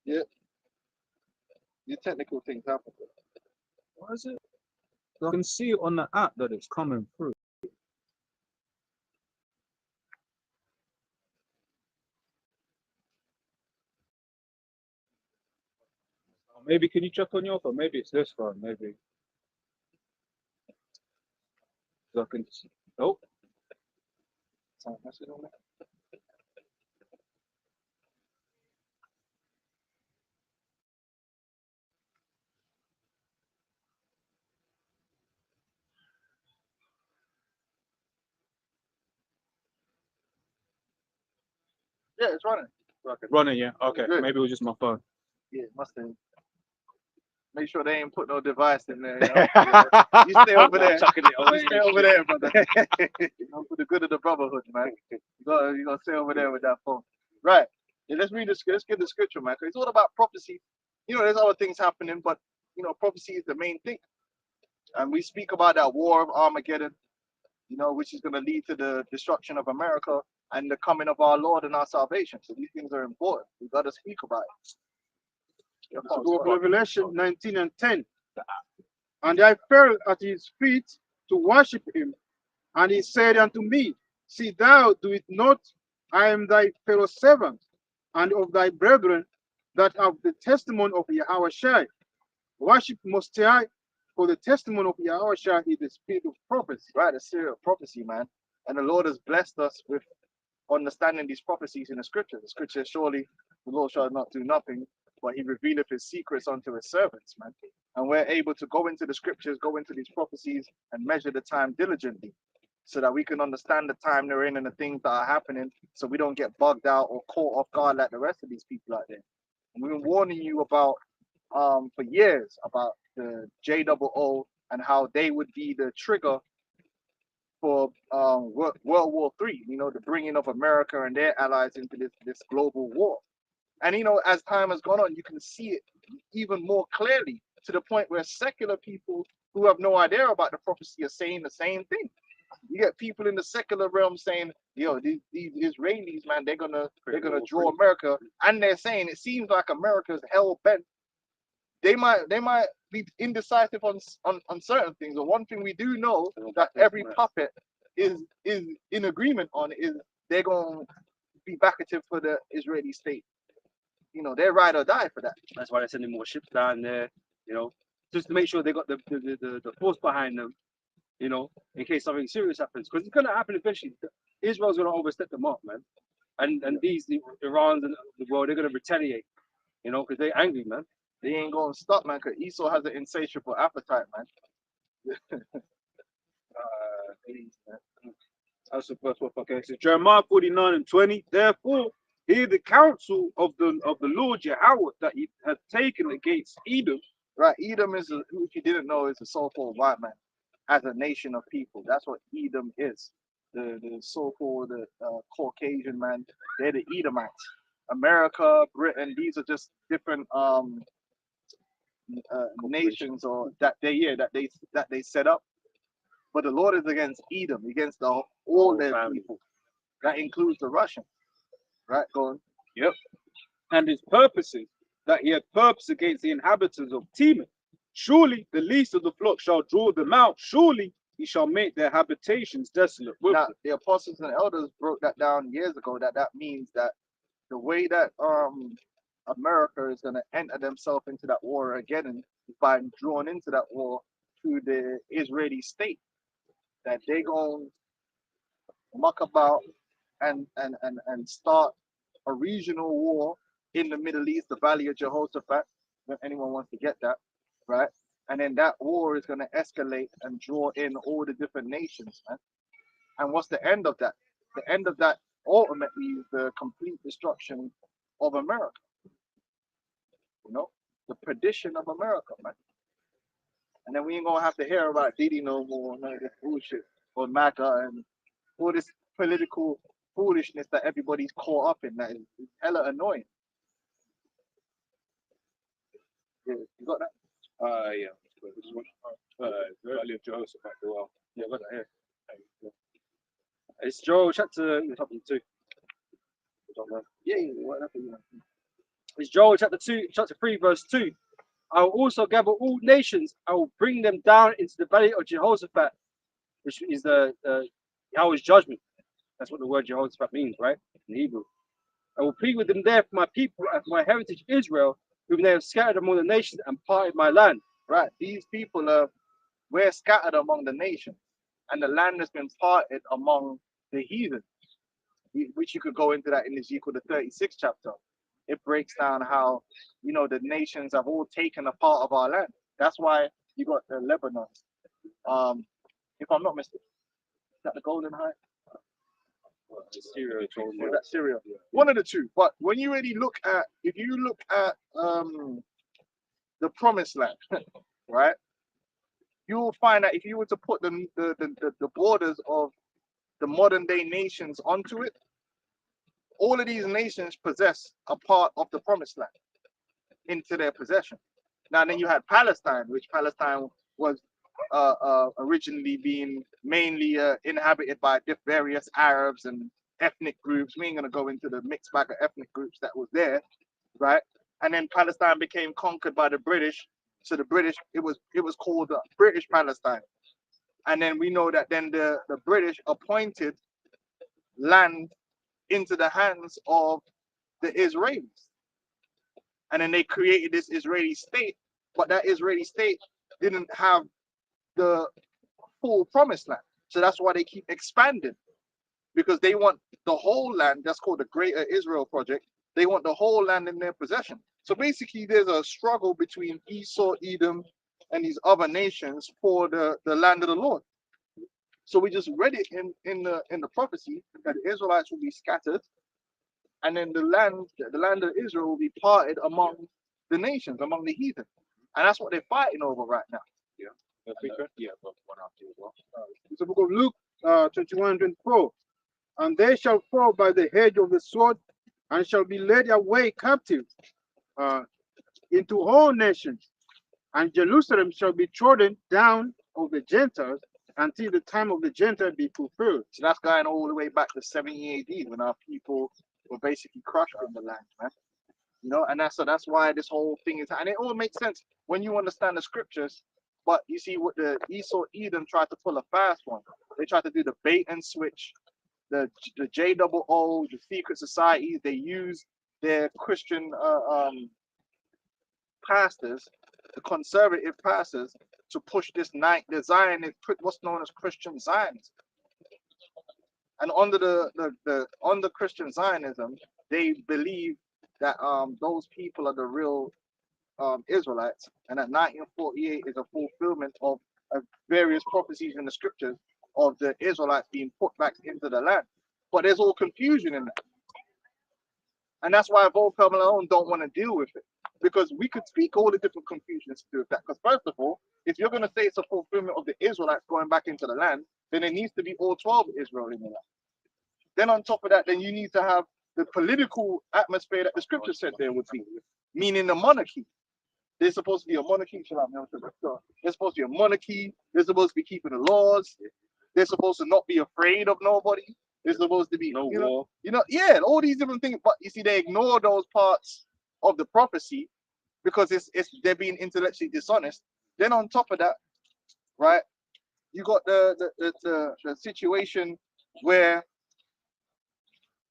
Yeah, your technical things happen. What is it? So I can see it on the app that it's coming through. Maybe can you check on your phone? Maybe it's this phone. Maybe so I can. Oh, Sound message on that? Yeah, it's running. okay. Running. Yeah. It's Okay. good. Maybe it was just my phone. Yeah, must have. Make sure they ain't put no device in there. You know? Yeah. You stay over Nah, there. chucking it You away. stay over there, brother. You know, for the good of the brotherhood, man. You gotta stay over there with that phone. Right. Yeah, let's read this. Let's get the scripture, man. 'Cause it's all about prophecy. You know, there's other things happening, but you know, prophecy is the main thing. And we speak about that war of Armageddon, you know, which is going to lead to the destruction of America and the coming of our Lord and our salvation. So these things are important. We got to speak about it. Yeah, The book of Revelation 19 and 10. And I fell at his feet to worship him. And he said unto me, See thou do it not, I am thy fellow servant, and of thy brethren that have the testimony of Yahushua. Worship Most High, for the testimony of Yahushua is the spirit of prophecy. right, the spirit of prophecy, man. And the Lord has blessed us with understanding these prophecies in the scriptures. The scripture, surely the Lord shall not do nothing, but he revealeth his secrets unto his servants, man. And we're able to go into the scriptures, go into these prophecies, and measure the time diligently so that we can understand the time they're in and the things that are happening so we don't get bugged out or caught off guard like the rest of these people out there. And we've been warning you about for years about the JOO and how they would be the trigger for World War III. You know, the bringing of America and their allies into this global war. And you know, as time has gone on, you can see it even more clearly to the point where secular people who have no idea about the prophecy are saying the same thing. You get people in the secular realm saying, "Yo, these Israelis, man, they're gonna draw America," and they're saying it seems like America's hell bent. They might be indecisive on certain things. But one thing we do know that every puppet is in agreement on is they're gonna be backative for the Israeli state. You know, they're ride or die for that. That's why they're sending more ships down there, you know, just to make sure they got the force behind them, you know, in case something serious happens. Because it's gonna happen eventually. Israel's gonna overstep the mark, man. And these the Irans and the world, they're gonna retaliate, you know, because they're angry, man. They ain't gonna stop, man, because Esau has an insatiable appetite, man. That's the first one. Okay, so Jeremiah 49 and 20. Therefore, hear the counsel of the Lord Yahweh that he hath taken against Edom. Right, Edom is, if you didn't know, is a so-called white man as a nation of people. That's what Edom is. The so-called Caucasian man, they're the Edomites. America, Britain, these are just different nations or that they set up. But the Lord is against Edom, against all their people. That includes the Russians. Right, go on. Yep. And his purposes, that he had purpose against the inhabitants of Teman. Surely the least of the flock shall draw them out. Surely he shall make their habitations desolate. Now, the apostles and elders broke that down years ago. That means that the way that America is going to enter themselves into that war again is by drawn into that war through the Israeli state. That they going to muck about and start a regional war in the Middle East, the Valley of Jehoshaphat, if anyone wants to get that, right? And then that war is going to escalate and draw in all the different nations, man. And what's the end of that? The end of that ultimately is the complete destruction of America. You know, the perdition of America, man. And then we ain't gonna have to hear about Diddy no more, none of this bullshit, or MAGA and all this political foolishness that everybody's caught up in. That is hella annoying. Yeah, you got that? Yeah. This one. Valley of Jehoshaphat. Well, yeah, got that here. It's Joel chapter 2. Yeah, what happened? It's Joel chapter 3, verse 2. I will also gather all nations. I will bring them down into the valley of Jehoshaphat, which is the Yahweh's judgment. That's what the word Jehoshaphat means, right? In Hebrew. I will plead with them there for my people and for my heritage Israel, whom they have scattered among the nations and parted my land. Right. These people are we're scattered among the nations, and the land has been parted among the heathen. Which you could go into that in Ezekiel the 36th chapter. It breaks down how the nations have all taken a part of our land. That's why you got the Lebanon. If I'm not mistaken, is that the Golden Heights? Syria, Or that Syria? One of the two. But when you really look at, if you look at the Promised Land, right, you will find that if you were to put the borders of the modern day nations onto it, all of these nations possess a part of the Promised Land into their possession. Now, then you had Palestine, which Palestine was originally being mainly inhabited by various Arabs and ethnic groups. We ain't gonna go into the mixed bag of ethnic groups that was there, right? And then Palestine became conquered by the British. So the British, it was called British Palestine. And then we know that then the British appointed land into the hands of the Israelis. And then they created this Israeli state, but that Israeli state didn't have the full Promised Land. So that's why they keep expanding, because they want the whole land. That's called the Greater Israel Project. They want the whole land in their possession. So basically, there's a struggle between Esau, Edom, and these other nations for the land of the Lord. So we just read it in the prophecy that the Israelites will be scattered, and then the land of Israel will be parted among the nations, among the heathen, and that's what they're fighting over right now. But one after as well. It's the book of Luke 21:24. And they shall fall by the edge of the sword, and shall be led away captive into all nations. And Jerusalem shall be trodden down of the Gentiles until the time of the Gentiles be fulfilled. So that's going all the way back to 70 AD when our people were basically crushed on the land, man. And that's why this whole thing is, and it all makes sense when you understand the scriptures. But you see what the Esau Edom tried to pull a fast one. They tried to do the bait and switch, the JOO, the secret societies. They use their Christian pastors, the conservative pastors, to push this the Zionist, what's known as Christian Zionism. And under Christian Zionism, they believe that those people are the real Israelites, and that 1948 is a fulfillment of various prophecies in the scriptures of the Israelites being put back into the land. But there's all confusion in that, and that's why Volker Malone don't want to deal with it, because we could speak all the different confusions to do with that. Because first of all, if you're going to say it's a fulfillment of the Israelites going back into the land, then it needs to be all 12 Israel in the land. Then on top of that, then you need to have the political atmosphere that the scripture said there would be, meaning the monarchy. There's supposed to be a monarchy. There's supposed to be a monarchy. They're supposed to be keeping the laws. They're supposed to not be afraid of nobody. They're supposed to be No war. Yeah, all these different things. But you see, they ignore those parts of the prophecy because they're being intellectually dishonest. Then on top of that, right, you got the situation where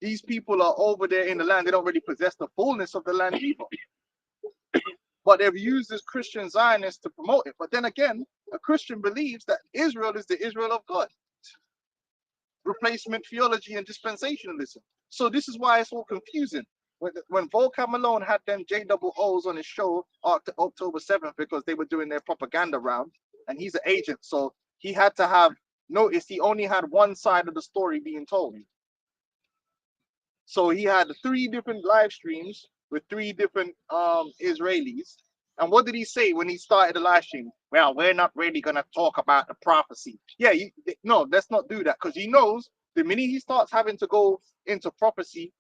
these people are over there in the land. They don't really possess the fullness of the land either. But they've used this Christian Zionists to promote it. But then again, a Christian believes that Israel is the Israel of God. Replacement theology and dispensationalism. So this is why it's all confusing. When Volker Malone had them JOOs on his show October 7th, because they were doing their propaganda round, and he's an agent, so he had to have notice he only had one side of the story being told. So he had 3 different live streams with 3 different Israelis. And what did he say when he started the live stream? Well, we're not really going to talk about the prophecy. Yeah, no, let's not do that, because he knows the minute he starts having to go into prophecy,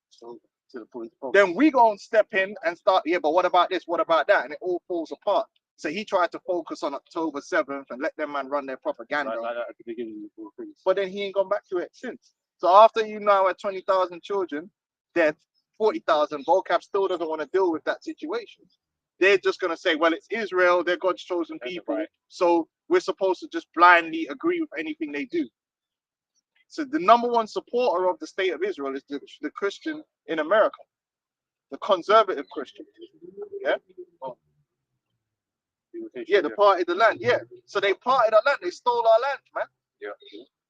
then we go and step in and start, yeah, but what about this? What about that? And it all falls apart. So he tried to focus on October 7th and let them man run their propaganda. Like at the beginning of the things. But then he ain't gone back to it since. So after you now had 20,000 children dead, 40,000. Vocab still doesn't want to deal with that situation. They're just going to say, well, it's Israel, they're God's chosen people, right. so we're supposed to just blindly agree with anything they do. So the number one supporter of the state of Israel is the Christian in America, the conservative Christian. Yeah? Yeah, the party, the land, yeah. So they parted our land, they stole our land, man. Yeah.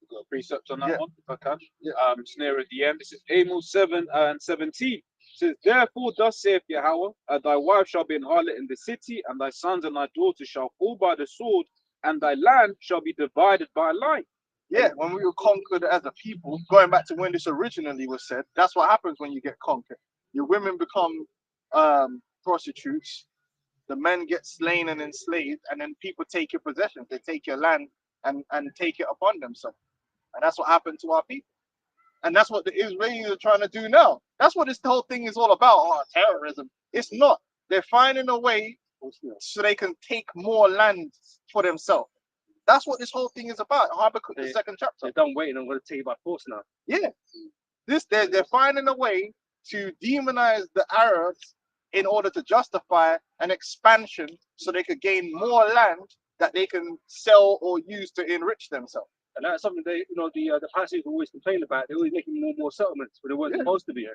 We've got a precept on that Yeah. one, if I can. Yeah. It's near at the end. This is Amos 7 and 17. It says, therefore, thus saith Yahweh, thy wife shall be an harlot in the city, and thy sons and thy daughters shall fall by the sword, and thy land shall be divided by line. Yeah, when we were conquered as a people, going back to when this originally was said, that's what happens when you get conquered. Your women become prostitutes, the men get slain and enslaved, and then people take your possessions, they take your land and take it upon themselves. And that's what happened to our people. And that's what the Israelis are trying to do now. That's what this whole thing is all about. Oh, terrorism. It's not. They're finding a way so they can take more land for themselves. That's what this whole thing is about. Habakkuk, the second chapter. They're done waiting. I'm going to take you by force now. Yeah. They're finding a way to demonize the Arabs in order to justify an expansion so they could gain more land that they can sell or use to enrich themselves. And that's something they, the Palestinians always complain about. They're always making more settlements where they weren't supposed to be.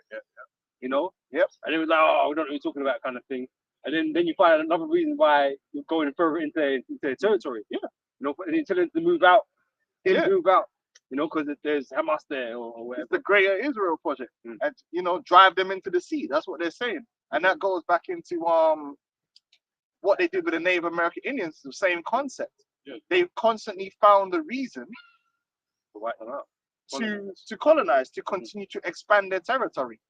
You know? Yep. And it was like, oh, we're not really talking about kind of thing. And then you find another reason why you're going further into their territory. Yeah. Until them to move out. Move out. Because there's Hamas there or whatever. It's the Greater Israel Project. And, drive them into the sea. That's what they're saying. And that goes back into what they did with the Native American Indians, the same concept. Yeah. They've constantly found a reason to colonize, to continue to expand their territory.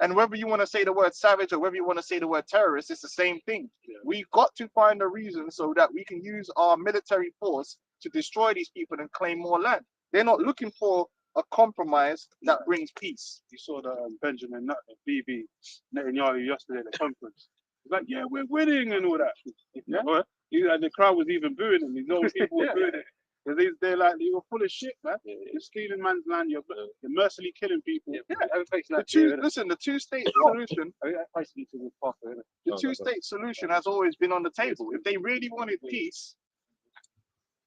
And whether you want to say the word savage or whether you want to say the word terrorist, it's the same thing. Yeah. We've got to find a reason so that we can use our military force to destroy these people and claim more land. They're not looking for a compromise that brings peace. You saw the Benjamin Bibi Netanyahu yesterday at the conference. He's like, yeah, we're winning and all that. Yeah. And the crowd was even booing him. His own people were booing it. Because they're like, you're full of shit, man. Yeah. You're stealing man's land. You're mercilessly killing people. The two-state solution. The two-state solution has always been on the table. If they really wanted peace,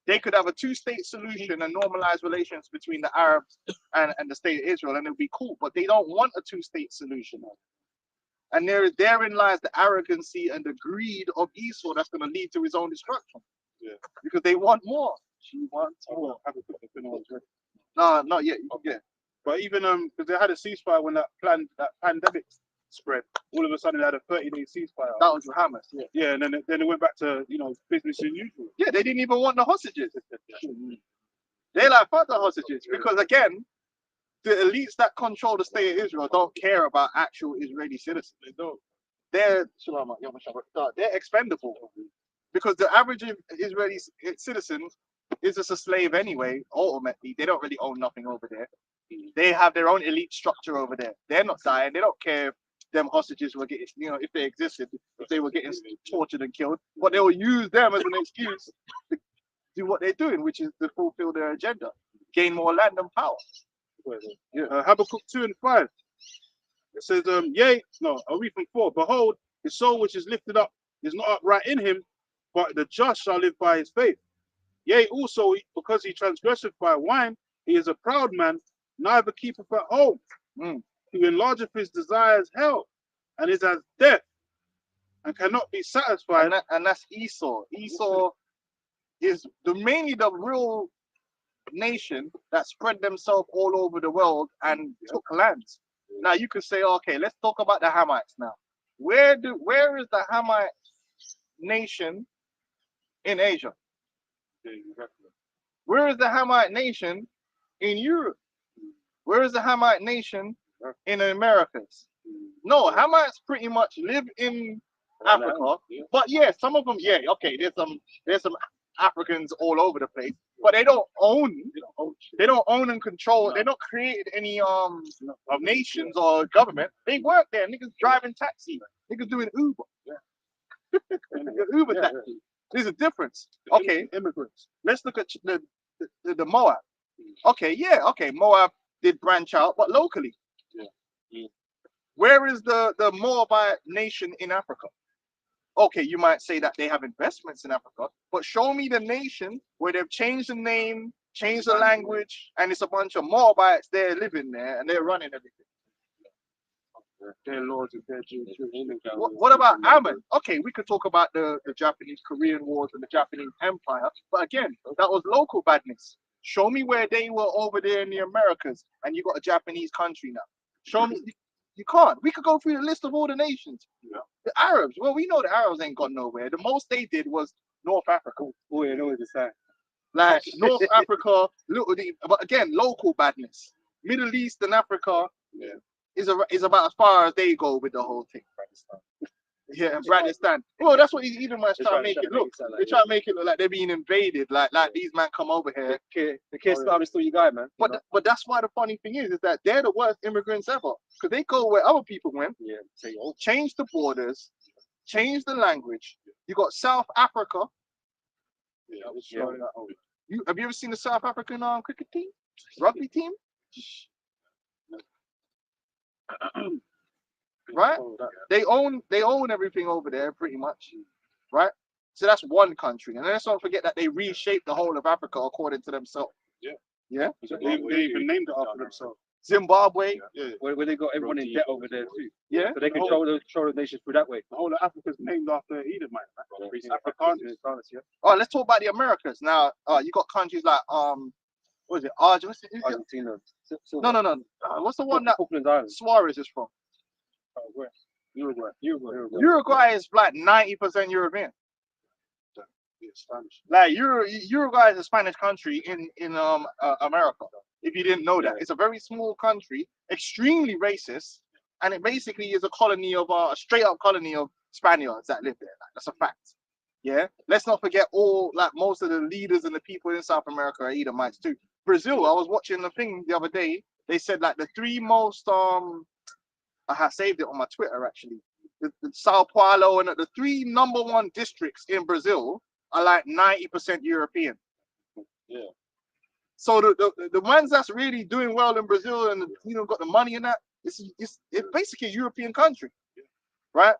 they could have a two-state solution and normalize relations between the Arabs and the state of Israel, and it would be cool. But they don't want a two-state solution. And therein lies the arrogancy and the greed of Esau that's going to lead to his own destruction. Yeah. Because they want more. She wants more. No, not yet. Yeah. But even because they had a ceasefire when that pandemic spread, all of a sudden they had a 30-day ceasefire. That was with Hamas. Yeah. Yeah, and then it went back to business as usual. Yeah, they didn't even want the hostages. They're like, fuck the hostages, because again, the elites that control the state of Israel don't care about actual Israeli citizens. They don't. They're expendable because the average Israeli citizen is just a slave anyway. Ultimately, they don't really own nothing over there. They have their own elite structure over there. They're not dying. They don't care if them hostages were getting, if they existed, if they were getting tortured and killed. But they will use them as an excuse to do what they're doing, which is to fulfill their agenda, gain more land and power. Habakkuk 2 and 5. It says, I'll read from 4. Behold, his soul which is lifted up is not upright in him, but the just shall live by his faith. Yea, also, because he transgresseth by wine, he is a proud man, neither keepeth at home, who enlargeth his desires hell, and is as death, and cannot be satisfied. And that's Esau. Esau is mainly the real nation that spread themselves all over the world and took lands. Now you could say, okay, let's talk about the Hamites now. Where is the Hamite nation in Asia? Where is the Hamite nation in Europe? Where is the Hamite nation in the Americas? No, Hamites pretty much live in Africa, but yeah, some of them, okay, there's some Africans all over the place, but they don't own and control. They're not created any of nations or government. They work there. Niggas driving taxi. Niggas doing Uber. Uber taxi. There's a difference. Okay, immigrants. Let's look at the Moab. Okay, Moab did branch out, but locally. Where is the Moabite nation in Africa? Okay, you might say that they have investments in Africa, but show me the nation where they've changed the name, changed the language, and it's a bunch of Moabites there living there and they're running everything. Their lords and their Jews. What about Ammon? Okay, we could talk about the Japanese Korean Wars and the Japanese Empire, but again, that was local badness. Show me where they were over there in the Americas, and you got a Japanese country now. Show me. You can't. We could go through the list of all the nations. Yeah. The Arabs. Well, we know the Arabs ain't got nowhere. The most they did was North Africa. Oh, yeah, no, it's that. Like North Africa, but again, local badness. Middle East and Africa is about as far as they go with the whole thing. Yeah, and Bradistan. Well, that's what these Edomites try to make it look. They try to make it look like they're being invaded, like these men come over here. The case is still your guy, man. But that's why the funny thing is that they're the worst immigrants ever, because they go where other people went. Yeah. Change the borders, change the language. You got South Africa. Yeah, I was Yeah. showing that over. Have you ever seen the South African cricket team, rugby team? Right? They own everything over there pretty much, right? So that's one country, and let's not forget that they reshaped the whole of Africa according to themselves. They even named it after themselves. Zimbabwe, Where they got everyone in debt over there too. yeah. So they control the nations through that way. The whole of Africa is named after Edomite, man. Afrikaners. Oh, let's talk about the Americas now. You got countries like what is it? Argentina. No. What's the one that Falkland Islands. Suarez is from? Where? Uruguay. Uruguay is like 90% European. Yeah, Spanish. Like Uruguay is a Spanish country in America. If you didn't know that, it's a very small country, extremely racist, and it basically is a colony of a straight up colony of Spaniards that live there. Like, that's a fact. Yeah. Let's not forget most of the leaders and the people in South America are Edomites too. Brazil. I was watching the thing the other day. They said like the three most I have saved it on my Twitter actually. The Sao Paulo and the three #1 districts in Brazil are like 90% European. Yeah. So the ones that's really doing well in Brazil and got the money in that, it's basically a European country, right?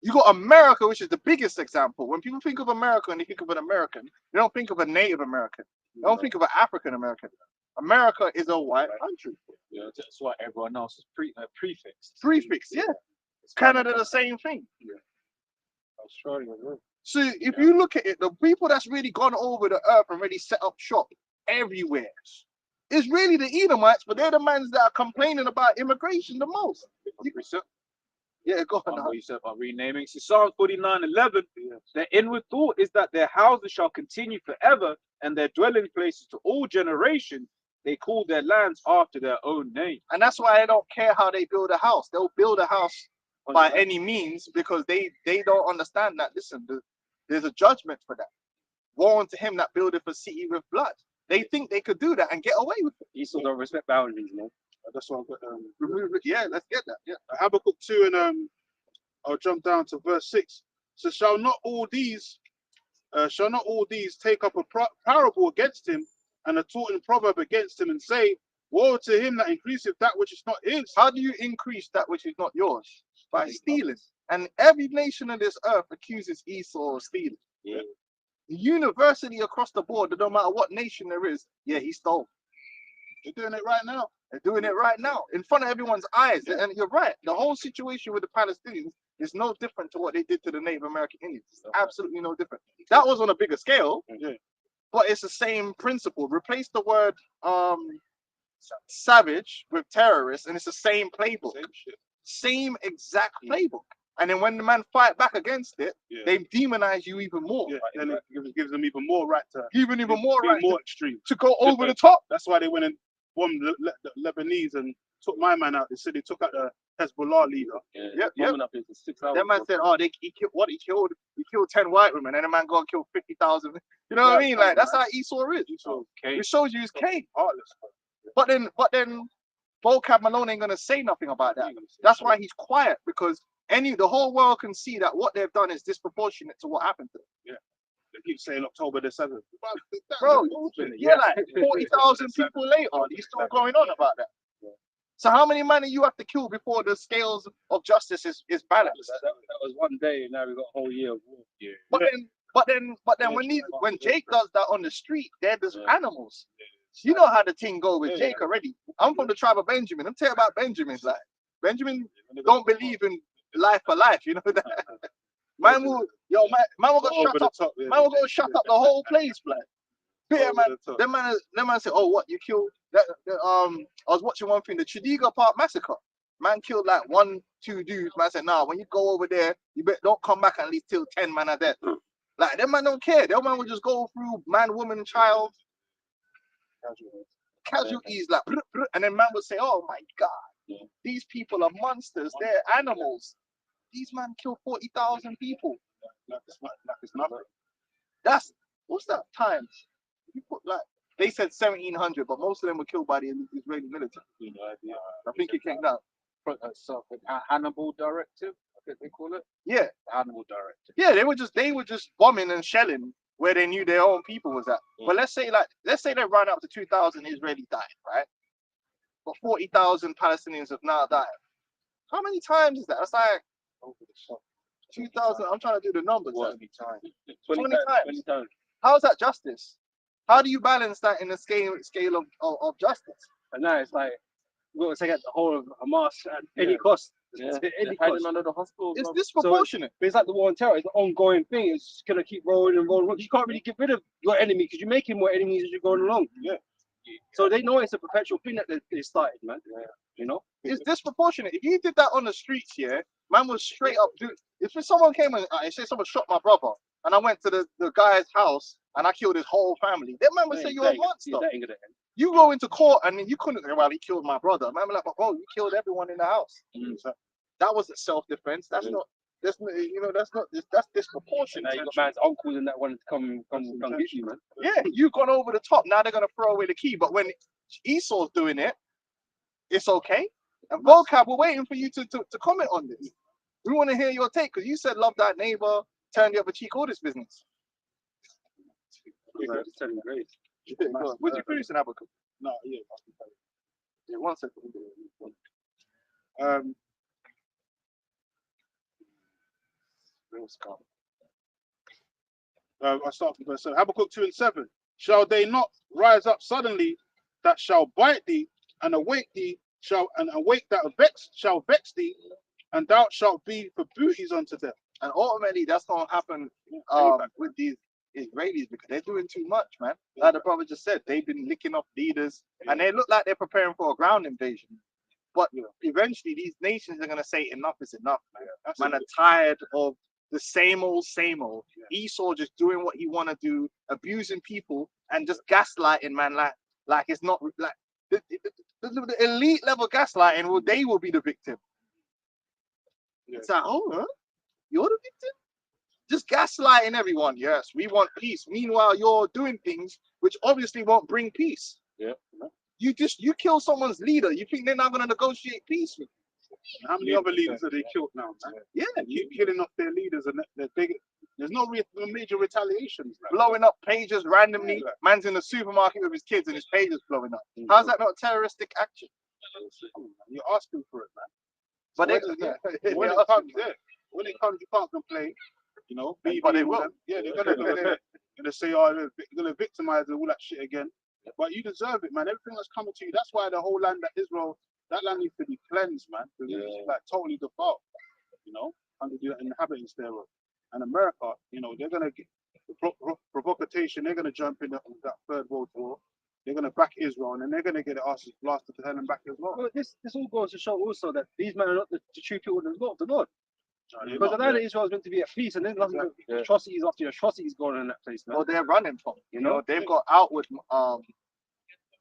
You got America, which is the biggest example. When people think of America and they think of an American, they don't think of a Native American. They don't think of an African American. America is a white country. Yeah, that's why everyone else is prefixed. Prefix, yeah. Canada, the same thing. Australia, So if you look at it, the people that's really gone over the earth and really set up shop everywhere is really the Edomites, but they're the ones that are complaining about immigration the most. Yeah, go on. What you said about renaming. So Psalm 49:11, their inward thought is that their houses shall continue forever, and their dwelling places to all generations. They call their lands after their own name. And that's why I don't care how they build a house. They'll build a house by any means because they don't understand that. Listen, there's a judgment for that. Woe unto him that buildeth a city with blood. They think they could do that and get away with it. Esau don't respect boundaries, man. That's what I've got. Remove it. Yeah, let's get that. Yeah. Habakkuk 2 and I'll jump down to verse 6. So shall not all these take up a parable against him and a taunting proverb against him and say, woe to him that increaseth that which is not his. How do you increase that which is not yours? By stealing. And every nation on this earth accuses Esau of stealing. Yeah. Universally across the board, no matter what nation there is, yeah, he stole. They're doing it right now. They're doing it right now in front of everyone's eyes. Yeah. And you're right. The whole situation with the Palestinians is no different to what they did to the Native American Indians. It's absolutely no different. That was on a bigger scale, but it's the same principle. Replace the word savage with terrorist, and it's the same playbook. Same exact playbook. And then when the man fight back against it, they demonize you even more. Yeah, and it gives them even more right to even more be right more extreme. to go over the top. That's why they went and bombed the Lebanese and took my man out. They said they took out the Hezbollah leader. Yep. Up into 6 hours. That man said, "Oh, he killed 10 white women, and the man go and kill 50,000." You know what I mean? Like that's how Esau is. It shows you his cake. Heartless. But then, Vocab Malone ain't gonna say nothing about that. That's why he's quiet, because the whole world can see that what they've done is disproportionate to what happened to them. They keep saying October the 7th. Bro, like 40,000 people later, he's still going on about that. So how many men you have to kill before the scales of justice is balanced? That was one day, and now we've got a whole year of war. Yeah. But then when Jake does that on the street, they're just animals. You know how the thing go with Jake already. I'm from the tribe of Benjamin. I'm telling you about Benjamin. Like Benjamin don't believe in life for life. You know that. Man will go shut up. Man will go shut up the whole place, like. Yeah, man. Them man say, oh, what you killed? I was watching one thing, the Chadiga Park massacre. Man killed like 1-2 dudes. Man said, nah, when you go over there, you better don't come back at least till 10 man are dead. Like them man don't care. Them man will just go through man, woman, child, casualties, like, and then man would say, oh my God, these people are monsters. They're animals. These man kill 40,000 people. It's nothing. That's what's that times? You put like they said 1,700, but most of them were killed by the Israeli military. I think it came down. Hannibal Directive, I think they call it. Yeah, Hannibal Directive. yeah. They were just bombing and shelling where they knew their own people was at. But let's say they run up to 2,000 Israeli died, right? But 40,000 Palestinians have now died. How many times is that? That's like 2,000. I'm trying to do the numbers. 20 times. 20 times. 20 times. How's that justice? How do you balance that in the scale of justice? And now it's like we've got to take out the whole of Hamas at any cost. Yeah. At They're any hiding cost. under the hospital. It's bro. disproportionate. But it's like the war on terror. It's an ongoing thing. It's gonna keep rolling and rolling. You can't really get rid of your enemy because you're making more enemies as you're going along. Yeah. So they know it's a perpetual thing that they started, man. You know. It's disproportionate. If you did that on the streets, yeah, man was straight up do. If someone came and say someone shot my brother, and I went to the guy's house and I killed his whole family, that man would say you're a monster. That ain't gonna end. You go into court and then you couldn't. Well, he killed my brother. Man, be like, bro, you killed everyone in the house. So that wasn't self-defense. That's not. That's not. You know, that's not. That's disproportionate. Now you got man's uncles and that wanted to come get you, man. Yeah, you've gone over the top. Now they're gonna throw away the key. But when Esau's doing it, it's okay. And vocab, we're waiting for you to comment on this. We want to hear your take because you said love thy neighbor, turn the other cheek, all this business. Just telling you, great. Would you finish in Habakkuk? No, yeah. Yeah, 1 second. I start from verse 7. Habakkuk 2 and 7. Shall they not rise up suddenly that shall bite thee, and awake thee and awake that shall vex thee, and thou shalt be for booties unto them. And ultimately, that's gonna happen with these Israelis because they're doing too much, man. Like the brother just said, they've been licking off leaders, and they look like they're preparing for a ground invasion. But eventually, these nations are gonna say enough is enough, man. Man are tired of the same old, same old. Esau just doing what he wanna do, abusing people, and just gaslighting, man. Like it's not like the elite level gaslighting. Well, they will be the victim. It's like, oh, huh? You're the victim? Just gaslighting everyone. Yes, we want peace. Meanwhile, you're doing things which obviously won't bring peace. Yeah. You kill someone's leader. You think they're not going to negotiate peace with you? How many other leaders are they killed now, man? Yeah, Keep killing off their leaders, and there's no major retaliations. Like. blowing up pages randomly. Man's in the supermarket with his kids and his page is blowing up. How's that not terroristic action? You're asking for it, man. But When it comes, you can't complain. You know, but they will. Yeah, they're gonna say, oh, they're gonna victimize and all that shit again. But you deserve it, man. Everything that's coming to you. That's why the whole land that Israel, that land needs to be cleansed, man. Because it's like totally defiled. You know, under the inhabitants thereof. And America, you know, they're gonna get provocation. They're gonna jump in that third world war. They're gonna back Israel, and then they're gonna get their asses blasted to hell and back as well. Well, this all goes to show also that these men are not the true people of the Lord. Because the land of Israel is meant to be at peace, and there's nothing but atrocities after atrocities going on in that place, man. Well, they're running from. You know, they've got outward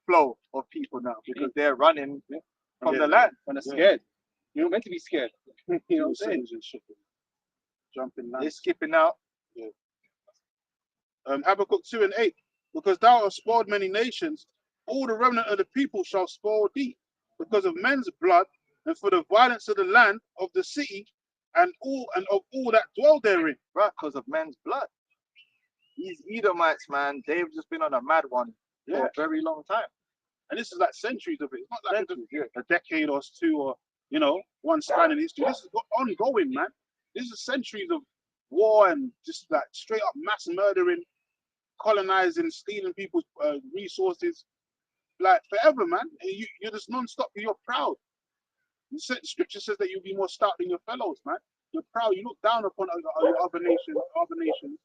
flow of people now because they're running from the land. And they're scared. You're not meant to be scared. You know what I'm saying? Jumping land. They're skipping out. Habakkuk 2 and 8. Because thou hast spoiled many nations, all the remnant of the people shall spoil thee, because of men's blood, and for the violence of the land, of the city, and of all that dwell therein. Right, because of men's blood. These Edomites, man, they've just been on a mad one for a very long time. And this is like centuries of it. It's not like a decade or two or, you know, one span in history. This is ongoing, man. This is centuries of war and just like straight up mass murdering, colonizing, stealing people's resources, like forever, man. And you're just non-stop. You're proud. The scripture says that you'll be more stout than your fellows, man. You're proud. You look down upon other nations,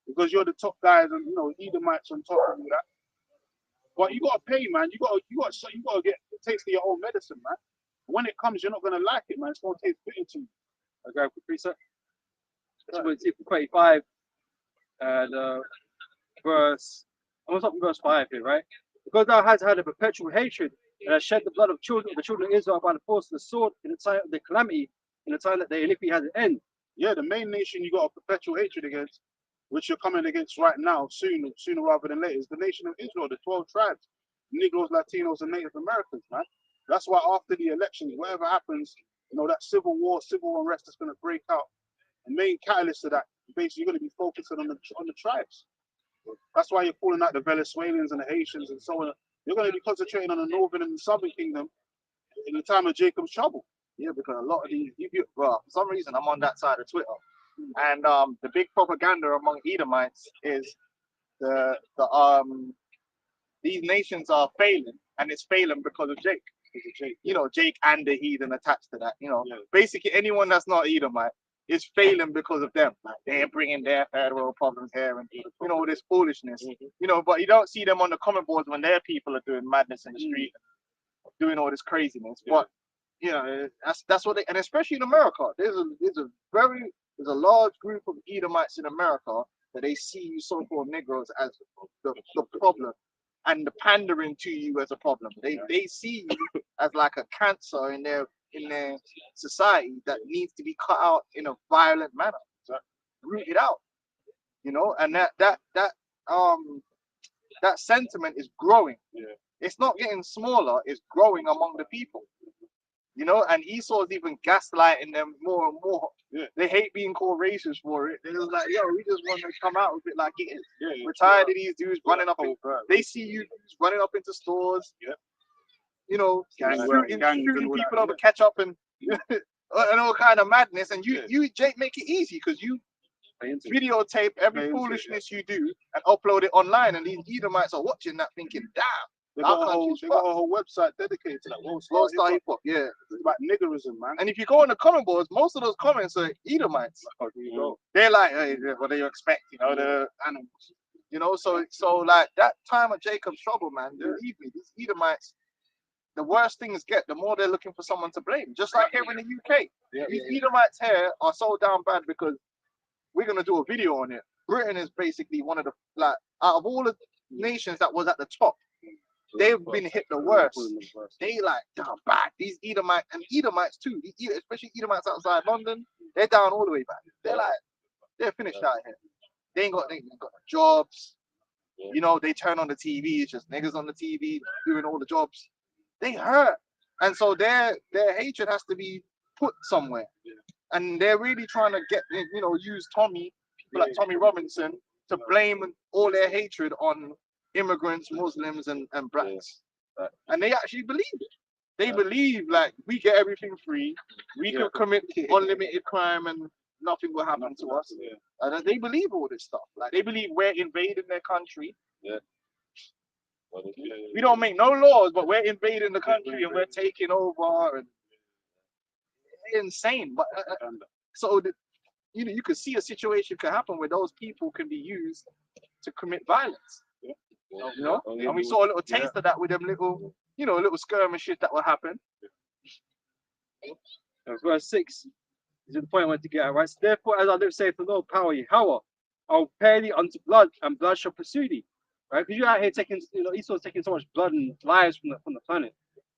because you're the top guys, and you know Edomites on top of all that. But you gotta pay, man. You gotta get a taste of your own medicine, man. When it comes, you're not gonna like it, man. It's gonna taste bitter to you. Okay, precept. 25 and verse. I'm gonna stop in verse 5 here, right? Because thou hast had a perpetual hatred and hast shed the blood of the children of Israel by the force of the sword in the time of the calamity, in the time that their iniquity has an end. Yeah, the main nation you got a perpetual hatred against, which you're coming against right now, sooner rather than later, is the nation of Israel, the 12 tribes, Negroes, Latinos, and Native Americans, man. That's why after the elections, whatever happens, you know, that civil unrest is going to break out. The main catalyst of that, basically, you're going to be focusing on the tribes. That's why you're calling out the Venezuelans and the Haitians and so on. You're going to be concentrating on the northern and the southern kingdom in the time of Jacob's trouble. Yeah, because a lot of these, well, for some reason, I'm on that side of Twitter, and the big propaganda among Edomites is these nations are failing, and it's failing because of Jake. You know, Jake and the heathen attached to that. You know, basically anyone that's not Edomite is failing because of them. Like they're bringing their federal problems here, and you know this foolishness. You know, but you don't see them on the comment boards when their people are doing madness in the street, doing all this craziness. But you know, that's what they, and especially in America, there's a large group of Edomites in America that they see you so-called Negroes as the problem, and the pandering to you as a problem. They see you as like a cancer in their society that needs to be cut out in a violent manner, rooted out. You know, and that sentiment is growing. It's not getting smaller, it's growing among the people. You know, and Esau's even gaslighting them more and more. They hate being called racist for it. They're just like, yo, we just want to come out with it like it is. We're tired of these dudes running up. They see you dudes running up into stores. You know, shooting people over ketchup and and all kind of madness. And you Jake, make it easy because you videotape every foolishness you do and upload it online. And these Edomites are watching that, thinking, damn. They got a whole website dedicated to that. World Star Hip Hop, yeah. It's about niggerism, man. And if you go on the comment boards, most of those comments are Edomites. They're like, hey, what do you expect? You know, the animals. You know, so like that time of Jacob's trouble, man, believe me, these Edomites, the worse things get, the more they're looking for someone to blame. Just like here in the UK. These Edomites here are so down bad because we're gonna do a video on it. Britain is basically one of the, like, out of all the nations that was at the top, they've been hit the worst. They like down bad. These Edomites and Edomites too, especially Edomites outside London, they're down all the way back. They're finished out here. They ain't got jobs. You know, they turn on the TV, it's just niggas on the TV doing all the jobs. They hurt. And so their hatred has to be put somewhere. And they're really trying to use Tommy, people like Tommy Robinson, to blame all their hatred on immigrants, Muslims, and blacks. And they actually believe it. They believe like we get everything free, we can commit unlimited crime and nothing will happen to us. And they believe all this stuff. Like they believe we're invading their country. We don't make no laws, but we're invading the country and we're taking over, and it's insane. But you could see a situation could happen where those people can be used to commit violence. You know, and we saw a little taste of that with them little skirmishes that will happen. Verse 6 is the point I want to get at, right? So therefore, as I live, saith the Lord, power Yahweh, I'll pay thee unto blood, and blood shall pursue thee. Right? Because you're out here taking, Esau's taking so much blood and lives from the planet.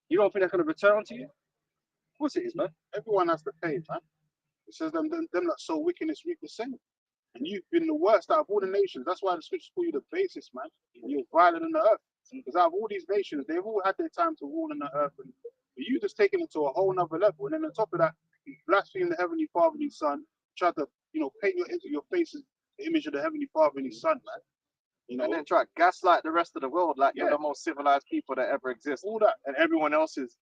You don't think that's going to return onto you? Of course it is, man. Everyone has to pay, man. It says them that so wickedness reap the same. And you've been the worst out of all the nations. That's why the scriptures call you the basest, man. You're violent on the earth. Because out of all these nations, they've all had their time to rule on the earth. And you just taking it to a whole nother level. And then on top of that, you blaspheme the Heavenly Father and His Son. Try to, paint your face as the image of the Heavenly Father and His Son, man. You know, And then try to gaslight the rest of the world like you're Yeah. the most civilized people that ever exist. all that. And everyone else is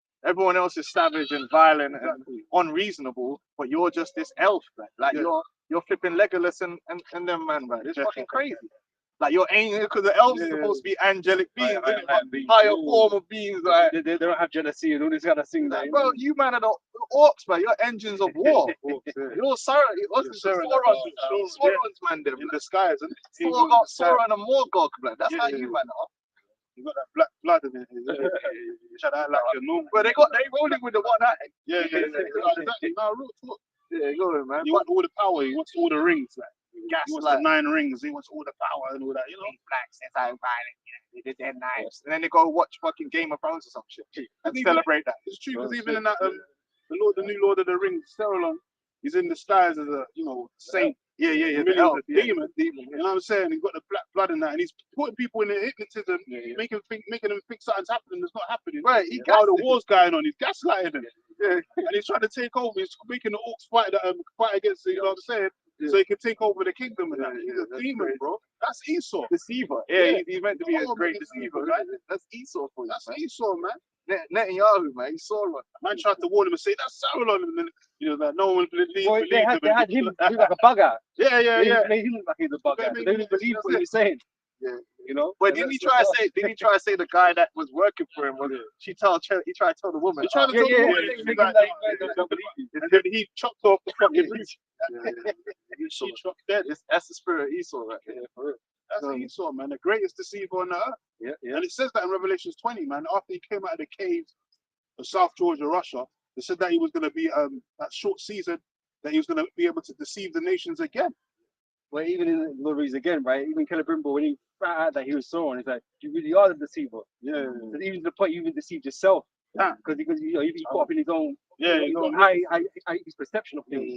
savage and violent and Exactly. unreasonable, but you're just this elf, man. Like Yeah. you're flipping Legolas and them, man, right? It's fucking crazy. Like you're angel because the elves are Yeah. supposed to be angelic beings, Like- innit? like But being higher cool. form of beings, like. They don't have jealousy and all this kind of thing. Like, bro, you man are the orcs, man. You're engines of war. You're Sauron's man, them. In disguise, and Sauron and Morgog, man. That's how you man are. you got that black blood in it. You should act like you're normal. But they rolling with the one eye. Yeah. Exactly. No, real talk. Yeah, go on, man. He wants all the power. He wants all the rings. Like, he wants the Gaslight. 9 rings. He wants all the power and all that. You know. Blacks, that's how violent. They did their knives. And then they go watch fucking Game of Thrones or some shit and Even- celebrate that. It's true because even in that the new Lord of the Rings, Sauron, he's in disguise as a saint. Yeah. Really The elf, a demon. You know what I'm saying? He's got the black blood in that, and he's putting people in hypnotism, making them think something's happening that's not happening. Right, While the war's going on, he's gaslighting them. Yeah. And he's trying to take over. He's making the orcs fight against, you know what I'm saying? Yeah. So he can take over the kingdom and that. Yeah, He's yeah, a that's demon, crazy. bro. That's Esau. Deceiver. Yeah. Yeah, he's meant to be a Oh, great man, deceiver. right? That's Esau for you, That's man. Esau, man. Netanyahu, man. He's Sauron. Man tried to warn him and say that's Sauron, and then like no one believed Boy, they had him. him. He was like a bugger. Yeah. He looked like he's a bugger. They didn't believe what he was saying. Yeah. You know. But didn't he try to say the guy that was working for him was he tried to tell the woman? He tried to Yeah, tell the yeah, woman, yeah, he's thinking like, that no, they don't believe you. and then he chopped off the fucking wrist. Esau. She chopped dead. That's the spirit of Esau right there. For real. That's Esau, man, the greatest deceiver on the earth. Yeah. And it says that in Revelations 20, man. After he came out of the caves of South Georgia, Russia, they said that he was going to be that short season that he was going to be able to deceive the nations again. Well, even in Lord Reeves again, right? Even Celebrimbor, when he found out that he was Sauron, he's like, you really are the deceiver. Yeah. So even to the point you even deceived yourself. Yeah. Because he caught up in his own, Yeah, his own his perception of things.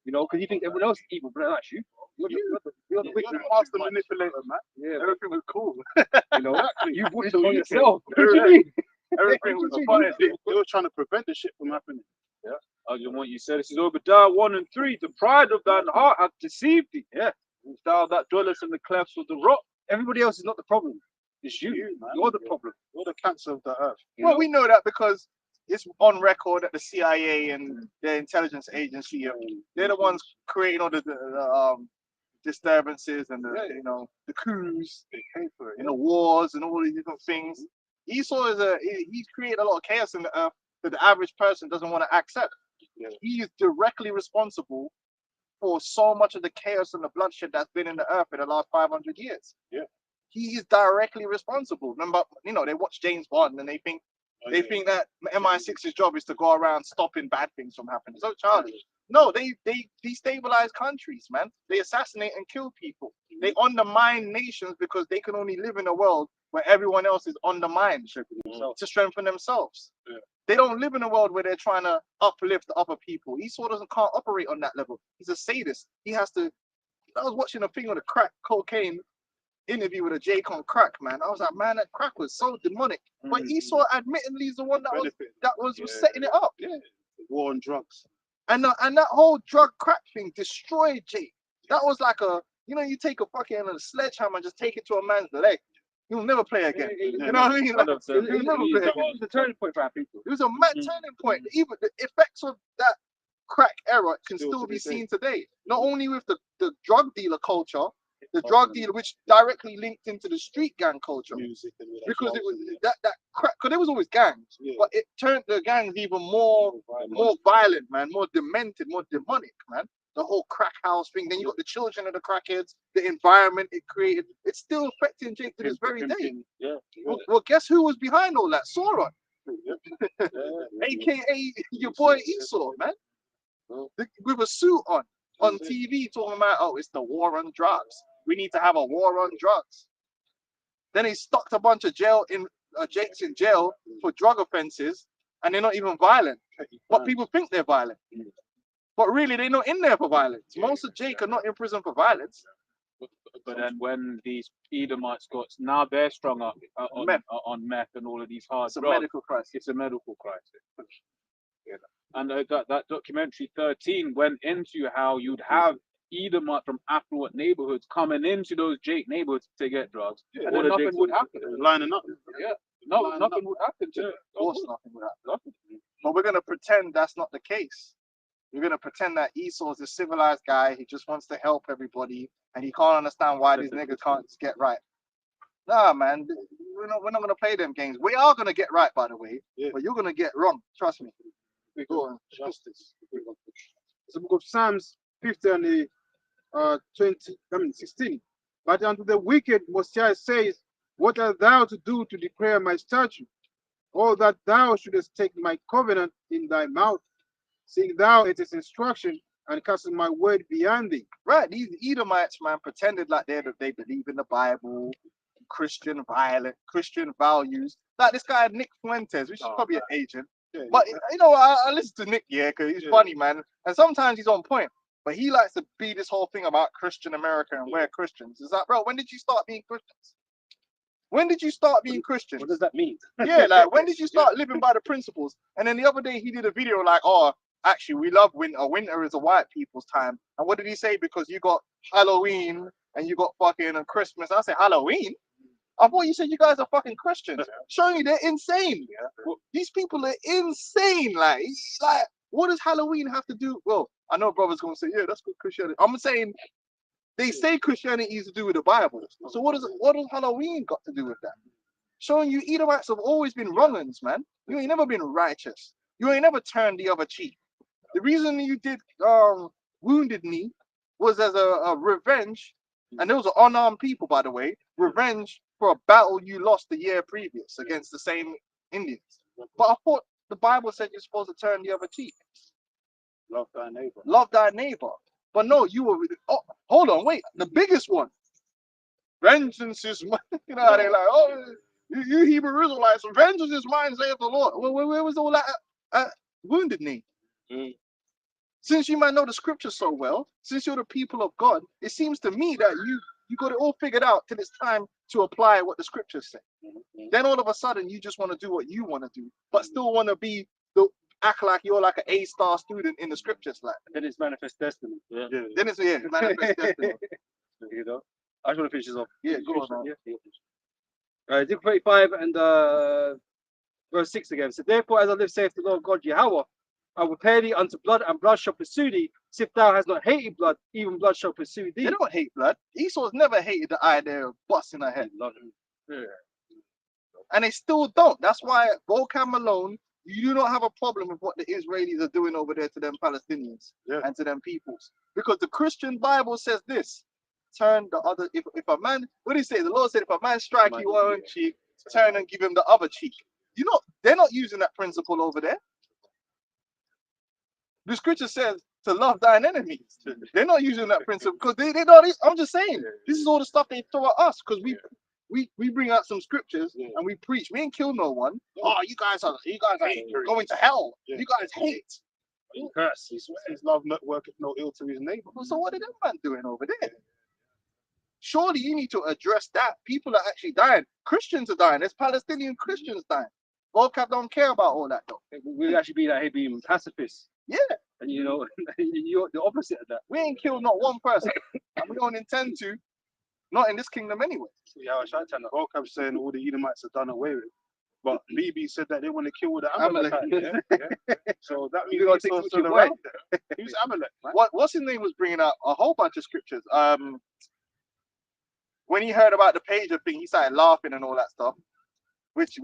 You know, because you think everyone else is evil, but that's you. You're the You're wicked the master manipulator, man. Yeah, Everything was cool. you know, you brought it So on you yourself. can- What do you mean? Everything was They funny. were trying to prevent the shit from happening. What you said, this is Obadiah 1 and 3. The pride of thine heart hath deceived thee. Yeah. Thou that dwellest in the clefts of the rock. Everybody else is not the problem. It's you. man. You're the problem. You're the cancer of the earth. Well, we know that because it's on record that the CIA and their intelligence agency, they're the ones creating all the disturbances and the coups They pay for it. and the wars and all these different things. Esau he's created a lot of chaos in the earth that the average person doesn't want to accept. Yeah. He is directly responsible for so much of the chaos and the bloodshed that's been in the earth in the last 500 years. Yeah. He is directly responsible. Remember, they watch James Bond and they think that MI6's job is to go around stopping bad things from happening. So childish. No, they destabilize countries, man. They assassinate and kill people. They undermine nations because they can only live in a world where everyone else is undermined to strengthen themselves. Yeah. They don't live in a world where they're trying to uplift other people. Esau can't operate on that level. He's a sadist. He has to. I was watching a thing on a crack cocaine interview with a Jake on crack, man. I was like, man, that crack was so demonic. But Esau admittedly is the one that was setting it up. Yeah. War on drugs. And that whole drug crack thing destroyed Jake. That was like you take a fucking sledgehammer and just take it to a man's leg. He'll never play again. You know what I mean? Like, he'll never play again. It was a turning point for our people. It was a mad turning point. Even the effects of that crack era can still be seen today. Not only with the drug dealer culture, the drug dealer which directly linked into the street gang culture. Music and all that. Because it was that crack, because there was always gangs, but it turned the gangs even more violent, man, more demented, more demonic, man. The whole crack house thing. Then you got the children of the crackheads, the environment it created. It's still affecting Jake to this very day. Yeah. Well, guess who was behind all that? Sauron, aka your boy Esau, man, with a suit on TV talking about, it's the war on drugs. We need to have a war on drugs. Then he stuck a bunch of Jakes in jail for drug offenses, and they're not even violent. But people think they're violent. But really, they're not in there for violence. Most of Jake are not in prison for violence. But then when these Edomites got, now they're strung up on meth and all of these hard It's a drugs. medical crisis. It's a medical crisis. And that documentary 13 went into how you'd have Edomite from affluent neighborhoods coming into those Jake neighborhoods to get drugs, Yeah, and all then the nothing Jakes would are happen. Lining up. Yeah, no, Lining nothing up. would happen to them. Of course, nothing with that. Nothing. But we're gonna pretend that's not the case. We're gonna pretend that Esau's a civilized guy. He just wants to help everybody, and he can't understand why these niggas can't just get right. Nah, man, we're not gonna play them games. We are gonna get right, by the way, Yeah. but you're gonna get wrong. Trust me. Go on. Justice. It's the book of Psalms 50 and the 16. But unto the wicked Mosiah says, what art thou to do to declare my statute? Or that thou shouldest take my covenant in thy mouth, seeing thou it is instruction, and casting my word beyond thee. Right, these Edomites, man, pretended like they believe in the Bible, Christian values. Like this guy Nick Fuentes, which is probably an agent. Yeah, But you know, I listen to Nick, yeah, because he's funny, man, and sometimes he's on point. But he likes to be this whole thing about Christian America and we're Christians. It's like, bro, when did you start being Christians? When did you start being Christians? What does that mean? Yeah, like when did you start living by the principles? And then the other day he did a video like, oh, actually we love winter. Winter is a white people's time. And what did he say? Because you got Halloween and you got fucking Christmas. I said Halloween. I thought you said you guys are fucking Christians. Showing you they're insane. These people are insane. Like what does Halloween have to do? Well, I know brothers gonna say, yeah, that's good Christianity. I'm saying they say Christianity is to do with the Bible. So what does Halloween got to do with that? Showing you Edomites have always been wrong-uns, man. You ain't never been righteous. You ain't never turned the other cheek. The reason you did Wounded Knee was as a revenge, and those are unarmed people, by the way, revenge for a battle you lost the year previous against the same Indians. But I thought the Bible said you're supposed to turn the other cheek. Love thy neighbor. Love thy neighbor. But no, you were. Oh, hold on, wait. The biggest one. Vengeance is mine. You know how they like, oh, you Hebrew Israelites, vengeance is mine, saith the Lord. Where was all that Wounded Knee? Since you might know the scripture so well, since you're the people of God, it seems to me that you got it all figured out till it's time to apply what the scriptures say. Then all of a sudden you just want to do what you want to do, but still want to act like you're like an A-star student in the scriptures, like. Then it's manifest destiny. Yeah. Then it's manifest destiny. You know. I just want to finish this off. Yeah, go on. Yeah. Right, Ezekiel 35 and verse 6 again. So therefore, as I live, saith the Lord God Yahweh, I will pay thee unto blood, and blood shall pursue thee. So if thou hast not hated blood, even blood shall pursue thee. They don't hate blood. Esau's never hated the idea of busting her head. Yeah. And they still don't. That's why Volcam Malone, you do not have a problem with what the Israelis are doing over there to them Palestinians and to them peoples. Because the Christian Bible says this. Turn the other, if a man, what do you say? The Lord said, if a man strike you on one cheek, turn and give him the other cheek. They're not using that principle over there. The scripture says to love thine enemies. They're not using that principle because they know this. I'm just saying, this is all the stuff they throw at us because we bring out some scriptures and we preach. We ain't kill no one. Oh, you guys are going to hell. You guys hate. Curse. He swears love not worketh no ill to his neighbor. So what are them man doing over there? Surely you need to address that. People are actually dying. Christians are dying. There's Palestinian Christians dying. Vocab don't care about all that though. We'll actually be like, hey, being pacifists. Yeah. And you know, you're the opposite of that. We ain't killed not one person. And we don't intend to. Not in this kingdom anyway. Yeah, I was trying to tell the Vocab saying all the Edomites are done away with. But BB said that they want to kill all the Amalekites. Yeah? So that means We're Esau's gonna still take around there. Who's Amalek, man? What's his name was bringing out a whole bunch of scriptures. When he heard about the pager thing, he started laughing and all that stuff. Which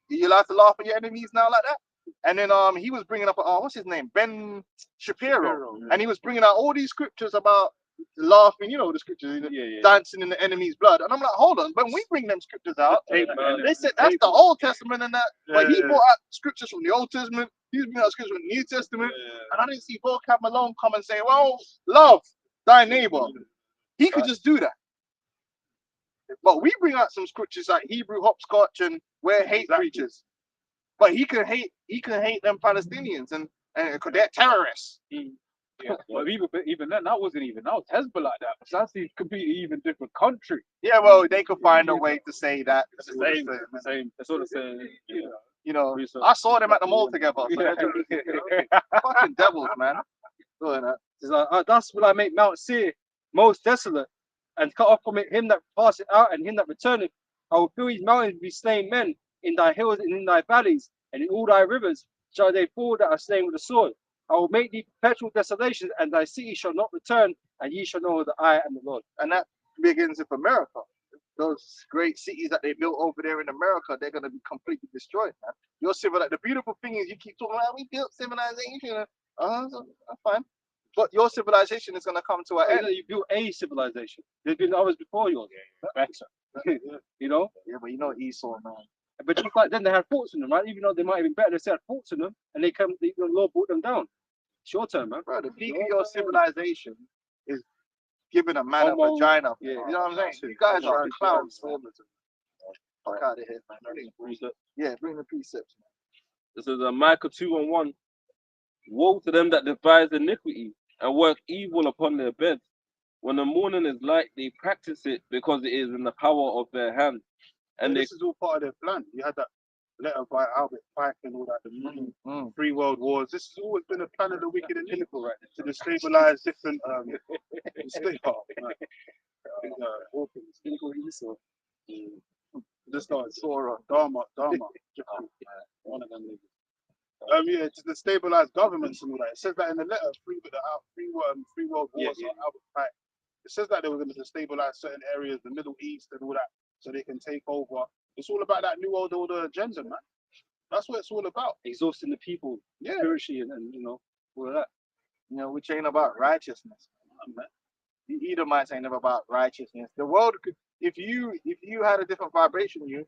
you allowed to laugh at your enemies now like that? And then he was bringing up what's his name? Ben Shapiro. And he was bringing out all these scriptures about laughing, you know the scriptures, dancing in the enemy's blood. And I'm like, hold on, when we bring them scriptures out, they said that's the Old Testament and that. But he brought out scriptures from the Old Testament, he's bringing out scriptures from the New Testament, and I didn't see Vocab Malone come and say, well, love thy neighbor. He could just do that. But we bring out some scriptures like Hebrew hopscotch and we're hate preachers. But he can hate them Palestinians and because they're terrorists. Yeah, but even then, that was Hezbollah like that. So that's a completely even different country. Yeah, well, they could find a way to say that. It's the same. It's all the same. You know, I saw them at the mall together. So they're just fucking devils, man. Go ahead. It's like, thus will I make Mount Seir most desolate, and cut off from it him that passeth out and him that returneth. I will fill his mountains with slain men, in thy hills and in thy valleys, and in all thy rivers shall they fall that are slain with the sword. I will make thee perpetual desolation, and thy city shall not return, and ye shall know that I am the Lord. And that begins with America. Those great cities that they built over there in America, they're gonna be completely destroyed, man. Your the beautiful thing is you keep talking about we built civilization. That's fine. But your civilization is gonna come to an end. You built a civilization. There's been others before yours. Better. You know? Yeah, but you know Esau, man. But just like then they had faults in them, right? Even though they might have been better, they still had faults in them, and the Lord brought them down. It's your turn, man. Bro, the peak of your civilization is giving a man a vagina. Yeah. You know what I'm saying? You guys are clowns. Fuck out of here, man. Yeah, bring the precepts, man. This is Micah 2:1. Woe to them that devise iniquity and work evil upon their beds. When the morning is light, they practice it because it is in the power of their hand. And this is all part of their plan. You had that letter by Albert Pike and all that, the 3 world wars. This has always been a plan of the wicked and evil, right? To destabilize different state Just Sora, Dharma. One of them niggas. Yeah, to destabilize governments and all that. It says that in the letter, three world wars on Albert Pike. It says that they were going to destabilize certain areas, the Middle East and all that, so they can take over. It's all about that new world order agenda, man. That's what it's all about. Exhausting the people, spiritually, and you know, all of that. You know, which ain't about righteousness, man. The Edomites ain't never about righteousness. The world could, if you had a different vibration, you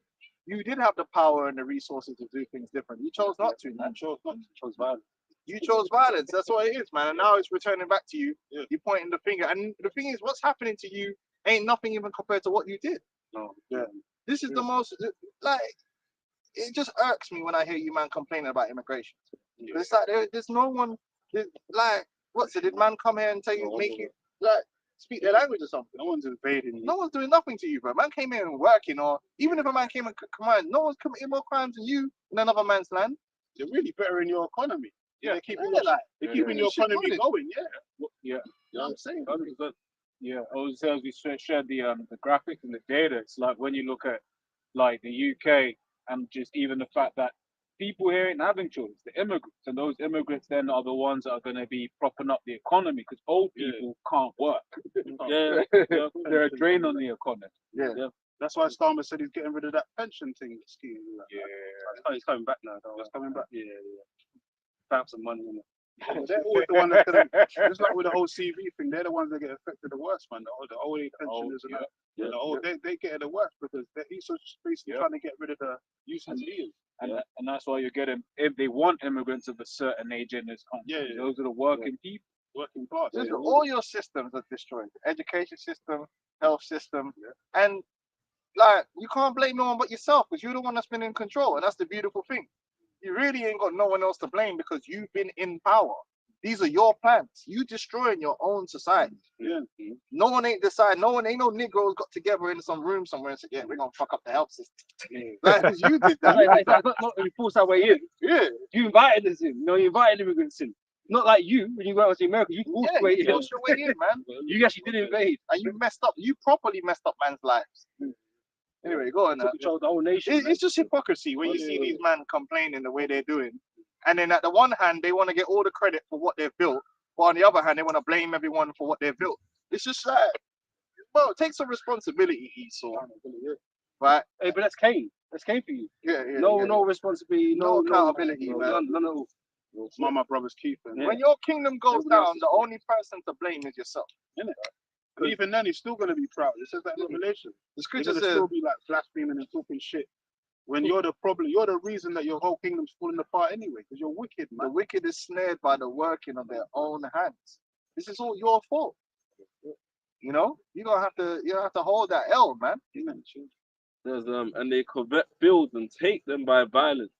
did have the power and the resources to do things different. You chose not to, man. You chose violence. You chose violence. That's what it is, man. And now it's returning back to you. Yeah. You're pointing the finger. And the thing is, what's happening to you ain't nothing even compared to what you did. No. Yeah. This is the most, like, it just irks me when I hear you, man, complaining about immigration. Yeah. It's like, there's no one, like, what's it? Did man come here and tell you, make you, like, speak their language or something? No one's invading you. No one's doing nothing to you, bro. Man came here and working, or even if a man came and command, no one's committing more crimes than you in another man's land. They're really better in your economy. Yeah, they're keeping your economy going. Yeah. Yeah. You know what I'm saying? 100%. Yeah. As we shared the graphics and the data, it's like when you look at like the UK and just even the fact that people here ain't having choice, the immigrants, and those immigrants then are the ones that are going to be propping up the economy because old people can't work. They're a drain on the economy. Yeah. That's why Starmer said he's getting rid of that pension thing scheme. He's coming back now. It's coming back. Yeah. Found some money in it. They're always the one that's gonna, just like with the whole CV thing, they're the ones that get affected the worst, man. The old age pensioners and that. They get it the worst because he's basically trying to get rid of the useless years. And that's why you're getting, if they want immigrants of a certain age in this country, those are the working people. Working class. All your systems are destroyed. The education system, health system, and like you can't blame no one but yourself because you're the one that's been in control, and that's the beautiful thing. You really ain't got no one else to blame because you've been in power. These are your plans. You destroying your own society. Yeah. No one ain't decide. No one ain't no Negroes got together in some room somewhere and said, "Yeah, we're gonna fuck up the health system." Like, you did that. Not really forced our way in. Yeah. You invited us in. You know, you invited immigrants in. Not like you when you go out to America. You forced your way in. Forced your way in, man. You actually did invade, and you messed up. You properly messed up man's lives. Anyway, go on. Control the whole nation. It's just hypocrisy when you see these men complaining the way they're doing, and then at the one hand they want to get all the credit for what they've built, but on the other hand they want to blame everyone for what they've built. It's just like, well, take some responsibility, Esau. Right? Hey, but that's Cain. That's Cain for you. No responsibility, no accountability, man. None at all. It's my brother's keeper. When your kingdom goes down, the only person to blame is yourself. Isn't it? But even then, he's still going to be proud. It says that in Revelation. The scripture says still be like blaspheming and talking shit. When you're the problem, you're the reason that your whole kingdom's falling apart anyway, because you're wicked, man. The wicked is snared by the working of their own hands. This is all your fault. You know, you have to hold that L, man. There's and they covet fields and take them by violence,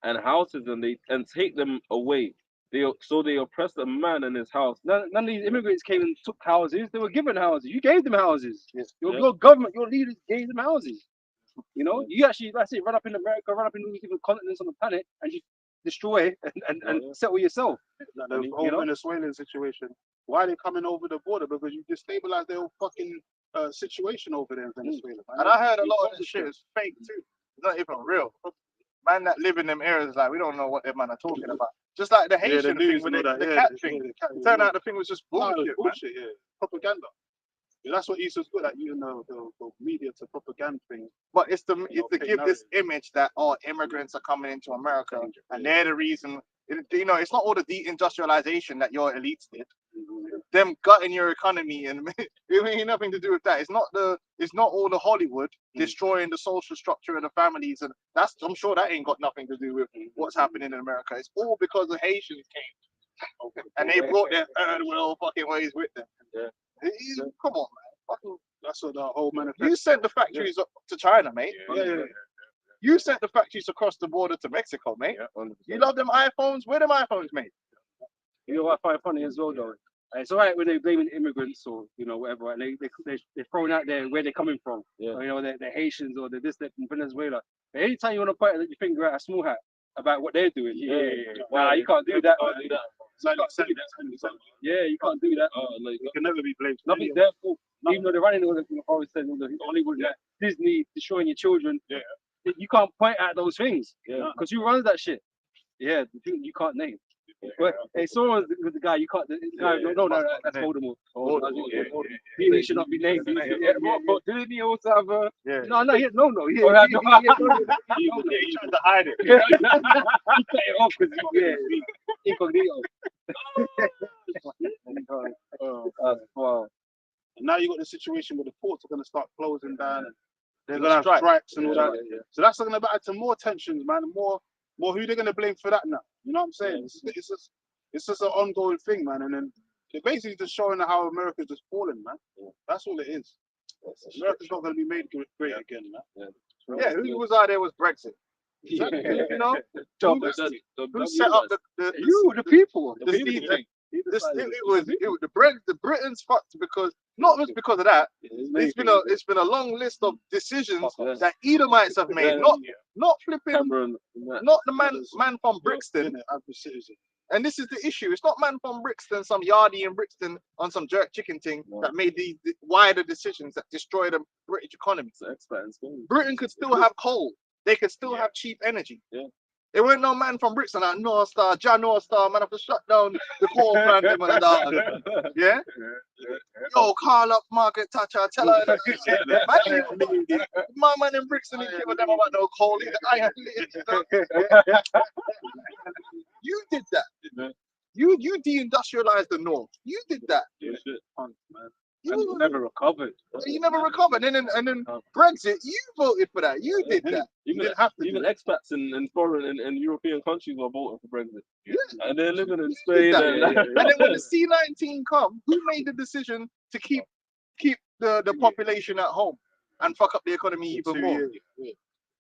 and houses and take them away. They oppress a man in his house. None of these immigrants came and took houses. They were given houses. You gave them houses. Yes. Your government, your leaders gave them houses. You know, you actually, that's it, run up in America, run up in all these different continents on the planet, and just destroy and settle yourself. Like the You whole know? Venezuelan situation. Why are they coming over the border? Because you destabilize their whole fucking situation over there in Venezuela. Man. And I heard a lot of this shit is fake too. It's not even real. Man that live in them areas, like, we don't know what them man are talking about. Just like the Yeah, Haitian the thing news with and all the that. cat Yeah, thing. the cat It turned out the thing was just No, bullshit, it's bullshit, yeah. Propaganda. Yeah, that's what Esau's good at, using the media to propaganda things. But it's to Okay, give this narrative. image that, oh, immigrants are coming into America and they're the reason. You know, it's not all the deindustrialization that your elites did. Them gutting your economy and it ain't nothing to do with that. It's not all the Hollywood destroying the social structure of the families, and I'm sure that ain't got nothing to do with what's happening in America. It's all because the Haitians came and they brought their third world fucking ways with them. Come on, man. Fucking, That's what the whole manifesto. you sent the factories up to China, mate. Yeah. You sent the factories across the border to Mexico, mate. You love them iPhones? Where them iPhones made? You know what I find funny as well, though? It's all right when they're blaming immigrants or whatever, and they're throwing out there where they're coming from. Yeah. Or, they're Haitians or they're from Venezuela. But anytime you want to point your finger at a small hat about what they're doing, nah, you can't do that. Yeah, you can't do that. You can never be blamed. Nothing's their fault. Even though they're running all the Hollywood, Disney destroying your children. Yeah. You can't point at those things. Yeah. Because who runs that shit? Yeah, the thing you can't name. But hey, someone with the guy you can't. No, that's Voldemort. He should not be named. But didn't he also have a? Yeah. No. He He tried to hide it. he cut it off because incognito. Wow. And now you got the situation where the ports are going to start closing down, and they're There's going to have strike. strikes and all that. So that's going to add to more tensions, man. And more who they're going to blame for that now. You know what I'm saying? It's just an ongoing thing, man. And then they're basically just showing how America's just falling, man. That's all it is. America's not going to be made great again, man. Yeah, who was out there was Brexit. Exactly. You know, who Who set up The people. the steam thing? The Britons fucked because not just because of that. It's been a long list of decisions that Edomites have made, not flipping, Cameron, not the man from Brixton. Average citizen. And this is the issue. It's not man from Brixton, some yardie in Brixton on some jerk chicken thing that made these wider decisions that destroy the British economy. Britain could still have coal. They could still have cheap energy. Yeah. There weren't no man from Brixton like North Star, John North Star, man, have to shut down the coal plant. Them and that. Yeah? Yo, call up Margaret Thatcher, tell her. My man in Brixton didn't give a damn about no coal. You did that. You deindustrialized the North. You did that. You never recovered. You never recovered. And then Brexit, you voted for that. You did that. You Even didn't have to. even expats in foreign and European countries were voting for Brexit. Yeah. And they're living in You Spain. did that. And And then when the C-19 come, who made the decision to keep the population at home and fuck up the economy even more?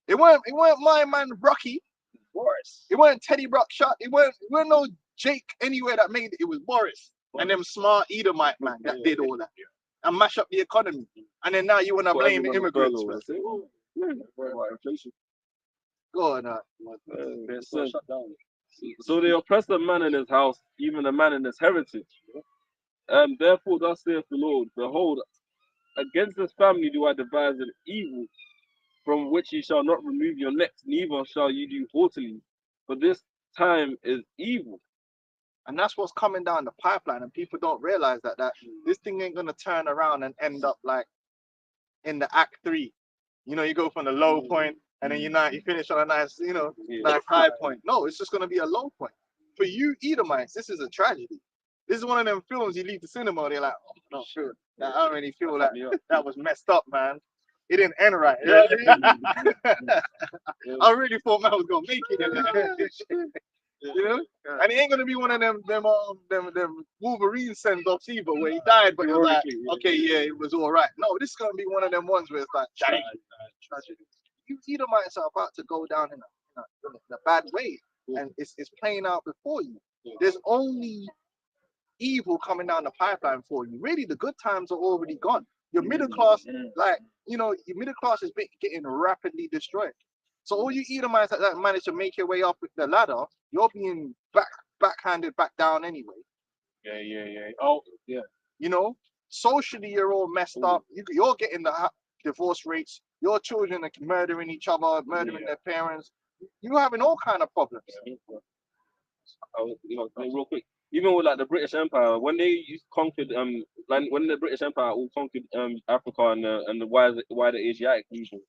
It weren't my man Rocky. Boris. It weren't Teddy Ruckshot. It weren't no Jake anywhere that made it. It was Boris and them smart Edomite man that did all that and mash up the economy. And then now you want to blame the immigrants. Inflation. Go on, Shut down. So they oppress a man in his house, even a man in his heritage. Therefore, thus saith the Lord, behold, against this family do I devise an evil, from which ye shall not remove your necks, neither shall ye do haughtily. For this time is evil. And that's what's coming down the pipeline, and people don't realize that this thing ain't gonna turn around and end up like in the Act 3. You know, you go from the low point and then you finish on a nice, nice high point. No, it's just gonna be a low point. For you Edomites, this is a tragedy. This is one of them films you leave the cinema, they're like, oh, no, sure. I don't really feel like that was messed up, man. It didn't end right. I really thought man was gonna make it. And it ain't gonna be one of them Wolverine send-offs either where he died, but you're like, okay, yeah, it was all right. No, this is gonna be one of them ones where it's like, tragedy. You Edomites are about to go down in a bad way, and it's playing out before you. There's only evil coming down the pipeline for you. Really, the good times are already gone. Your middle class, your middle class is getting rapidly destroyed. So all you Edomites that managed to make your way up the ladder, you're being backhanded back down anyway. Yeah. Oh, yeah. You know, socially you're all messed up. You're getting the divorce rates. Your children are murdering each other, murdering their parents. You're having all kind of problems. Real quick. Even with like the British Empire, when they conquered like when the British Empire all conquered Africa and the wider Asiatic region,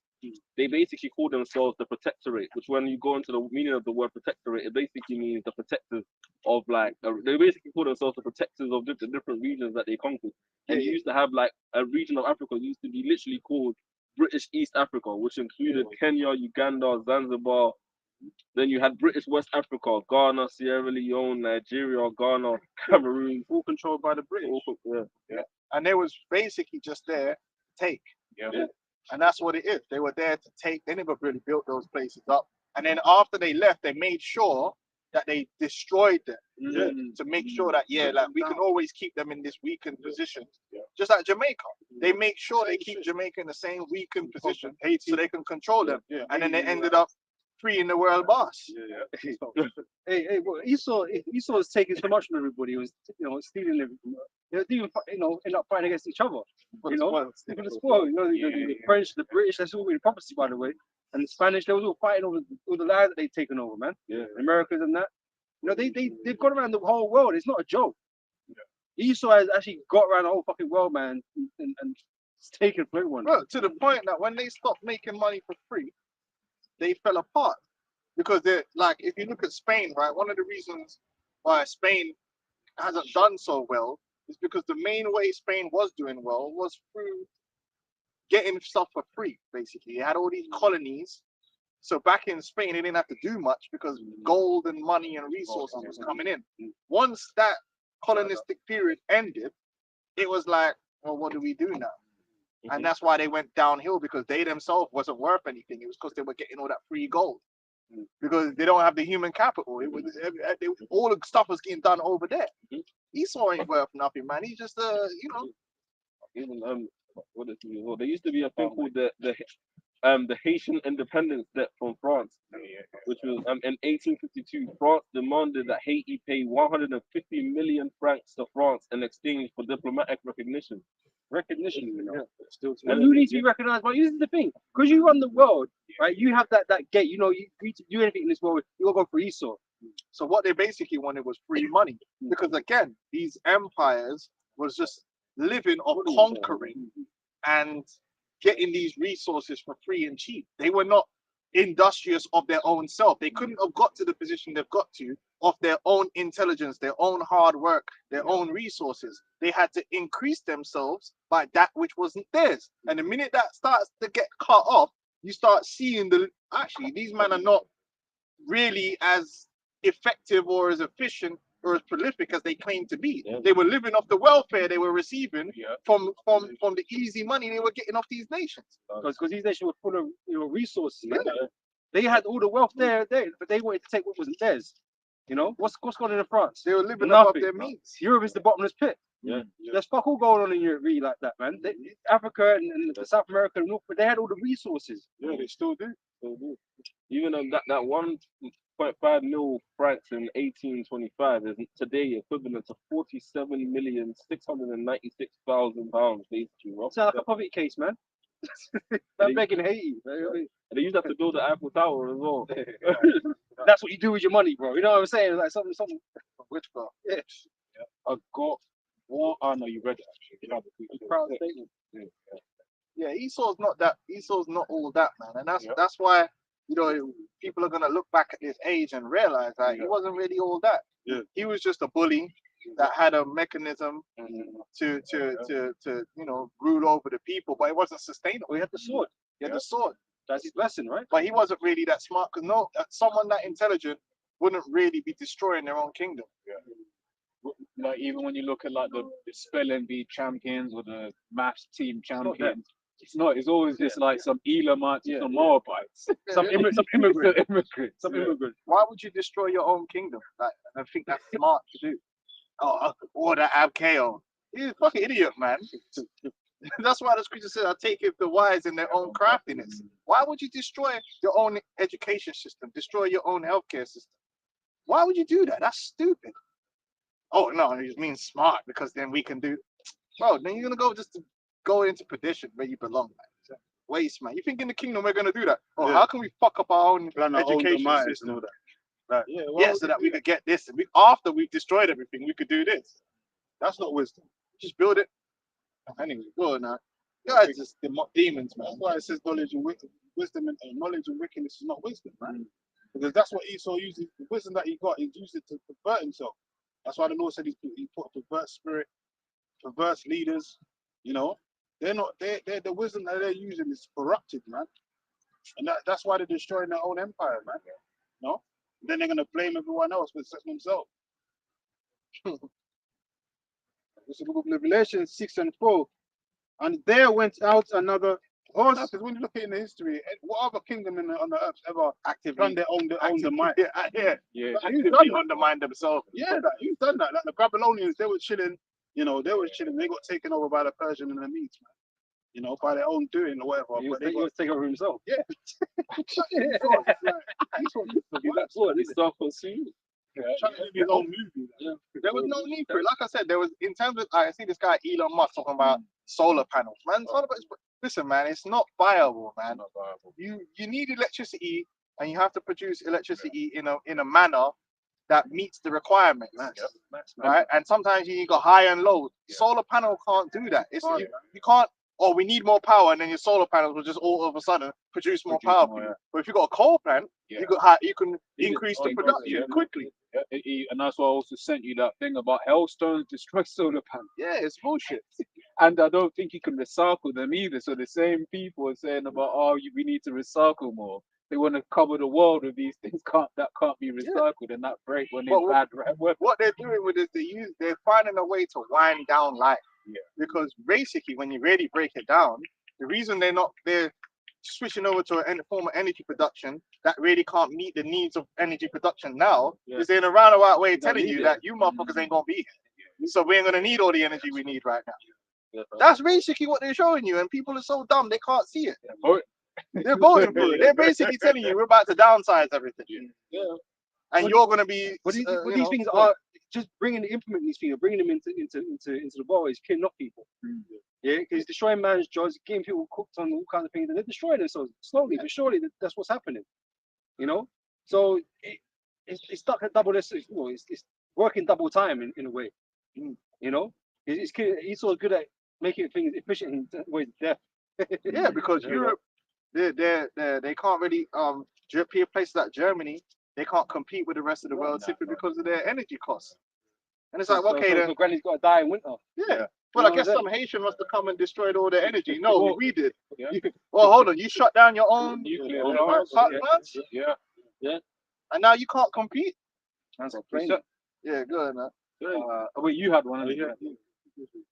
they basically called themselves the Protectorate. Which, when you go into the meaning of the word Protectorate, it basically means the protectors of like. They basically call themselves the protectors of the different regions that they conquered. And you used to have like a region of Africa used to be literally called British East Africa, which included Kenya, Uganda, Zanzibar. Then you had British West Africa, Ghana, Sierra Leone, Nigeria, Ghana, Cameroon, all controlled by the British. And they was basically just there to take. Yeah. And that's what it is. They were there to take. They never really built those places up. And then after they left, they made sure that they destroyed them to make sure that, like we can always keep them in this weakened position. Just like Jamaica. They make sure they keep Jamaica in the same weakened position so they can control them. And then they ended up freeing the world boss. Hey, well, Esau was taking so much from everybody. He was, stealing everything. They would even, end up fighting against each other. For the spoil. The French, the British, that's all in prophecy, by the way. And the Spanish, they was all fighting over all the lands that they'd taken over, man. Yeah. The Americans and that. They've gone around the whole world. It's not a joke. Esau has actually got around the whole fucking world, man, and it's taken for everyone. Bro, to the point that when they stopped making money for free, they fell apart. Because they're like, if you look at Spain, right, one of the reasons why Spain hasn't done so well is because the main way Spain was doing well was through getting stuff for free, basically. They had all these colonies. So back in Spain, they didn't have to do much because gold and money and resources was coming in. Once that colonistic period ended, it was like, well, what do we do now? And that's why they went downhill, because they themselves wasn't worth anything. It was because they were getting all that free gold. Because they don't have the human capital. It was all the stuff was getting done over there. Esau ain't worth nothing, man. He's just Even what is it? Well, there used to be a thing called the Haitian independence debt from France, which was in 1852. France demanded that Haiti pay 150 million francs to France in exchange for diplomatic recognition. Still, who needs to be recognized? But this is the thing, because you run the world, right? You have that gate. You need to do anything in this world, you gotta go for Esau. So what they basically wanted was free money, because again, these empires was just living off conquering and getting these resources for free and cheap. They were not industrious of their own self. They couldn't have got to the position they've got to of their own intelligence, their own hard work, their own resources. They had to increase themselves by that which wasn't theirs. And the minute that starts to get cut off, you start seeing actually these men are not really as effective or as efficient or as prolific as they claim to be. They were living off the welfare they were receiving from the easy money they were getting off these nations. Because these nations were full of resources. They had all the wealth there, but they wanted to take what wasn't theirs. What's going on in France? They were living above their means. Europe is the bottomless pit. There's fuck all going on in Europe really like that, man. Africa and South America and North, they had all the resources. Yeah, they still do. Even that 1.5 mil francs in 1825 is today equivalent to 47,696,000 pounds, basically. It's like a poverty case, man. I'm begging Haiti. They used that to build the Eiffel Tower as well. That's what you do with your money, bro. You know what I'm saying? Like something. Witchcraft. I got one. Oh no, you read it actually. Proud statement. Yeah, Esau's not all that, man. And that's why, people are gonna look back at his age and realize that he wasn't really all that. He was just a bully that had a mechanism to rule over the people, but it wasn't sustainable. He had the sword. The sword. That's his blessing, right? But he wasn't really that smart, because someone that intelligent wouldn't really be destroying their own kingdom. Like even when you look at like the spelling bee champions or the maths team champions, it's always just like some Elamites, some Moabites, some immigrants. Why would you destroy your own kingdom? Like, I think that's smart to do. Or that Abkeo. He's a fucking idiot, man. That's why the scripture says, "I take it the wise in their own craftiness." Why would you destroy your own education system, destroy your own healthcare system? Why would you do that? That's stupid. Oh no, it just means smart because then we can do. Bro, then you're gonna go just to go into perdition where you belong, man. Waste, man. You think in the kingdom we're gonna do that? Oh, Yeah. how can we fuck up our own Plan our own education demise system? and all that. Like, yeah, why Yeah, would so you that do we that? could get this, and after we've destroyed everything, we could do this. That's not wisdom. Just build it. Anyway, go on now. You guys just demons, man. That's why it says wisdom and knowledge and wickedness is not wisdom, man. Because that's what Esau uses. The wisdom that he got, he used it to pervert himself. That's why the Lord said he put a perverse spirit, perverse leaders. You know, they're not. They're the wisdom that they're using is corrupted, man. And that's why they're destroying their own empire, man. No, then they're gonna blame everyone else but except themselves. It's the book of Revelation 6:4. And there went out another horse. Because when you look at it in the history, what other kingdom on the earth ever Actively. done their own demise? Yeah. Yeah. Actively undermine themselves. Yeah, who's done that? Like the Babylonians, they were chilling. You know, they were chilling. They got taken over by the Persian and the Medes, man. You know, by their own doing or whatever. But they got take over himself. yeah. That's what this stuff was seen. Trying to do his own movie. There was no need for it. Like I said, there was in terms of I see this guy Elon Musk talking about solar panels. Man, it's all about, listen, man, it's not viable, man. You need electricity and you have to produce electricity in a manner that meets the requirements. Right? And sometimes you got high and low. Solar panel can't do that. You can't. Oh, we need more power, and then your solar panels will just all of a sudden produce more power for you. But if you got a coal plant, you can increase the production quickly. And that's why I also sent you that thing about hailstones destroy solar panels. Yeah, it's bullshit. And I don't think you can recycle them either. So the same people are saying about, we need to recycle more. They want to cover the world with these things that can't be recycled and that break when they're bad weather. What they're doing with this, they're finding a way to wind down life. Yeah. Because basically, when you really break it down, the reason they're switching over to a form of energy production that really can't meet the needs of energy production now is they're in a roundabout way telling you that you motherfuckers ain't gonna be here. So we ain't gonna need all the energy we need right now. That's basically what they're showing you, and people are so dumb they can't see it. They're voting for it. They're basically telling you we're about to downsize everything. And you're gonna be. But these things are just implementing these things, bringing them into the world is killing off people. Yeah, because destroying man's jobs, getting people cooked on all kinds of things, and they're destroying themselves slowly but surely. That's what's happening. You know, so it's stuck at double. It's working double time in a way. You know, he's so good at making things efficient in ways of death. Yeah, because Europe, they can't really places like Germany, they can't compete with the rest of the world simply because of their energy costs. And it's like, okay, then. So Granny's got to die in winter. Yeah. Well, I guess some Haitian must have come and destroyed all their energy. No, we did. Well, hold on. You shut down your own Nuclear power plants? Yeah. And now you can't compete? That's a Yeah, good, man. Wait, you had one.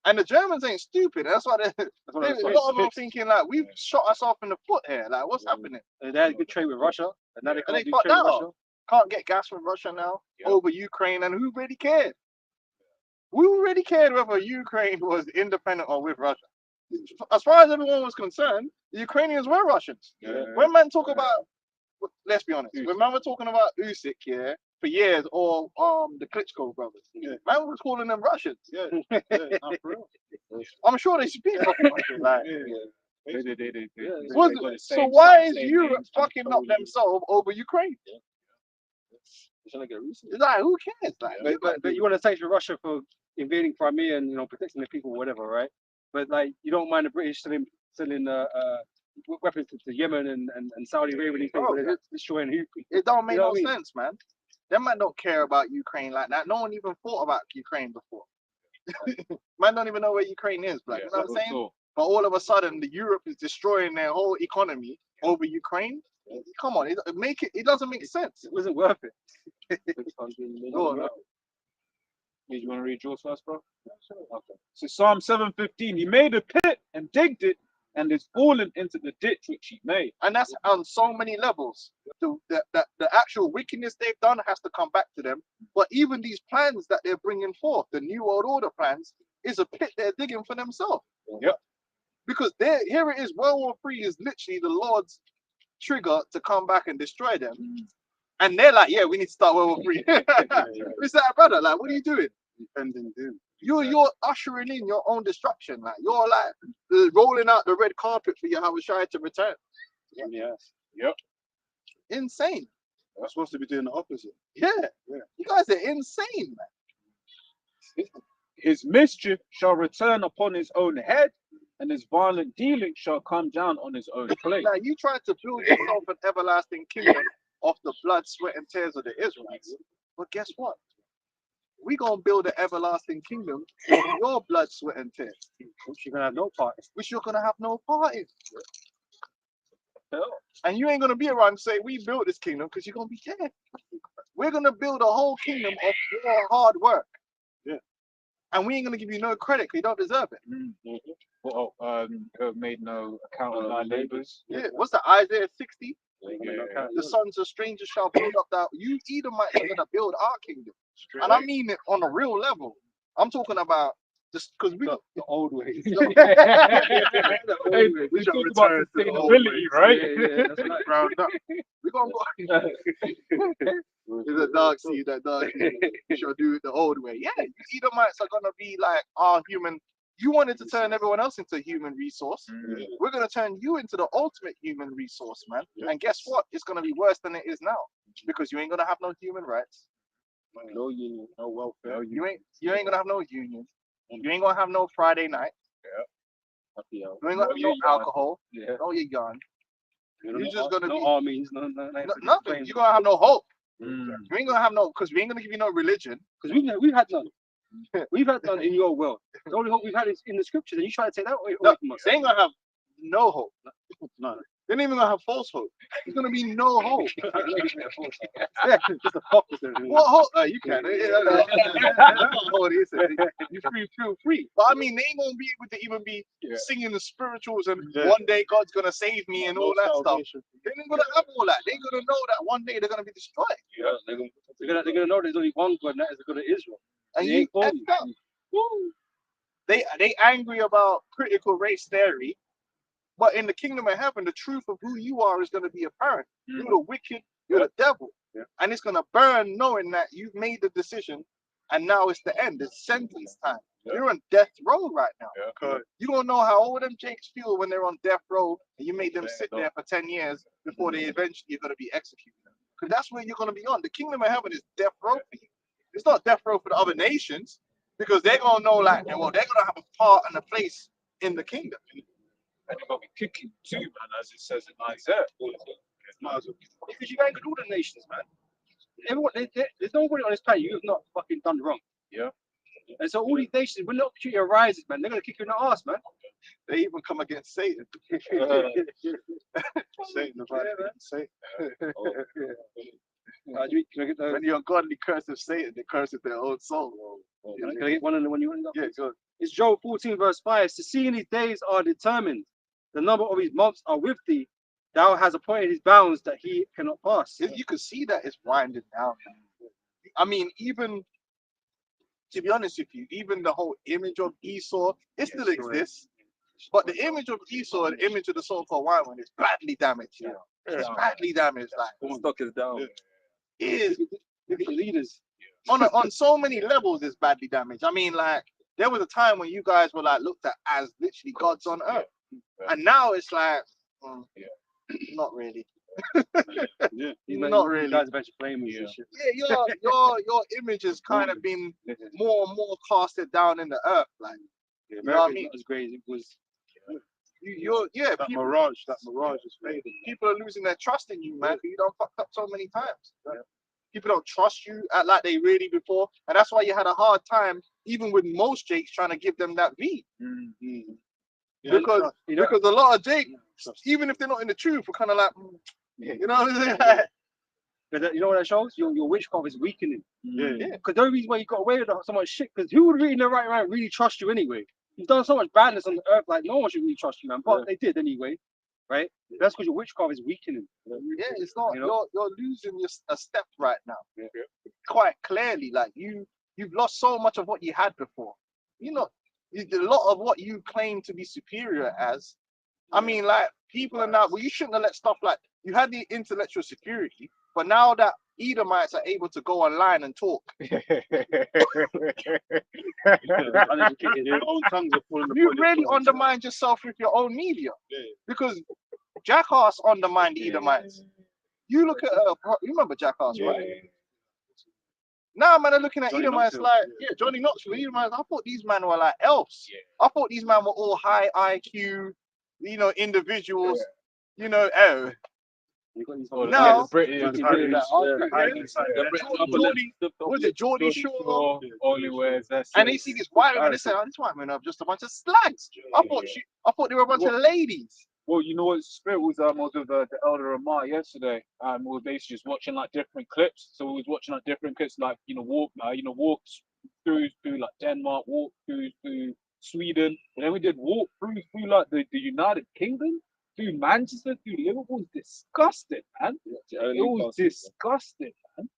And the Germans ain't stupid. That's why a lot of them are thinking, like, we've shot ourselves in the foot here. Like, what's happening? They had a good trade with Russia, and now they can't do fucked trade with that Russia. up. Can't get gas from Russia now over Ukraine, and who really cared? Who really cared whether Ukraine was independent or with Russia? As far as everyone was concerned, the Ukrainians were Russians. When man talk about, let's be honest, when man were talking about Usyk for years, or the Klitschko brothers, man was calling them Russians. I'm sure they speak fucking Russian. Like, so why is Europe fucking up themselves over Ukraine? It's like, who cares? Like, but you want to sanction Russia for invading Crimea and protecting the people, or whatever, right? But like, you don't mind the British selling weapons to Yemen and Saudi Arabia, destroying who? It don't make no sense, man. Them man don't care about Ukraine like that. No one even thought about Ukraine before. Man don't even know where Ukraine is, like, you know what I'm saying? But all of a sudden, Europe is destroying their whole economy over Ukraine. Come on, it doesn't make sense. It wasn't worth it. Go on, You want to read yours first, bro? Okay. So Psalm 7:15, he made a pit and digged it and is fallen into the ditch which he made. And that's on so many levels. The actual wickedness they've done has to come back to them. But even these plans that they're bringing forth, the New World Order plans, is a pit they're digging for themselves. Yep. Because there, here it is. World War III is literally the Lord's trigger to come back and destroy them. And they're like, yeah, we need to start World War III. It's that, brother. Like, what are you doing? Impending doom. You're ushering in your own destruction. Like, you're like rolling out the red carpet for your Havashai to return. Yes. Insane. We're supposed to be doing the opposite. Yeah. Yeah. You guys are insane, man. His mischief shall return upon his own head, and his violent dealing shall come down on his own plate. Like, you tried to build yourself an everlasting kingdom off the blood, sweat, and tears of the Israelites. But guess what? We gonna build an everlasting kingdom off your blood, sweat, and tears, Which you're gonna have no part. which you're gonna have no part in. Hell, And you ain't gonna be around and say we built this kingdom because you're gonna be dead. We're gonna build a whole kingdom of your hard work. Yeah. And we ain't gonna give you no credit because you don't deserve it. Who have made no account of thy labors. Yeah. What's that? Isaiah 60? Yeah. The sons of strangers shall build up that. You Edomites are gonna build our kingdom. And I mean it on a real level. I'm talking about just because we got The old way. Hey, we talk about sustainability, right? Yeah, that's right. Ground up. we gonna go. It's a dark sea, that dark sea. We shall do it the old way. Yeah, you Edomites are gonna be like our human. You wanted to turn everyone else into a human resource. We're gonna turn you into the ultimate human resource, man. And guess what? It's gonna be worse than it is now because you ain't gonna have no human rights. no union, no welfare. You ain't gonna have no union. You ain't gonna have no Friday night. Happy hour. You ain't gonna have no alcohol. Yeah. No, you're gone. No, You're just gonna no be armies, no, nothing. You're gonna have no hope. Mm. You ain't gonna have no, because we ain't gonna give you no religion. because we've had none. We've had none in your world. The only hope we've had is in the scriptures, and you try to take that away No, from us. they ain't gonna have no hope. No. They ain't even gonna have false hope. There's gonna be no hope. Just a focus. What hope? You can. You feel free. But I mean, they ain't gonna be able to even be singing the spirituals and one day God's gonna save me and all that stuff. They ain't gonna have all that. They gonna know that one day they're gonna be destroyed. Yeah, they're gonna They're gonna know there's only one God, and that is the God of Israel. And They you ain't end up. They angry about critical race theory, but in the kingdom of heaven, the truth of who you are is gonna be apparent. You're the wicked. You're the devil. Yeah. And it's gonna burn knowing that you've made the decision and now it's the end. It's sentence time. Yeah. You're on death row right now. Correct. You don't know how all them Jakes feel when they're on death row and you made them sit there for 10 years before they eventually are gonna be executed. Because that's where you're gonna be on. The kingdom of heaven is death row for you. It's not death row for the other nations because they're gonna know like, well, they're gonna have a part and a place in the kingdom. And they're gonna be kicking too, man, as it says in Isaiah. Because you ain't got all the nations, man. Everyone, there's nobody on this planet you have not fucking done wrong. Yeah. And so all these nations, when the opportunity arises, man, they're gonna kick you in the ass, man. They even come against Satan. Satan, the right thing to say. Can I get the? When the ungodly curse of Satan, they curse their own soul. Can I get one on the one you want? Yeah, good. It's Job 14 verse 5. To see in his days are determined. The number of his months are with thee. Thou hast appointed his bounds that he cannot pass. You can see that it's winding down. I mean, even to be honest with you, even the whole image of Esau, it still exists. But the image of Esau and the image of the so-called white one is badly damaged. You know? It's badly damaged. Like, stock is down. it is Look at the leaders. on so many levels. It's badly damaged. I mean, like there was a time when you guys were like looked at as literally gods on earth, and now it's like, not really. Not really. You guys are a bunch of flamers and shit. Yeah, your image has kind of been more and more casted down in the earth. Like, Yeah, know what I America's mean? not as great as it was. That mirage is fading. People are losing their trust in you, man. You don't fuck up so many times. People don't trust you like they really before, and that's why you had a hard time, even with most Jakes, trying to give them that V. Because a lot of Jake, even if they're not in the truth, we're kind of like, you know what I'm saying? But you know what that shows? Your witchcraft is weakening. Yeah. Because the only reason why you got away with so much shit, because who would really in their right mind really trust you anyway? You've done so much badness on the earth, like no one should really trust you, man. But they did anyway, right? That's because your witchcraft is weakening. Yeah, it's not. You know? You're losing a step right now. Quite clearly, like you've lost so much of what you had before. You know, a lot of what you claim to be superior as. I mean, like people are now. Well, you shouldn't have let stuff like you had the intellectual superiority, but now that Edomites are able to go online and talk, Uneducated. Their own tongues are full of you really undermined yourself with your own media. Because Jackass undermined the Edomites. You look at you remember Jackass, right? Now man are looking at Johnny Edomites Knoxville. like, yeah, Johnny Knoxville, Edomites. I thought these men were like elves. I thought these men were all high IQ, individuals. Oh, now British, Geordie, was it Geordie Shore? Only wears that. And they see this white women, they say, "Oh, these white men are just a bunch of slags." I thought they were a bunch of ladies. Well, you know what spirit was? I was with the elder Amar yesterday. We were basically just watching like different clips. So we was watching like different clips, like walks through like Denmark, walk through Sweden, and then we did walk through like the United Kingdom, through Manchester, through Liverpool. It's disgusting, man. It was disgusting, man.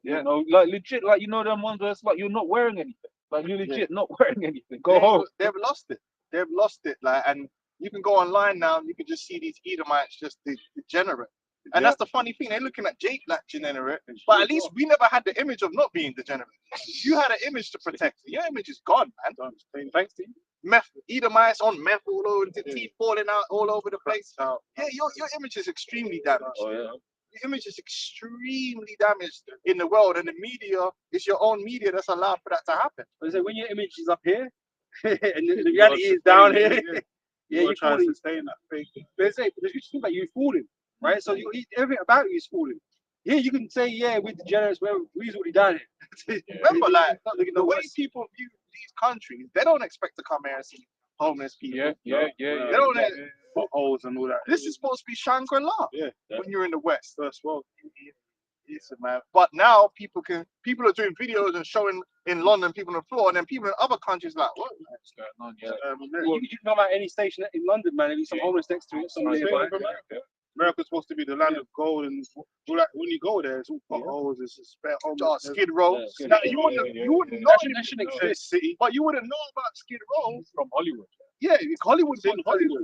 Yeah. Like legit, like them ones where it's like you're not wearing anything. Like you're legit not wearing anything. Go home. They've lost it. They've lost it. Like, and you can go online now and you can just see these Edomites just degenerate. And that's the funny thing. They're looking at Jake like degenerate, but at least we never had the image of not being degenerate. You had an image to protect. Your image is gone, man. Thanks to you. Meth, Edomites on meth all over, the teeth falling out all over the place. Yeah, your image is extremely damaged. Oh yeah. The image is extremely damaged in the world, and the media is your own media that's allowed for that to happen. I say when your image is up here and the reality is down here, you're trying to falling. sustain that fake. They say because you think like you're falling, right? So everything about you is falling. Here you can say, yeah, we're degenerates, we're already done it. Remember, like Not looking the no way worse. people view these countries, they don't expect to come here and see homeless people. Yeah. They don't. Potholes and all that. This is supposed to be Shangri-La Yeah. when you're in the West. First world. Listen, man. But now people are doing videos and showing in London people on the floor, and then people in other countries like, what? What's going on? Yeah. You can come out any station in London, man. There'll be some homeless next to it, some nearby. America's supposed to be the land of gold, and when you go there, it's all potholes, it's a spare homeless. Skid Row. Yeah. Now, you wouldn't know That shouldn't exist. city, but you wouldn't know about Skid Row. From Hollywood. Yeah, Hollywood's in in Hollywood.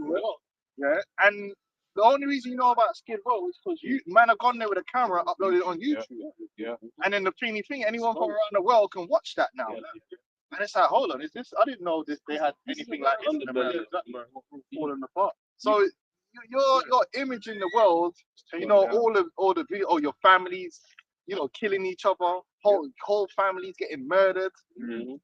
Yeah, and the only reason you know about Skid Row is because man have gone there with a camera, uploaded it on YouTube. Yeah. And then the funny thing, anyone from around the world can watch that now. And it's like, hold on, is this? I didn't know they had anything like this in America. falling apart. So your image in the world, all the video, your families, killing each other, whole families getting murdered. Mm-hmm.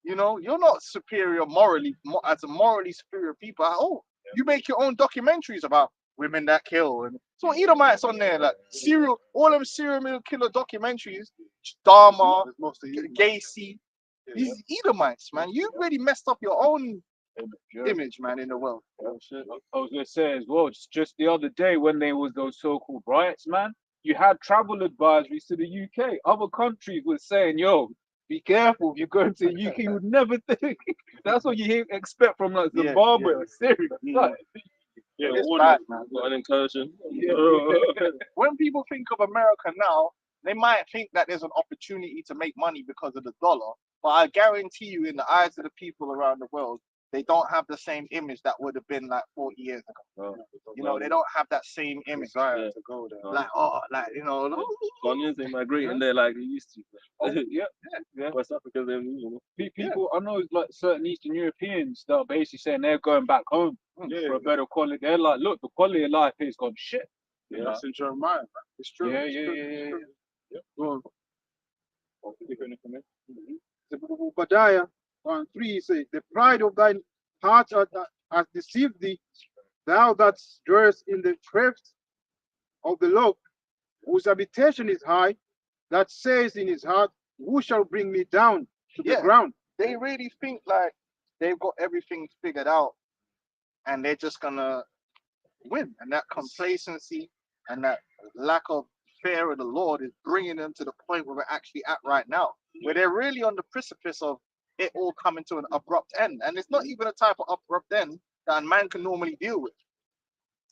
You're not superior morally as a morally superior people at all. You make your own documentaries about women that kill, and so Edomites on there, like all them serial killer documentaries, Dharma, Gacy, these Edomites, man. You really messed up your own image, man, in the world. I was gonna say as well, just the other day when there was those so-called riots, man, you had travel advisories to the UK. Other countries were saying, yo, be careful if you're going to the UK. You would never think that's what you expect from like Zimbabwe or Syria. It's bad, man. Got an incursion. When people think of America now, they might think that there's an opportunity to make money because of the dollar, but I guarantee you, in the eyes of the people around the world, they don't have the same image that would have been like 40 years ago. They don't have that same image. To go there. Like, Ghanaians ain't migrating there like they used to. Yeah. West Africa, People, I know like certain Eastern Europeans that are basically saying they're going back home for a better quality. They're like, look, the quality of life is gone shit. That's in Jeremiah. It's true. Yeah. Go on. Obadiah 1:3 says, the pride of thine heart hath deceived thee, thou that dwellest in the clefts of the low, whose habitation is high, that says in his heart, who shall bring me down to the ground? They really think like they've got everything figured out and they're just gonna win. And that complacency and that lack of fear of the Lord is bringing them to the point where we're actually at right now, where they're really on the precipice of it all coming to an abrupt end. And it's not even a type of abrupt end that a man can normally deal with.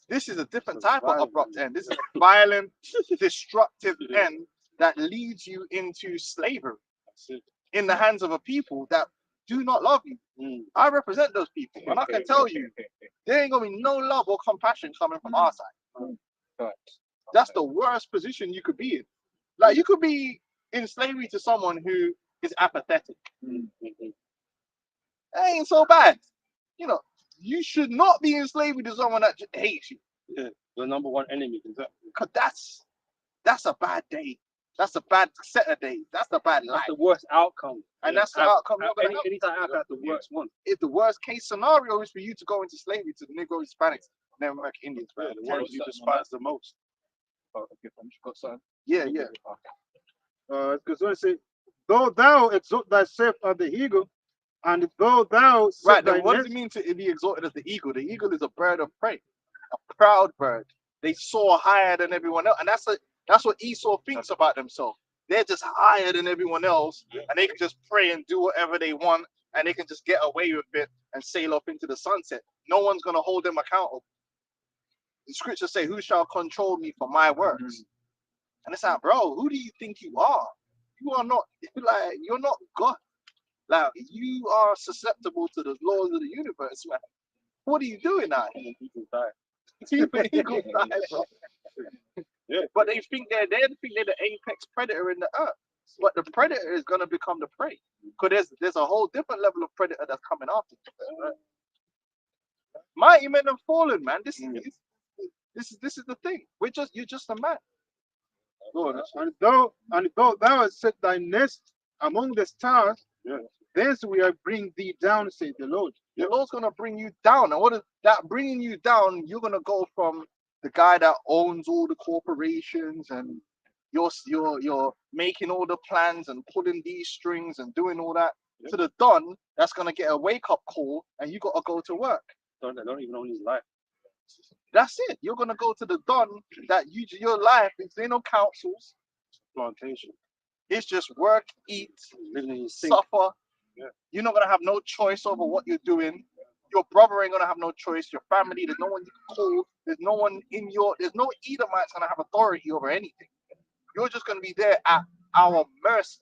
This is a different type of abrupt end. This is a violent, destructive end that leads you into slavery in the hands of a people that do not love you. I represent those people, and I can tell you, there ain't gonna be no love or compassion coming from our side. That's the worst position you could be in. Like, you could be in slavery to someone who is apathetic. That ain't so bad. You know, you should not be in slavery to someone that just hates you. The number one enemy. Exactly. Cause that's a bad day. That's a bad set of days. That's a bad life. That's the worst outcome. And that's the outcome you're gonna have. Anytime out, that's the worst one. If the worst case scenario is for you to go into slavery to the Negro, Hispanics, and American Indians, The ones you despise the most. yeah. Because when it say, though thou exalt thyself as the eagle, and though thou set Right. thy Then what does nest, it mean to be exalted as the eagle? The eagle is a bird of prey, a proud bird. They soar higher than everyone else, and that's what Esau thinks about themselves. They're just higher than everyone else, and they can just pray and do whatever they want, and they can just get away with it and sail off into the sunset. No one's gonna hold them accountable. The scriptures say, "Who shall control me for my works?" And it's like, bro, who do you think you are? You are not like you're not God. Like, you are susceptible to the laws of the universe, man. What are you doing now? People die, bro. Yeah. But they think they're the apex predator in the earth. But the predator is gonna become the prey. Because there's a whole different level of predator that's coming after you. Right? Mighty men have fallen, man. This is the thing. You're just a man. and though thou hast set thy nest among the stars, thence will I bring thee down, saith the Lord. The Lord's gonna bring you down. And what is that bringing you down? You're gonna go from the guy that owns all the corporations and you're making all the plans and pulling these strings and doing all that to the Don that's gonna get a wake-up call and you gotta go to work. Don't even own his life. That's it. You're gonna go to the Don that your life is in no councils. Plantation. It's just work, eat, Living in your sink. suffer. You're not gonna have no choice over what you're doing. Your brother ain't gonna have no choice. Your family, there's no one you can call. There's no Edomite's gonna have authority over anything. You're just gonna be there at our mercy.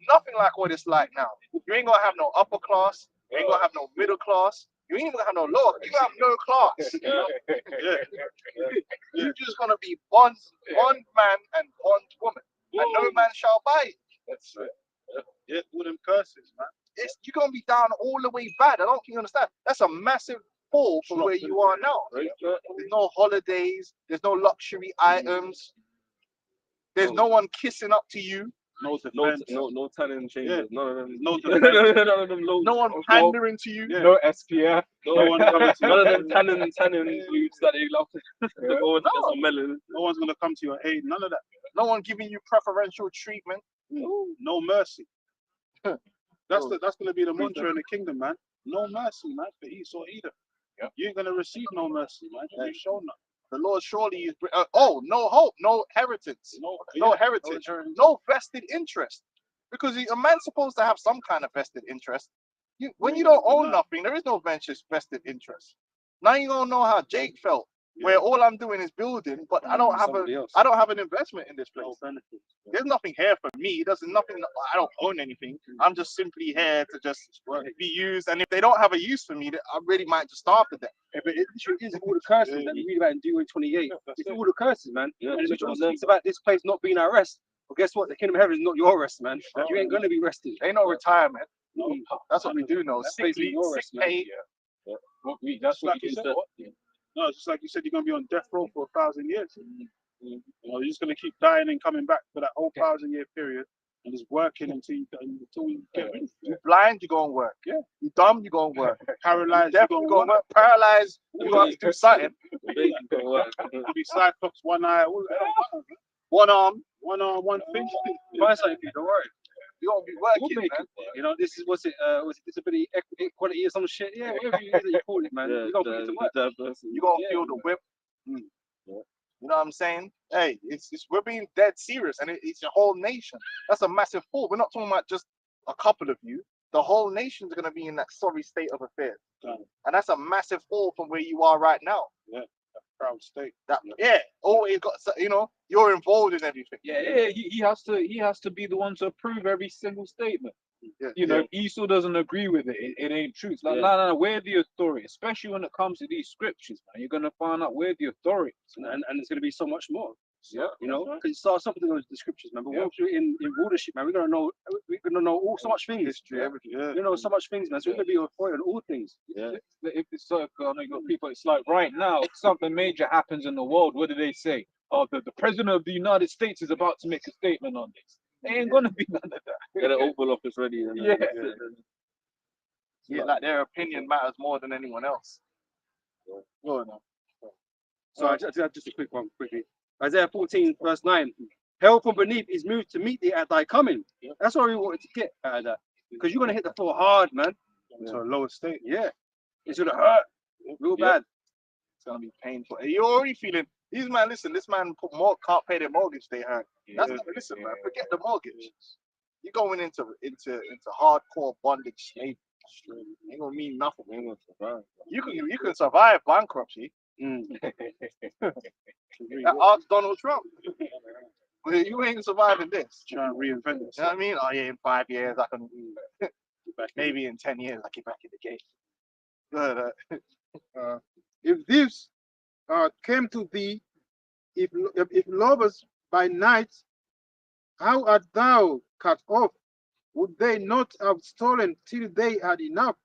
Nothing like what it's like now. You ain't gonna have no upper class. You ain't gonna have no middle class. You ain't even gonna have no lower. You gonna have no class. You're just gonna be bond man and bond woman, and no man shall buy it. That's right. Yeah, all them curses, man. You're gonna be down all the way bad. I don't think you understand. That's a massive fall from where you are now. There's no holidays. There's no luxury items. There's no one kissing up to you. No tanning changes. None of them. No No one pandering to you. No SPF. No one coming to None of them tanning foods that they love to go and get some melon. No one's gonna come to your aid. None of that. No one giving you preferential treatment. No mercy. That's gonna be the mantra in the kingdom, man. No mercy, man, for Esau either. You ain't gonna receive no mercy, man. You ain't shown none. The Lord surely is. No hope, no inheritance, no heritage, no vested interest. Because a man's supposed to have some kind of vested interest. When you don't own nothing, there is no vested interest. Now you don't know how Jake felt, where all I'm doing is building, but I don't have an investment in this place. There's nothing here for me. There's nothing. I don't own anything. I'm just simply here to just be used. And if they don't have a use for me, I really might just starve to death. But it literally is all the curses that you read about in Deuteronomy 28. It's all the curses, man. And it speaks about this place not being our rest. Well, guess what? The kingdom of heaven is not your rest, man. You ain't gonna be rested. Ain't no retirement. No. That's what we do know. That Sick place is leave, your sick rest, man. pay. That's what Like you you said. said. No, it's just like you said, you're gonna be on death row for 1,000 years. You know, you're just gonna keep dying and coming back for that whole 1,000-year period, and just working until you get rid of it. You blind, you go and work. Yeah. You dumb, you go and work. Paralyzed, Deaf, you you go go and work. Paralyzed, you go have to do something. You be Cyclops, one eye, One arm, one thing. Find something, don't worry. you gonna be We'll working, make man. it. You know, this is was it disability equality or some shit? Yeah, whatever you call it, man. You're gonna put it to work. You gonna feel the whip. You know what I'm saying? Hey, we're being dead serious, and it's your whole nation. That's a massive fall. We're not talking about just a couple of you. The whole nation's gonna be in that sorry state of affairs, and that's a massive fall from where you are right now. Proud state. Always got, You're involved in everything. Yeah, he has to be the one to approve every single statement. Yeah. You know, if Esau doesn't agree with it, it ain't true. It's like, Yeah. no, we're the authority, especially when it comes to these scriptures, man. You're gonna find out we're the authority. And there's going to be so much more. Yeah, You know, because it starts something with the scriptures, man. But Yeah. once you're in rulership, man, we're gonna know all so much things. History, everything. Yeah. You know so much things, man. So we're gonna be authority on all things. Yeah. If it's like, I know you got people, it's like right now, if something major happens in the world, what do they say? Oh, the president of the United States is about to make a statement on this. There ain't gonna be none of that. Get an Oval Office ready. And Yeah. Yeah, like their opinion matters more than anyone else. Well, no. So just a quick one, quickly. Isaiah 14, verse 9. Hell from beneath is moved to meet thee at thy coming. That's what we wanted to get out of that. Because you're gonna hit the floor hard, man. To a lower state. Yeah. It's gonna hurt. Real Yeah. bad. It's gonna be painful. And you're already feeling these man. Listen, this man can't pay their mortgage. They hurt. That's not, listen, man. Forget the mortgage. You're going into hardcore bondage slavery. Ain't gonna mean nothing. Ain't gonna survive. You can survive bankruptcy. Ask Donald Trump. But you ain't surviving this. Trying to reinvent You know itself. what I mean? Oh yeah, in 5 years I can. Maybe in 10 years I get back in the game. If thieves came to thee, if lovers by night, how art thou cut off? Would they not have stolen till they had enough?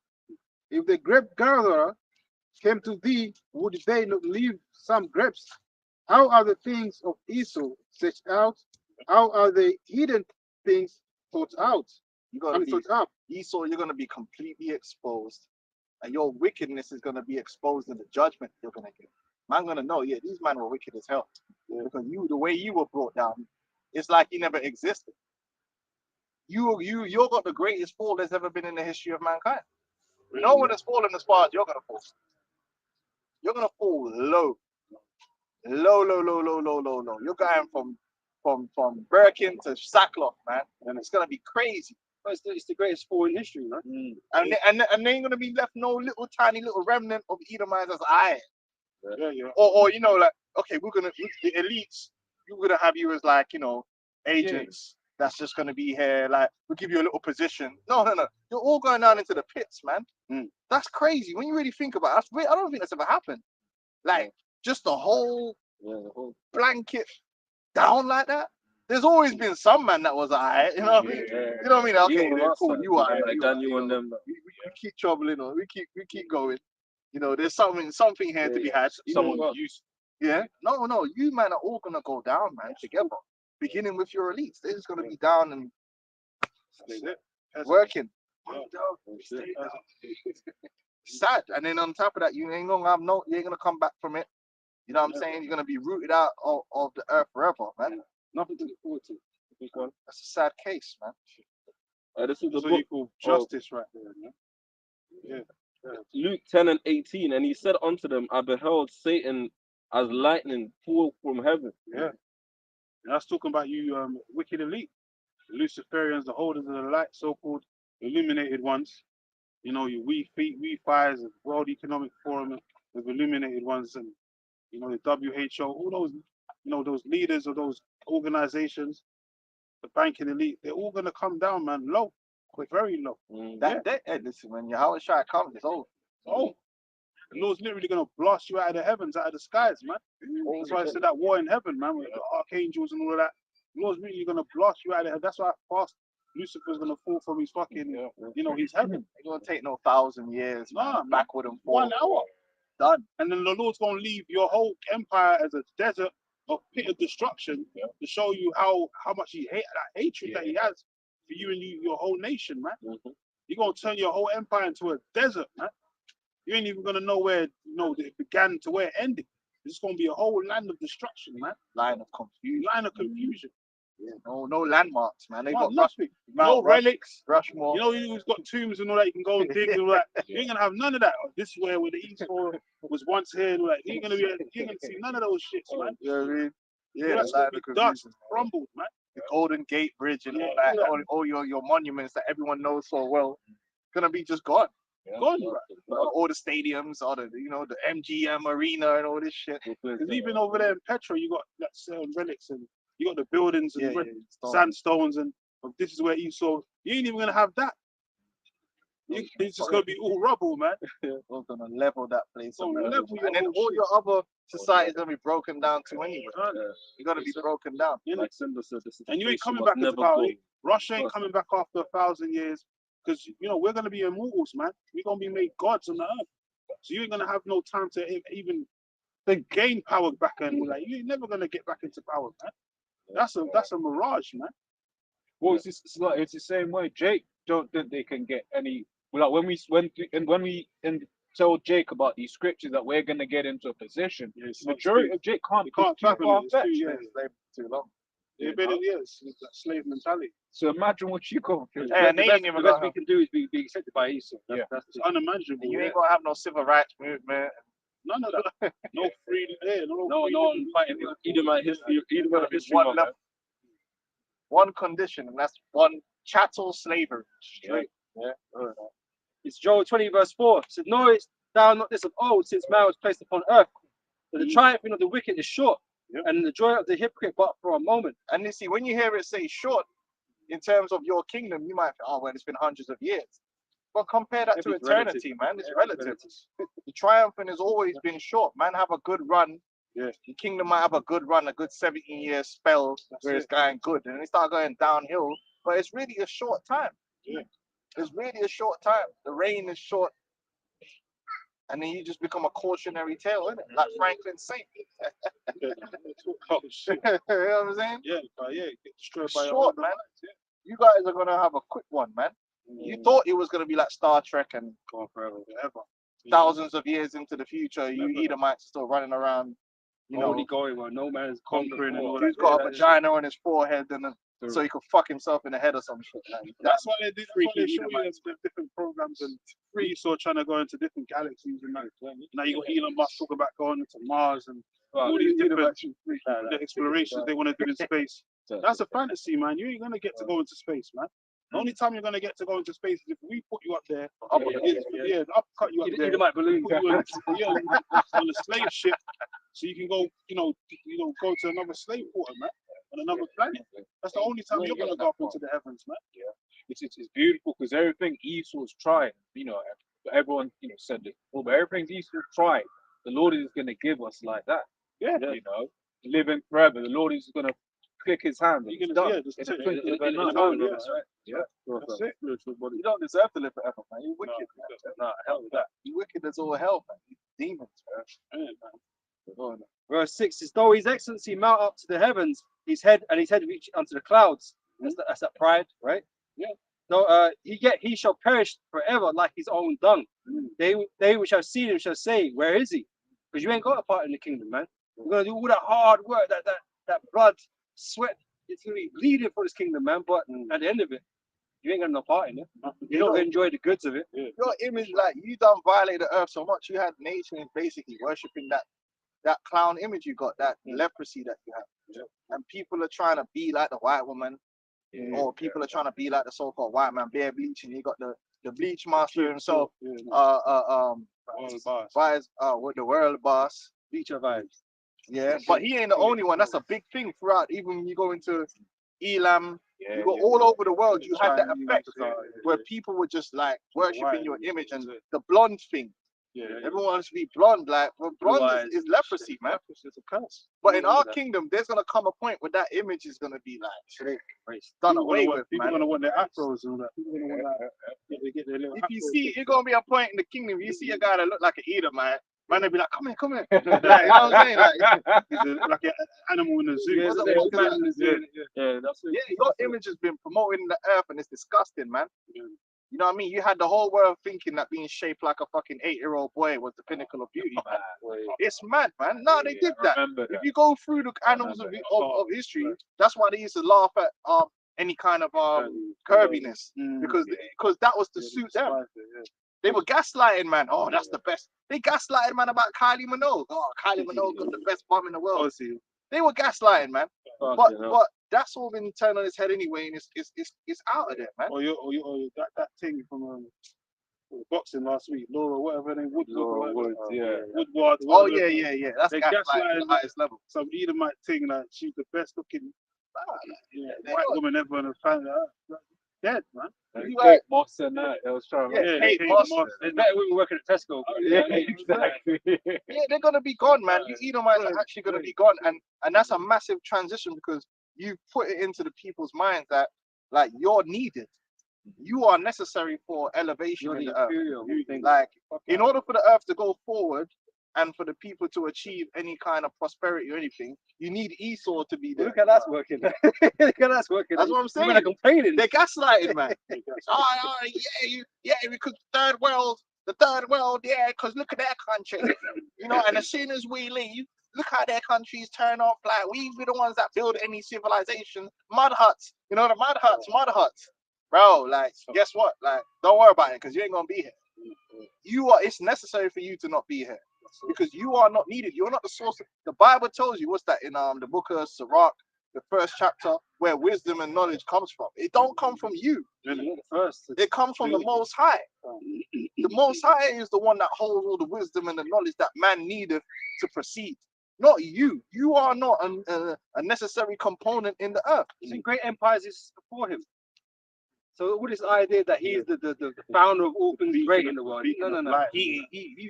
If the grape gatherer came to thee, would they not leave some grapes? How are the things of Esau searched out? How are the hidden things thought out? You gotta Thought be up. Esau, you're gonna be completely exposed. And your wickedness is gonna be exposed in the judgment you're gonna get. Man gonna know, yeah, these men were wicked as hell. Because the way you were brought down, it's like you never existed. You're got the greatest fall there's ever been in the history of mankind. No one has fallen as far as you're gonna fall. You're gonna fall low. Low. You're going from Birkin to sackcloth, man. And it's gonna be crazy. But it's the greatest fall in history, man. And there ain't gonna be left no tiny little remnant of Edomites as I. Yeah. Or you know, like, okay, the elites, we're gonna have you as like, you know, agents that's just gonna be here, like we'll give you a little position. No. You're all going down into the pits, man. That's crazy. When you really think about it, I don't think that's ever happened. Like just the whole blanket down like that. There's always been some man that was alright, you know what I mean? You know what I mean? Okay, then cool, you are. Like Daniel and them. We keep troubling, or we keep going. You know, there's something here to be had. Someone used. Yeah. No, you man are all gonna go down, man, together. Beginning with your elites. They're just gonna be down and working. Sad. And then on top of that, you ain't gonna come back from it. You know what I'm saying? You're gonna be rooted out of the earth forever, man. Nothing to look forward to. That's a sad case, man. This is the So book equal justice right there, man. Luke 10 and 18, and he said unto them, I beheld Satan as lightning fall from heaven. Yeah. And that's talking about you wicked elite. The Luciferians, the holders of the light, so-called illuminated ones. You know, your WEFIs, the World Economic Forum, the illuminated ones, and you know, the WHO, all those, you know, those leaders of those organizations, the banking elite, they're all gonna come down, man, low, very low. Listen, when Yahweh Shai comes, it's over. Oh, the Lord's literally gonna blast you out of the heavens, out of the skies, man. That's why I said that war in heaven, man, with the archangels and all of that. The Lord's really gonna blast you out of heaven. That's why fast Lucifer's gonna fall from his fucking, you know, his heaven. It's gonna take no 1,000 years, Nah, man. Backward and 1 forward. hour. Done. And then the Lord's gonna leave your whole empire as a desert of pit of destruction to show you how much he hate that hatred that he has for you and your whole nation, man. You're gonna turn your whole empire into a desert, man. You ain't even gonna know where it began to where it ended. It's gonna be a whole land of destruction, man. Line of confusion. Line of confusion. Yeah, no landmarks, man. They Man, got nothing. No Mount Rush- relics. Rushmore. You know, who's got tombs and all that, you can go and dig and all that. You ain't gonna have none of that. This is where the East was once here and all that. You ain't gonna see none of those shits, man. You know what I mean? All Yeah, that's the line gonna of be dust, confusion. crumbled, man. The Golden Gate Bridge and all Yeah, that, all your monuments that everyone knows so well, gonna be just gone. Gone, bro. All the stadiums, all the the MGM Arena and all this shit. Because even over there in Petra, you got that certain relics and you got the buildings and Stone. sandstones and this is where Esau. You ain't even gonna have that. It's just gonna be all rubble, man. We're gonna level that place up, Gonna man. level your and then whole all shit. your other societies gonna be broken down too anyway. You're gonna be broken down. You know? Like Simba said, And you ain't coming must back into never power. go. Russia ain't coming back after 1,000 years because we're gonna be immortals, man. We're gonna be made gods on the earth. So you ain't gonna have no time to even gain power back, and like you're never gonna get back into power, man. That's a mirage, man. Well, it's the same way. Jake don't think they can get any. Like when we tell Jake about these scriptures that we're gonna get into a position, majority of Jake can't fathom it. It's too, Been enslaved too long. It's been years. It's that slave mentality. So imagine what you go through. And The they best, ain't even the best gonna we can do is be accepted by Esau. Yeah. That's It's unimaginable. you Yeah. ain't gonna have no civil rights movement. None of that. No freedom. Yeah, no one fighting Edomite history. Edomite history. One man. level. One condition, and that's one chattel slavery. Straight. It's Joel 20 verse 4. It says, "Knowest thou not this of old, since man was placed upon earth? But the triumphing of the wicked is short, and the joy of the hypocrite but for a moment." And you see, when you hear it say short, in terms of your kingdom, you might think, oh, well, it's been hundreds of years. But compare that to Everything's eternity, man. It's relative. The triumphing has always been short. Man, have a good run. Yeah. The kingdom might have a good run, a good 17-year spell where it's going good, and then it start going downhill. But it's really a short time. Yeah. It's really a short time. The reign is short. And then you just become a cautionary tale, isn't it? Like Franklin Saint. Oh shit. You know what I'm saying? Yeah, get destroyed by Short, man. You guys are gonna have a quick one, man. You thought it was gonna be like Star Trek and go on forever, forever. thousands of years into the future, you Edomites are still running around, Only going where no man's Conquering and all who's that. got a vagina on his forehead so he could fuck himself in the head or some shit. Man. That's why they did. That's why they freaky show you the different programs and Esau trying to go into different galaxies and that. Now you got Elon Musk talking about going into Mars and all these different the explorations they want to do in space. That's a fantasy, man. You ain't gonna get to go into space, man. The only time you're gonna get to go into space is if we put you up there. Upcut you up there. Edomite balloon. Put you on a slave ship, so you can go, go to another slave quarter, man, on another planet. That's the only time you're gonna go up into the heavens, man. It's beautiful because everything Esau's tried, everyone said it, but everything Esau's tried, the Lord is going to give us like that. Yeah. Living forever. The Lord is going to click his hand. You're It's gonna, done. just It's take a it. twinkle of an It's eye. done, That's That's it. You don't deserve to live forever, man. You're wicked, man. Nah, hell with that. You're wicked as all hell, man. You demons, man. Verse 6 is, "Though his excellency mount up to the heavens, his head reach unto the clouds." That's that pride, right? Yeah. No, he shall perish forever like his own dung. They which have seen him shall say, "Where is he?" Because you ain't got a part in the kingdom, man. You're gonna do all that hard work, that blood, sweat. It's gonna be bleeding for this kingdom, man. But at the end of it, you ain't got no part in it. You don't enjoy the goods of it. Your image, like, you done violate the earth so much, you had nations basically worshipping that clown image you got, that leprosy that you have. And people are trying to be like the white woman, or people are trying to be like the so-called white man, bare bleaching. You got the bleach master himself, World boss. with the world boss. Bleacher vibes. Yeah, but he ain't the only one. That's a big thing throughout. Even when you go into Elam, you go all over the world. You had that effect where people were just like worshipping your image, and the blonde thing. Everyone wants to be blonde. Like, well, blonde is leprosy, man. It's a curse. But in our kingdom, there's gonna come a point where that image is gonna be like done away with, People man. gonna want their afros and all that. People gonna want that. They get their little If you afros. see, it's gonna be a point in the kingdom. You see a guy that look like an Edomite, man, they be like, come here. Like, you know what I'm saying? Like, like an animal in the zoo. Yeah, That's the old man in the zoo. Yeah, that's it. your image has been promoted in the earth, and it's disgusting, man. You know what I mean? You had the whole world thinking that being shaped like a fucking 8-year-old boy was the pinnacle of beauty, man. It's mad, man. No, they did that. If you go through the annals of history, that's why they used to laugh at any kind of curviness, because that was to suit them. They were gaslighting, man. Oh, that's the best. They gaslighted, man, about Kylie Minogue. Oh, Kylie Minogue got the best bum in the world. They were gaslighting, man. But that's all been turned on its head anyway, and it's out of there, man. Or that thing from boxing last week. Laura, whatever her name, Laura Woods, yeah. Woodward. Oh whatever. yeah. That's They gaslighting at gaslighting the highest level. Some Edomite thing that she's the best looking They white got- woman ever on the planet. Dead, man. You Kate Moss and that. They was trying to Yeah, Kate Moss. There's better women working at Tesco. Yeah, exactly. Yeah, they're gonna be gone, man. You Edomites are actually gonna be gone, and that's a massive transition because you put it into the people's minds that like you're needed, you are necessary for elevation You're in the the earth. imperial thing. Like in order for the earth to go forward and for the people to achieve any kind of prosperity or anything, you need Esau to be there. Look at that's working. Look at that's working. That's what I'm saying. Women are complaining. They're gaslighting, man. Because the third world, yeah, because look at their country, and as soon as we leave, look how their countries turn off. Like, we be the ones that build any civilization. Mud huts, the mud huts. Bro, like, guess what? Like, don't worry about it, because you ain't gonna be here. It's necessary for you to not be here, because you are not needed. You're not the source. The Bible tells you, what's that, in the book of Sirach, the first chapter, where wisdom and knowledge comes from. It don't come from you. It comes from the Most High. The Most High is the one that holds all the wisdom and the knowledge that man needeth to proceed. Not you. You are not a necessary component in the earth. See, great empires is before him. So what is the idea that he's the founder of all things great in the world? No. He's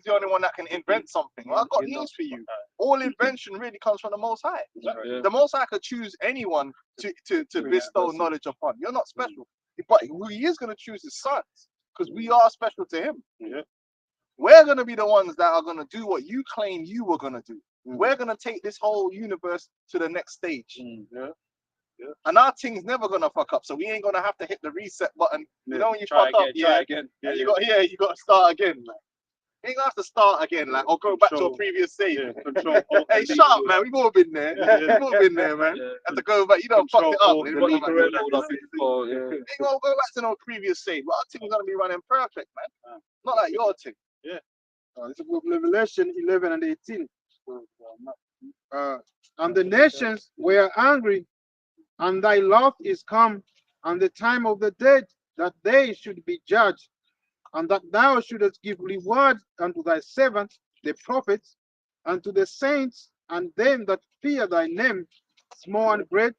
the only one that can invent something. Well, I've got news for you. All invention really comes from the Most High. Yeah. The Most High could choose anyone to bestow knowledge upon. You're not special. But who he is going to choose his sons, because we are special to him. Yeah. We're going to be the ones that are going to do what you claim you were going to do. We're going to take this whole universe to the next stage. And our thing's never going to fuck up, so we ain't going to have to hit the reset button. You know when you fuck up, try again. and you got to start again. Like. You ain't going to have to start again, like, or go back to a previous stage. Hey, shut up, man. We've all been there. We've all been there, man. Have to go back. You don't fuck it up. You ain't going to go back to no previous stage. But our thing's going to be running perfect, man. Not like your thing. This is Revelation 11 and 18. And the nations were angry, and thy love is come, and the time of the dead, that they should be judged, and that thou shouldest give reward unto thy servants, the prophets, and to the saints, and them that fear thy name, small and great,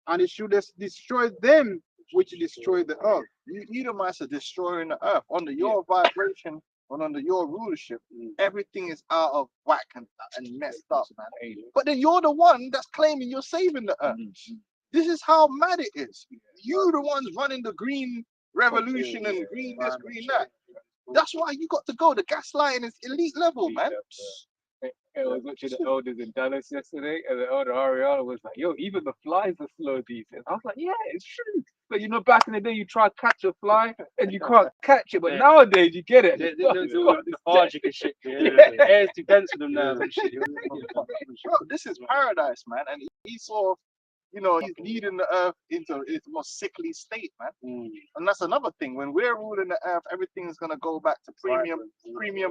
and it shouldest destroy them which destroy the earth. You Edomites are destroying the earth under your vibration and under your rulership. Everything is out of whack and messed up, man. But then you're the one that's claiming you're saving the earth. This is how mad it is. You the ones running the green revolution and green this, green that. That's why you got to go. The gaslighting is elite level, man. I was watching the elders in Dallas yesterday, and the elder Ariana was like, "Yo, even the flies are slow these days." I was like, "Yeah, it's true." But back in the day, you try to catch a fly and you can't catch it. But nowadays, you get it. They're all lethargic and shit. The air's too dense for them now and shit. Bro, this is paradise, man. And Esau, he's leading the earth into its most sickly state, man. And that's another thing. When we're ruling the earth, everything is gonna go back to premium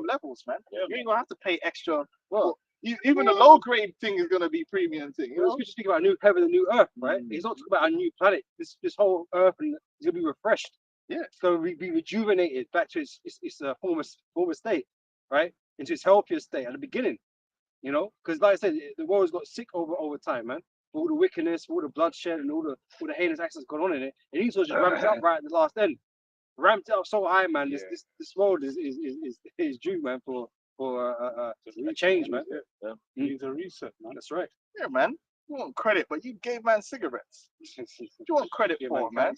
levels, man. You ain't gonna have to pay extra. Well, even the low grade thing is gonna be premium thing. You know, we speak about a new heaven and new earth, right? He's not talking about a new planet. This whole earth is gonna be refreshed. Yeah, it's gonna be rejuvenated back to its former state, right? Into its healthier state at the beginning. Because like I said, the world's got sick over time, man. All the wickedness, all the bloodshed, and all the heinous acts that's gone on in it, and he's just ramped it up right at the last end. Ramped it up so high, man. This world is due, man, for a change, man. Needs a reset, man. That's right. Yeah, man. You want credit, but you gave man cigarettes. You want credit for, man.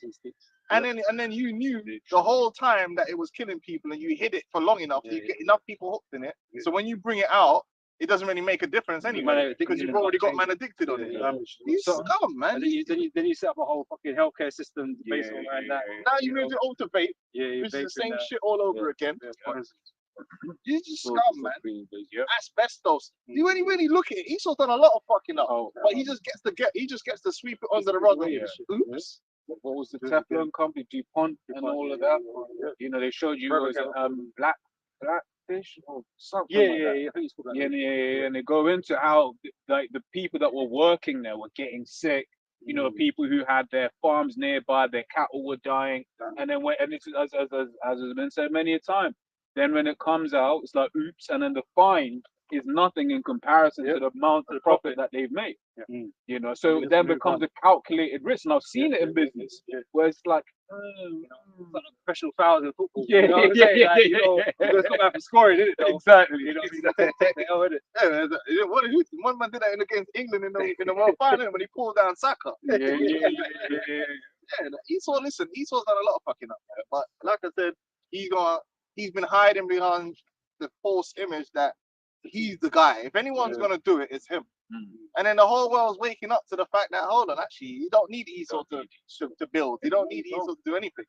And then you knew the whole time that it was killing people, and you hid it for long enough. You get enough people hooked in it. So when you bring it out, it doesn't really make a difference anyway, because you've already got man addicted on it. You scum, man. And then you set up a whole fucking healthcare system based on that. Now you moved it over to vape, which is the same shit all over again. You just scum, man. Asbestos. You really look at it. Esau's done a lot of fucking up, but he just gets to sweep it under the rug. Oops. What was the Teflon company, DuPont, and all of that? They showed you it was blackfish or something. I think it's called that. And they go into how like the people that were working there were getting sick, You know, people who had their farms nearby, their cattle were dying, and then and it's as has been said many a time. Then when it comes out, it's like oops, and then the fine is nothing in comparison to the amount of profit that they've made. You know, so it then becomes a calculated risk, and I've seen it in business where it's like, It's like professional fouls in football. yeah, You know what I'm saying? Like, you know, it's not bad for scoring, is it? exactly. You know, take the L, innit? Yeah, one man did that against England in the World Final when he pulled down Saka. Yeah. Esau's done a lot of fucking up, man. But like I said, he's been hiding behind the false image that he's the guy. If anyone's gonna do it, it's him. And then the whole world's waking up to the fact that hold on, actually, you don't need Esau to build. You don't need Esau to do anything.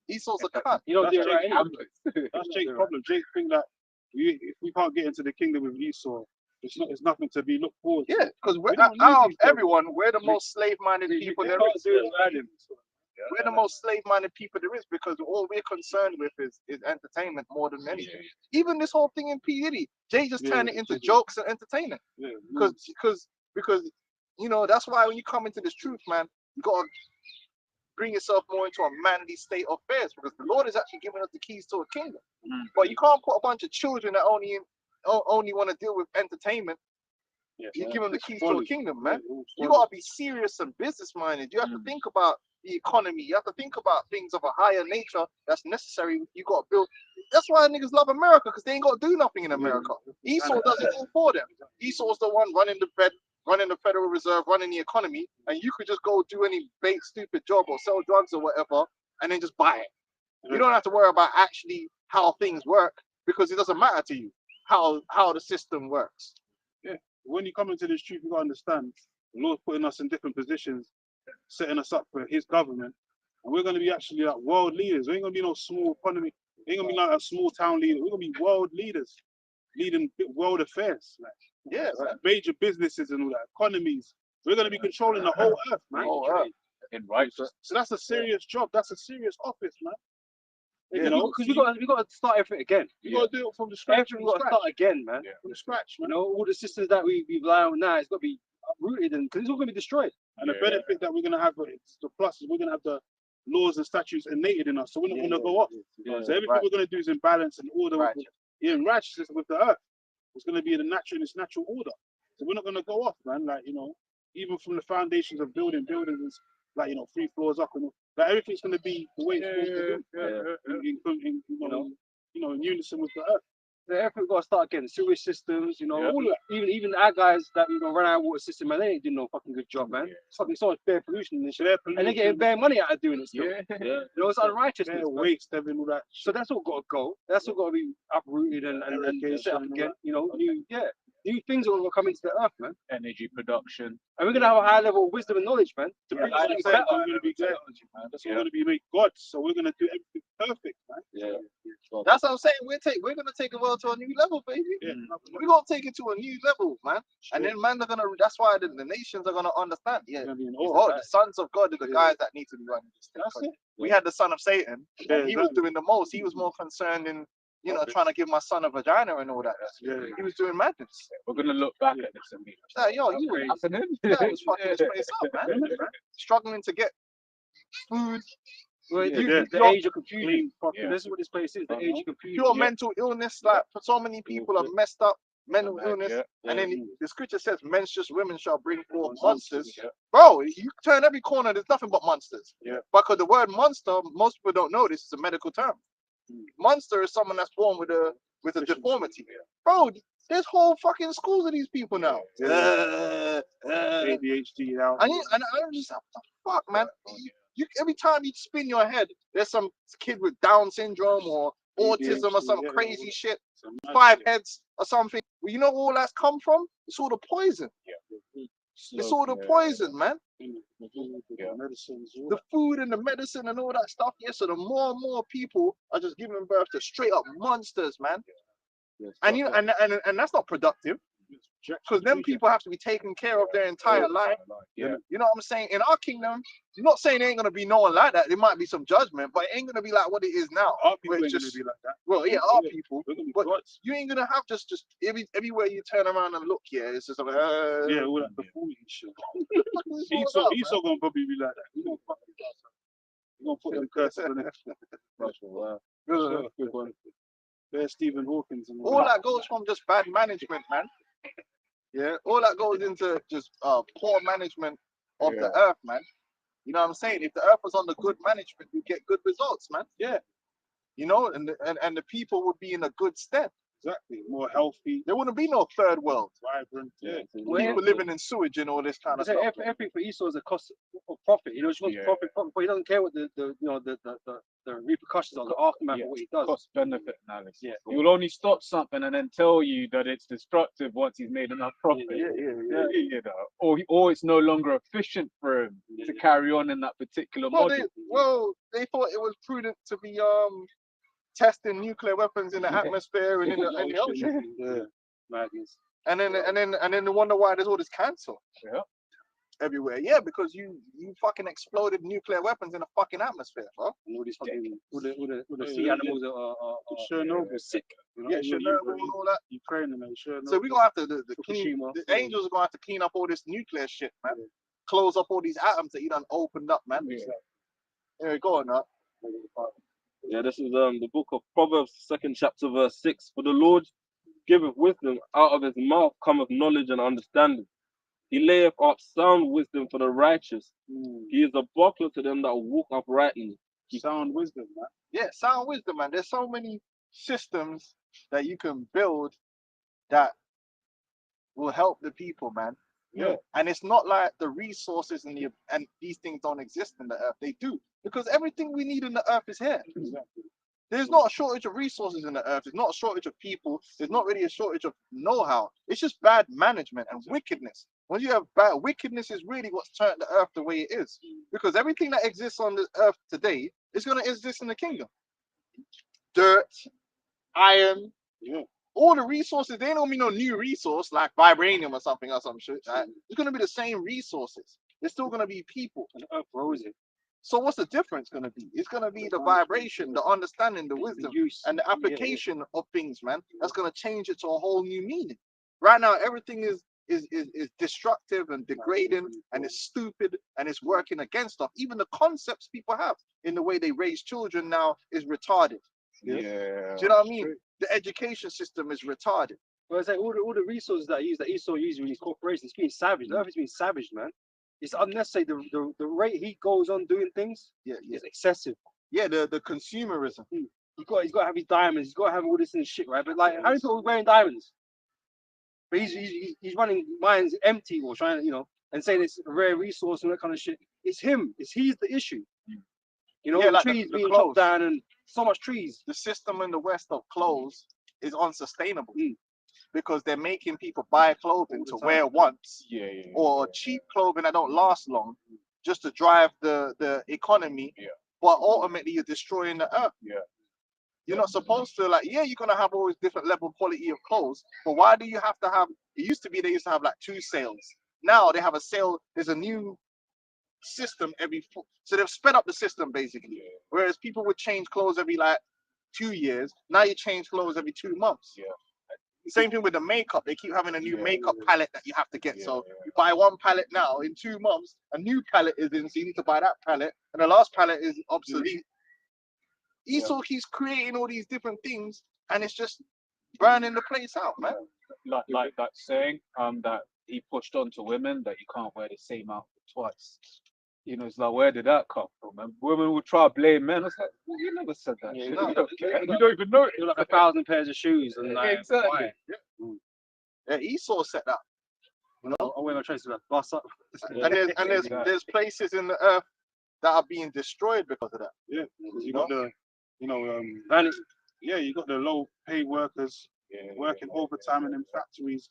Esau's a cunt. You don't do it That's right anyway. That's Jake's problem. Jake think that if we can't get into the kingdom with Esau, it's nothing to be looked forward to. Yeah, because We out don't need of these everyone, we're the most slave-minded people there can't is. do it around him. We're the most slave-minded people there is because all we're concerned with is entertainment more than anything. Even this whole thing in P. Diddy, Jay just turned it into jokes and entertainment. Yeah, Because you know, that's why when you come into this truth, man, you gotta bring yourself more into a manly state of affairs because the Lord is actually giving us the keys to a kingdom. But you can't put a bunch of children that only want to deal with entertainment. You give them the keys to a kingdom, man. You gotta be serious and business minded. You have to think about the economy. You have to think about things of a higher nature that's necessary. You gotta build. That's why niggas love America because they ain't gotta do nothing in America. Esau does it all for them. Esau's the one running the Fed, running the Federal Reserve, running the economy, and you could just go do any bait, stupid job or sell drugs or whatever, and then just buy it. You don't have to worry about actually how things work because it doesn't matter to you how the system works. When you come into this truth, you gotta understand the Lord's putting us in different positions, setting us up for His government, and we're gonna be actually like world leaders. We ain't gonna be no small economy. We ain't gonna be like a small town leader. We're gonna be world leaders, leading world affairs, like major businesses and all that, economies. We're gonna be controlling the whole earth, man. In righteousness. So that's a serious job. That's a serious office, man. You know, because we got to start everything again. You gotta do it from the scratch. Everything we got to start again, man. From the scratch, You man. know, all the systems that we rely on now, it's got to be uprooted, and because it's all going to be destroyed. And the benefit that we're gonna have, the plus is we're gonna have the laws and statutes innated in us, so we're not gonna go off. So everything we're gonna do is in balance and order, in righteousness with the earth. It's gonna be in its natural order. So we're not gonna go off, man. Like, you know, even from the foundations of buildings, like, you know, 3 floors up, and like everything's gonna be the way it's supposed to be. In unison with the earth. So everything got to start again. Sewage systems, you know, all of that. Even our guys that run our water system, man, they ain't doing no fucking good job, man. It's fucking so much bare pollution and shit, and they're getting bare money out of doing it still. You know, it's unrighteousness. Waste, having all that. So that's all got to go. That's all got to be uprooted and set up again. You know, new things are going to come into the earth, man. Energy production. And we're going to have a high level of wisdom and knowledge, man. To bring something better. We're going to be good. That's we're going to be made gods. So we're going to do everything perfect, man. That's what I'm saying. We're gonna take the world to a new level, baby. We're gonna take it to a new level, man. And then man are gonna. That's why the nations are gonna understand. The sons of God are the guys that need to be running this thing. That's it. We had the son of Satan. He was doing the most. He was more concerned in trying to give my son a vagina and all that. He was doing madness. We're gonna look back at this and be Yo, you were happening. That was fucking this place up, man. Struggling to get food. The age of confusion. This is what this place is. The age of confusion. Pure mental illness. Like for so many people are messed up. Mental illness, and then the scripture says, "Menstruous women shall bring forth monsters." Bro, you turn every corner, there's nothing but monsters. Because the word monster, most people don't know this is a medical term. Monster is someone that's born with a deformity. Bro, there's whole fucking schools of these people now. ADHD now. And I'm just what the fuck, man. Every time you spin your head, there's some kid with Down syndrome or autism or some crazy shit. 5 heads or something. Well, you know where all that's come from? It's all the poison. It's all the poison, man. The food and the medicine and all that stuff. So the more and more people are just giving birth to straight up monsters, man. And and that's not productive. Because them people have to be taken care of their entire life. Yeah. You know what I'm saying? In our kingdom, I'm not saying there ain't gonna be no one like that. There might be some judgment, but it ain't gonna be like what it is now. Our people where ain't it's gonna be like that. Well, yeah, our people. We're gonna be But gods. you ain't gonna have just everywhere you turn around and look, yeah, it's just like, Yeah, all that befoonery shit. what the fuck is this all about, Esau gonna probably be like that. He gonna fucking do that. He gonna put them curses on it. Wow. man? Good one. There's Stephen Hawkins and All that goes from just bad management, man. Yeah, all that goes into just poor management of the earth, man. You know what I'm saying? If the earth was under good management, you get good results, man. Yeah. You know, and the people would be in a good stead. Exactly. More healthy, There wouldn't be no third world. vibrant. Yeah. People living in sewage and all this kind of stuff. Everything for Esau is a cost of profit. You know, he wants profit, but he doesn't care what the repercussions are, the aftermath of what he does. Cost benefit analysis. Yeah. He will only stop something and then tell you that it's destructive once he's made enough profit. Yeah. You know, or it's no longer efficient for him to carry on in that particular model. They thought it was prudent to be testing nuclear weapons in the atmosphere and in the ocean. Yeah. Madness. And then they wonder why there's all this cancer. Yeah. Everywhere. Yeah, because you fucking exploded nuclear weapons in the fucking atmosphere, bro. And all these fucking all the sea animals are Chernobyl. sick. You know, Yeah, Chernobyl and all that. Ukraine and Chernobyl. So we're gonna have to the Fukushima. angels are gonna have to clean up all this nuclear shit, man. Close up all these atoms that you done opened up, man. Here, go on now. Yeah, this is the book of Proverbs, 2nd chapter, verse 6. For the Lord giveth wisdom, out of his mouth cometh knowledge and understanding. He layeth up sound wisdom for the righteous. He is a buckler to them that walk uprightly. Sound wisdom, man. Yeah, sound wisdom, man. There's so many systems that you can build that will help the people, man. Yeah. And it's not like the resources and these things don't exist in the earth. They do. Because everything we need in the earth is here. Exactly. There's not a shortage of resources in the earth. There's not a shortage of people. There's not really a shortage of know-how. It's just bad management and wickedness. When you have bad wickedness is really what's turned the earth the way it is. Because everything that exists on the earth today is going to exist in the kingdom. Dirt, iron, all the resources. They don't mean no new resource like vibranium or something or some shit. Right? It's going to be the same resources. There's still going to be people. And the earth grows it. So what's the difference going to be? It's going to be the vibration, the understanding, the wisdom, and the application of things, man. That's going to change it to a whole new meaning. Right now, everything is destructive and degrading, and it's stupid, and it's working against us. Even the concepts people have in the way they raise children now is retarded. Yeah. Do you know what I mean? The education system is retarded. Well, it's like all the resources that Esau uses in these corporations, it's being savage. The earth is being savaged, man. It's unnecessary. The rate he goes on doing things is excessive. Yeah, the consumerism. He's got to have his diamonds. He's got to have all this and shit, right? But like, how many people are wearing diamonds? But he's running mines empty or trying to, and saying it's a rare resource and that kind of shit. It's him. He's the issue. You know, like trees the being clothes. chopped down and so much trees. The system in the West of clothes is unsustainable because they're making people buy clothing to wear once or cheap clothing that don't last long just to drive the economy. But ultimately, you're destroying the earth. You're not supposed to, you're going to have always different level quality of clothes, but why do you have to have, it used to be they used to have like 2 sales. Now they have a sale, there's a new system so they've sped up the system basically. Whereas people would change clothes every 2 years, now you change clothes every 2 months. Same thing with the makeup. They keep having a new makeup palette that you have to get. So you buy one palette now, in 2 months, a new palette is in, so you need to buy that palette, and the last palette is obsolete. Esau keeps creating all these different things, and it's just burning the place out, man. Like that saying that he pushed on to women that you can't wear the same outfit twice. It's like, where did that come from? And women will try to blame men. I was like, you never said that. Yeah, shit. no. You don't care. You don't even know. Like 1,000 pairs of shoes and like, Exactly. Yeah, Esau set that. I wear my traces like bust up. And there's places in the earth that are being destroyed because of that. Yeah, you got the, Vanity. you got the low paid workers working overtime in them factories,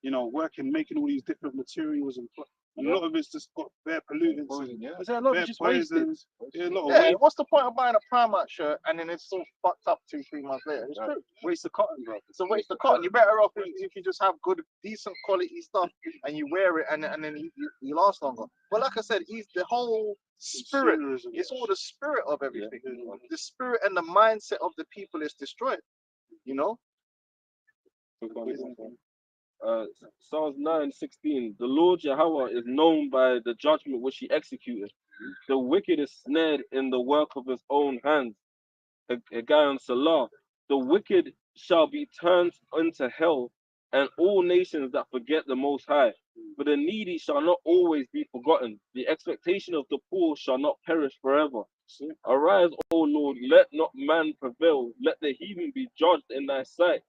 working, making all these different materials and A lot of it's just got bare pollutants. Poison, and yeah. I said a lot of bare it's just wasted. poisons. Yeah, a lot of Yeah, waste. what's the point of buying a Primark shirt and then it's so fucked up 2-3 months later? It's true. Waste of cotton, bro. It's a waste of cotton. You're better off if you just have good, decent quality stuff and you wear it and then you last longer. But like I said, the whole spirit, Consumerism. it's all the spirit of everything. The spirit and the mindset of the people is destroyed. You know? Psalms 9:16. The Lord Yahweh is known by the judgment which he executed. The wicked is snared in the work of his own hands. Haggai Salah. The wicked shall be turned into hell, and all nations that forget the Most High. But the needy shall not always be forgotten. The expectation of the poor shall not perish forever. Arise, O Lord, let not man prevail. Let the heathen be judged in thy sight.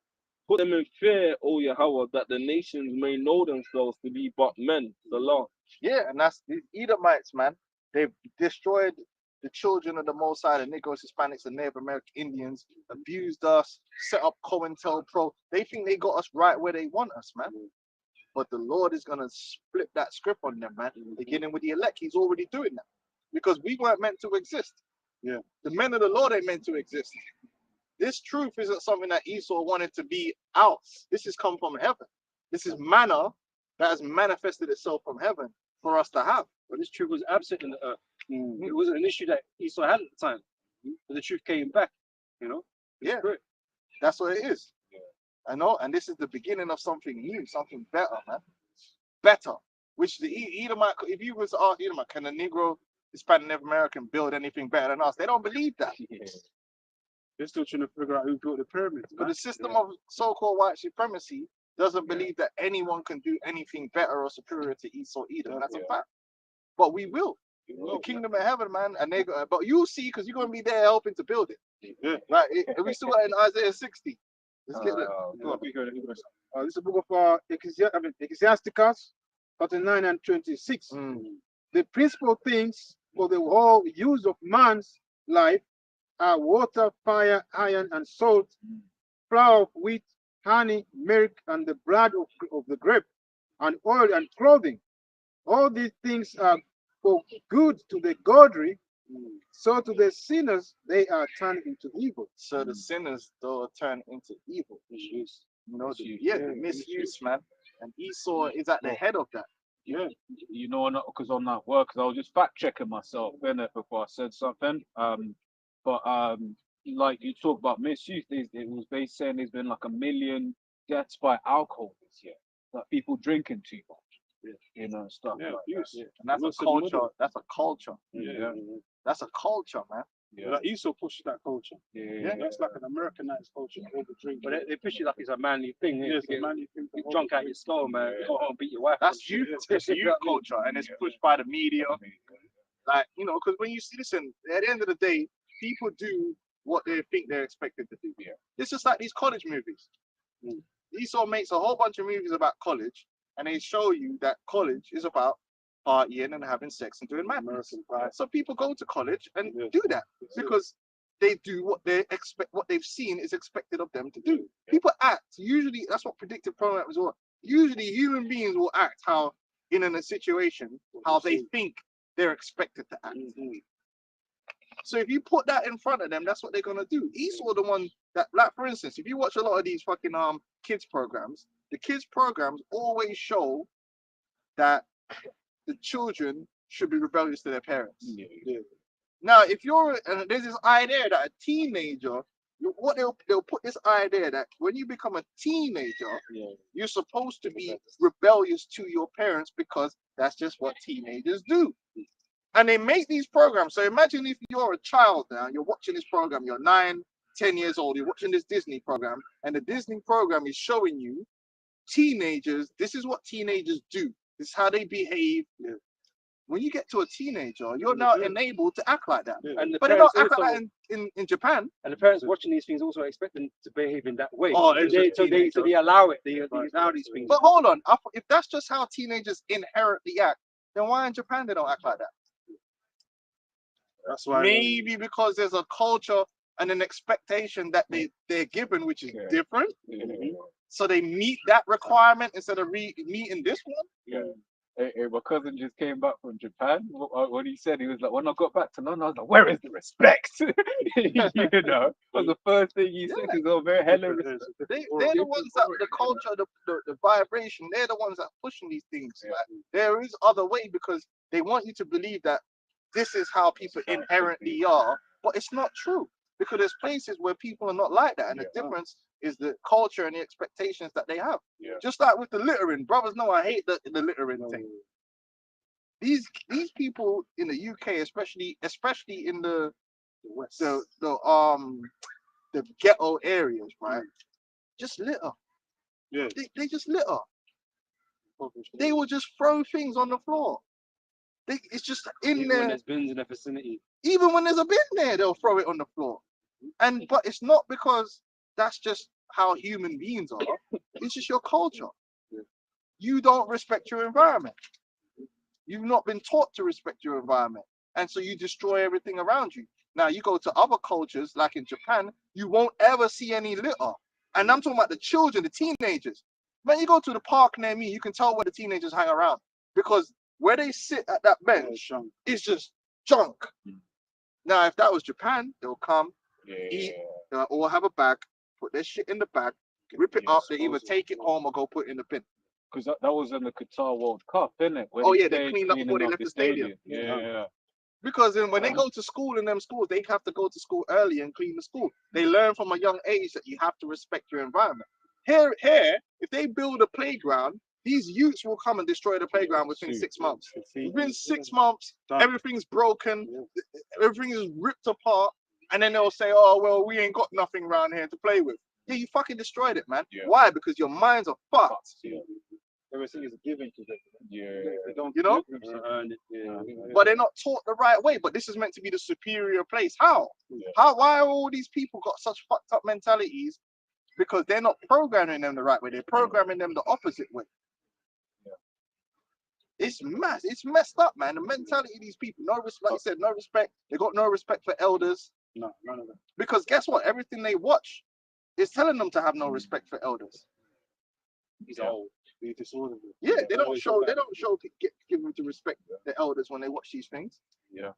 Put them in fear, O Yahweh, that the nations may know themselves to be but men. Salah. Yeah, and that's the Edomites, man. They've destroyed the children of the Most High, the Negroes, Hispanics, and Native American Indians, abused us, set up COINTELPRO. They think they got us right where they want us, man. But the Lord is going to flip that script on them, man. Beginning with the elect, he's already doing that. Because we weren't meant to exist. Yeah. The men of the Lord ain't meant to exist. This truth isn't something that Esau wanted to be out. This has come from heaven. This is manna that has manifested itself from heaven for us to have. But this truth was absent in the earth. It wasn't an issue that Esau had at the time. But the truth came back, you know? It's Yeah. great. That's what it is. I know, and this is the beginning of something new, something better, man. Better. Which the Edomite, if you was to ask Edomite, can a Negro, Hispanic, Native American build anything better than us? They don't believe that. They're still trying to figure out who built the pyramids. But man. the system of so-called white supremacy doesn't believe that anyone can do anything better or superior to Esau either. That's a fact. But we will. The kingdom of heaven, man, and they go, but you'll see because you're gonna be there helping to build it. Yeah. Right? We still got in Isaiah 60. Let's get it. This is the book of Ecclesiasticus 39 and 26. The principal things for the whole use of man's life are water, fire, iron, and salt, flour of wheat, honey, milk, and the blood of the grape, and oil and clothing. All these things are for good to the godly, so to the sinners they are turned into evil. So the sinners though turn into evil. Misuse. You know, Misuse. the misuse, man. And Esau is at the head of that. Yeah. You know, because on that work, because I was just fact checking myself innit, before I said something. But like you talk about misuse, it was basically saying there's been like 1 million deaths by alcohol this year. Like people drinking too much. You know, stuff like that. Yeah. And that's What's a the culture. model? That's a culture. Yeah. That's a culture, man. Yeah. Like Esau pushed that culture. Yeah. That's like an Americanized culture over drinking. But they push it like it's a manly thing. Yeah, to it's a get manly thing to you hold drunk it. out your skull, man. Go home and beat your wife. That's youth. It's youth culture, and it's pushed by the media. Like, you know, because when you see this, at the end of the day, people do what they think they're expected to do. Yeah. It's just like these college movies. Esau makes a whole bunch of movies about college, and they show you that college is about partying and having sex and doing madness. So people go to college and do that because they do what they expect, what they've seen is expected of them to do. People act. Usually, that's what predictive programming is. Usually, human beings will act how in a situation how they think they're expected to act. So if you put that in front of them, that's what they're gonna do. Esau, the one that, like for instance, if you watch a lot of these fucking kids programs, the kids programs always show that the children should be rebellious to their parents. Now, if you're there's this idea that a teenager, what they'll put this idea that when you become a teenager, you're supposed to be rebellious to your parents because that's just what teenagers do. And they make these programs. So imagine if you're a child now, you're watching this program, you're 9, 10 years old, you're watching this Disney program, and the Disney program is showing you teenagers, this is what teenagers do. This is how they behave. When you get to a teenager, you're now enabled to act like that. And the But they don't parents act like also, that in Japan. and the parents watching these things also expect them to behave in that way. Oh, so it's they, just so they so they allow it. They allow these things. But hold on, if that's just how teenagers inherently act, then why in Japan they don't act like that? That's why. Maybe because there's a culture and an expectation that they're given, which is different. So they meet that requirement instead of meeting this one. My cousin just came back from Japan. What he said, he was like, when I got back to London, I was like, where is the respect? You know, was the first thing he said. He's all very hello. They're the ones that the culture, the vibration. They're the ones that are pushing these things. Yeah. Like, there is other way because they want you to believe that this is how people inherently are, but it's not true because there's places where people are not like that, and the difference is the culture and the expectations that they have. Yeah. Just like with the littering, brothers know I hate the littering thing. These people in the UK, especially in the ghetto areas, right? Just litter. Yeah. They just litter. They will just throw things on the floor. It's just in Even there. when there's bins in the vicinity. Even when there's a bin there, they'll throw it on the floor. But it's not because that's just how human beings are. It's just your culture. You don't respect your environment. You've not been taught to respect your environment. And so you destroy everything around you. Now you go to other cultures, like in Japan, you won't ever see any litter. And I'm talking about the children, the teenagers. Man, you go to the park near me, you can tell where the teenagers hang around. Because where they sit at that bench is just junk. Now, if that was Japan, they'll come, eat, they'll all have a bag, put their shit in the bag, rip it up, they either take it home or go put it in the bin. Because that was in the Qatar World Cup, isn't it? Oh, yeah, they cleaned up before they left the stadium. Yeah. Because then when they go to school in them schools, they have to go to school early and clean the school. They learn from a young age that you have to respect your environment. Here, if they build a playground, these youths will come and destroy the playground within 6 months. Within 6 months, everything's broken, everything is ripped apart, and then they'll say, oh, well, we ain't got nothing around here to play with. Yeah, you fucking destroyed it, man. Yeah. Why? Because your minds are fucked. Everything is given to them. Yeah. They don't, You know? earn it. But they're not taught the right way. But this is meant to be the superior place. How? Yeah. Why are all these people got such fucked up mentalities? Because they're not programming them the right way. They're programming them the opposite way. It's messed up, man. The mentality of these people, no respect, like you said, no respect. They got no respect for elders. No, none of them. Because guess what? Everything they watch is telling them to have no respect for elders. He's old. He's disorderly. Yeah, they don't show give them to respect the elders when they watch these things. Yeah,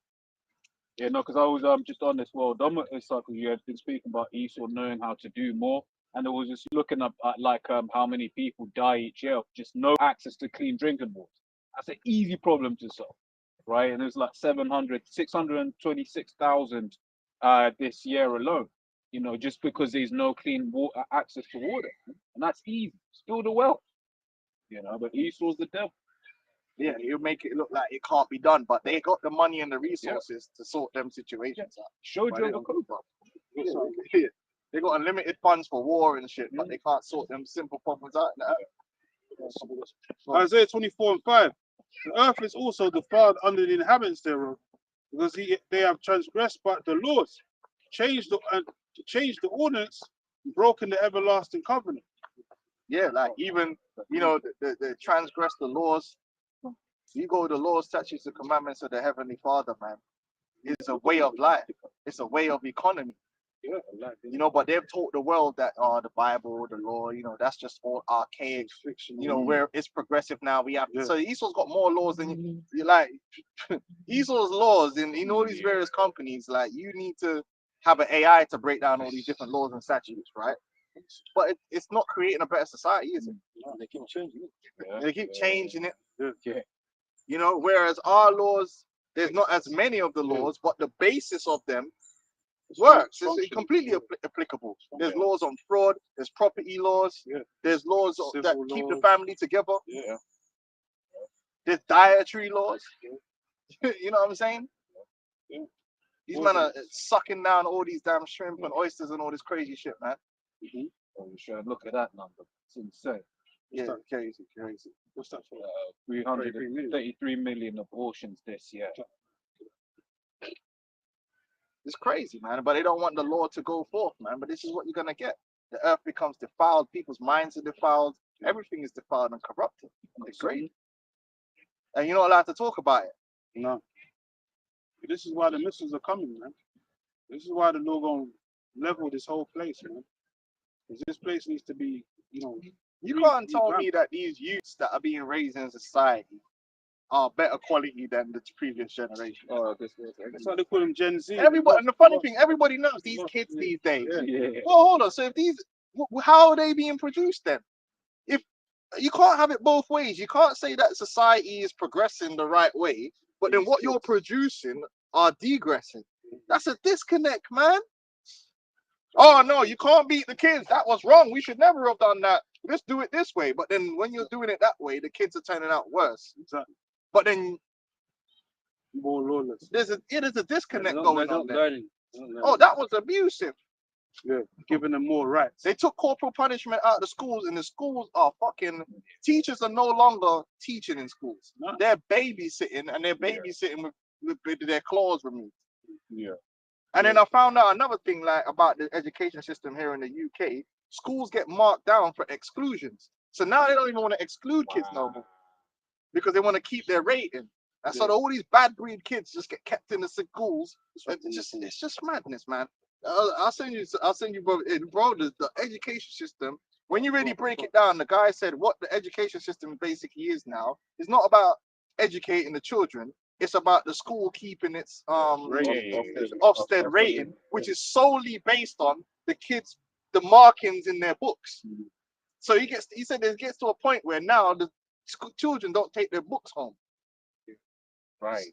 no, because I was just on this World Dominant cycle. You had been speaking about Esau knowing how to do more, and I was just looking up at like how many people die each year of just no access to clean drinking water. That's an easy problem to solve, right? And there's like 626,000 this year alone. You know, just because there's no clean water access to water, and that's easy. Spill the wealth, you know. But Esau's the devil. Yeah, you make it look like it can't be done, but they got the money and the resources to sort them situations out. Showed But you they the don't code. give a fuck. Yeah. They got unlimited funds for war and shit, but they can't sort them simple problems out. Isaiah 24:5. The earth is also defiled under the inhabitants thereof, because they have transgressed but the laws, changed the ordinance, and broken the everlasting covenant. Yeah, like even the transgress the laws. You go to the laws, statutes, and commandments of the Heavenly Father, man. It's a way of life. It's a way of economy. But they've taught the world that the Bible, the law, that's just all archaic. Where it's progressive now. We have so Esau's got more laws than you like. Esau's laws in all these various companies, like you need to have an AI to break down all these different laws and statutes, right? But it's not creating a better society, is it? No, they keep changing it. They keep changing it. Yeah. Whereas our laws, there's not as many of the laws, but the basis of them works. It's completely applicable. There's laws on fraud. There's property laws. There's laws that keep the family together. There's dietary laws. You know what I'm saying? These men are sucking down all these damn shrimp and oysters and all this crazy shit, man. Oh, you should look at that number. It's insane. Yeah, crazy. What's that for? 333 million abortions this year. It's crazy, man. But they don't want the law to go forth, man. But this is what you're gonna get. The earth becomes defiled. People's minds are defiled. Everything is defiled and corrupted. It's crazy. And you're not allowed to talk about it. No. This is why the missiles are coming, man. This is why the Lord gonna level this whole place, man. Because this place needs to be, You can't tell me that these youths that are being raised in society are better quality than the previous generation. Oh, that's why they call them Gen Z. Everybody, and the funny thing, everybody knows these kids these days. Yeah. Well, hold on. So if these, how are they being produced then? If you can't have it both ways, you can't say that society is progressing the right way, but then what you're producing are degressing. That's a disconnect, man. Oh no, you can't beat the kids. That was wrong. We should never have done that. Let's do it this way. But then when you're doing it that way, the kids are turning out worse. Exactly. But then More lawless. there's a disconnect They're going not on there. learning. They're not Oh, learning. that was abusive. Yeah, giving them more rights. They took corporal punishment out of the schools, and the schools are fucking. Teachers are no longer teaching in schools. No. They're babysitting, and they're babysitting with their claws removed. Yeah. And then I found out another thing, like about the education system here in the UK. Schools get marked down for exclusions, so now they don't even want to exclude kids no more because they want to keep their rating. And so all these bad breed kids just get kept in the schools. It's just madness, man. I'll send you, bro. The education system. When you really break it down, the guy said what the education system basically is now is not about educating the children. It's about the school keeping its Ofsted rating, which is solely based on the kids, the markings in their books. So he said it gets to a point where now the children don't take their books home. Right.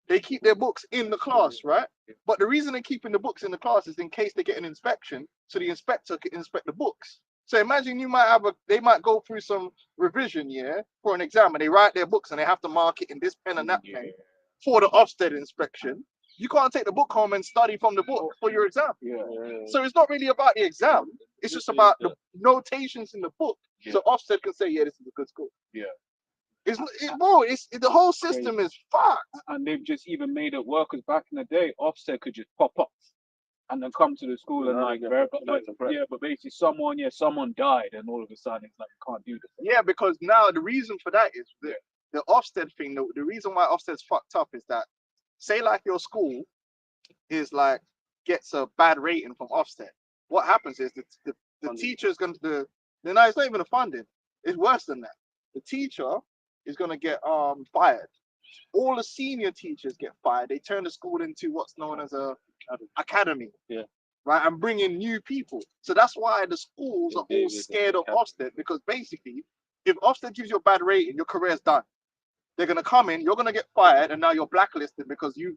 They keep their books in the class, right? But the reason they're keeping the books in the class is in case they get an inspection, so the inspector can inspect the books. So imagine they might go through some revision, for an exam, and they write their books and they have to mark it in this pen and that pen for the Ofsted inspection. You can't take the book home and study from the book for your exam. So it's not really about the exam. It's just about the notations in the book. So Ofsted can say, yeah, this is a good school. The whole system is fucked. And they've just even made it workers back in the day. Ofsted could just pop up and then come to the school and but basically someone died, and all of a sudden it's like you can't do this. Yeah, because now the reason for that is the Ofsted thing. The reason why Ofsted's fucked up is that, say like your school is like gets a bad rating from Ofsted. What happens is the teacher is going to it's not even the funding. It's worse than that. The teacher is going to get fired. All the senior teachers get fired. They turn the school into what's known as a academy. Yeah. Right, and bring in new people. So that's why the schools are all scared of Ofsted, because basically, if Ofsted gives you a bad rating, your career's done. They're gonna come in, you're gonna get fired, and now you're blacklisted because you've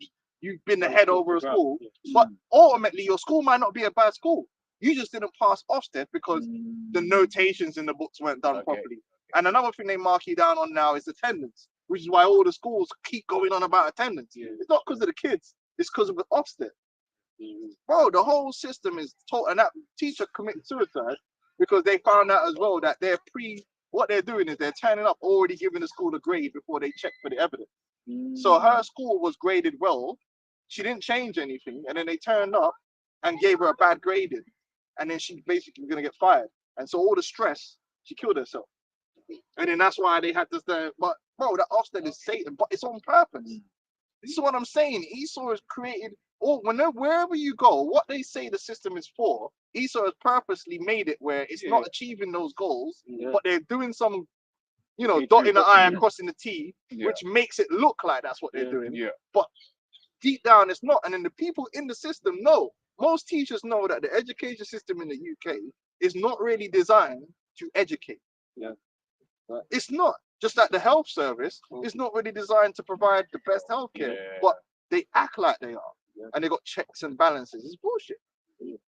been the head over a school. But ultimately, your school might not be a bad school. You just didn't pass Ofsted because the notations in the books weren't done properly. And another thing they mark you down on now is attendance, which is why all the schools keep going on about attendance. It's not because of the kids, it's because of the Ofsted. Bro, the whole system is total, and that teacher committed suicide because they found out as well that what they're doing is they're turning up already giving the school a grade before they check for the evidence. So her school was graded well, she didn't change anything, and then they turned up and gave her a bad grading, and then she's basically gonna get fired. And so all the stress, she killed herself. And then that's why they had to say, but bro, that Ofsted is Satan, but it's on purpose. This is what I'm saying. Esau has created, wherever you go, what they say the system is for, Esau has purposely made it where it's not achieving those goals, but they're doing some, dotting the I and crossing the T, which makes it look like that's what they're doing. But deep down, it's not. And then the people in the system know. Most teachers know that the education system in the UK is not really designed to educate. It's not. Just like the health service is not really designed to provide the best healthcare, but they act like they are, and they got checks and balances. It's bullshit. It's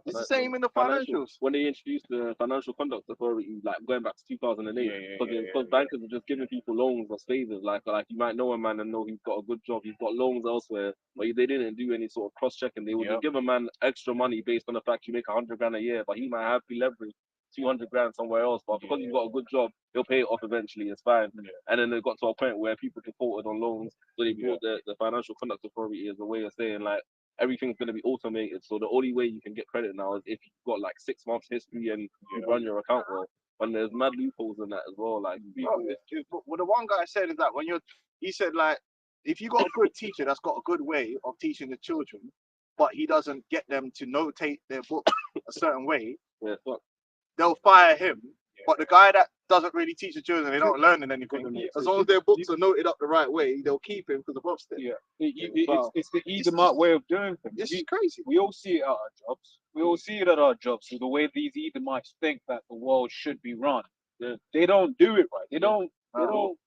the same in the financials. When they introduced the Financial Conduct Authority, like going back to 2008, because bankers were just giving people loans or favors, like you might know a man and know he's got a good job, he's got loans elsewhere, but they didn't do any sort of cross-checking. They would just give a man extra money based on the fact you make 100 grand a year, but he might have to leverage 200 grand somewhere else, but because you've got a good job, he'll pay it off eventually. It's fine. And then it got to a point where people defaulted on loans, so they brought the Financial Conduct Authority as a way of saying like everything's going to be automated. So the only way you can get credit now is if you've got like 6 months history and you run your account well. And there's mad loopholes in that as well. Like, what the one guy said is that he said like, if you got a good teacher that's got a good way of teaching the children, but he doesn't get them to notate their book a certain way, they'll fire him, But the guy that doesn't really teach the children, they don't learn anything. As long as their books are noted up the right way, they'll keep him because the Prophet said. Yeah, Wow. it's the Edomite way of doing things. It's crazy. We all see it at our jobs. We all see it at our jobs. So the way these Edomites think that the world should be run, they don't do it right. They don't. They don't.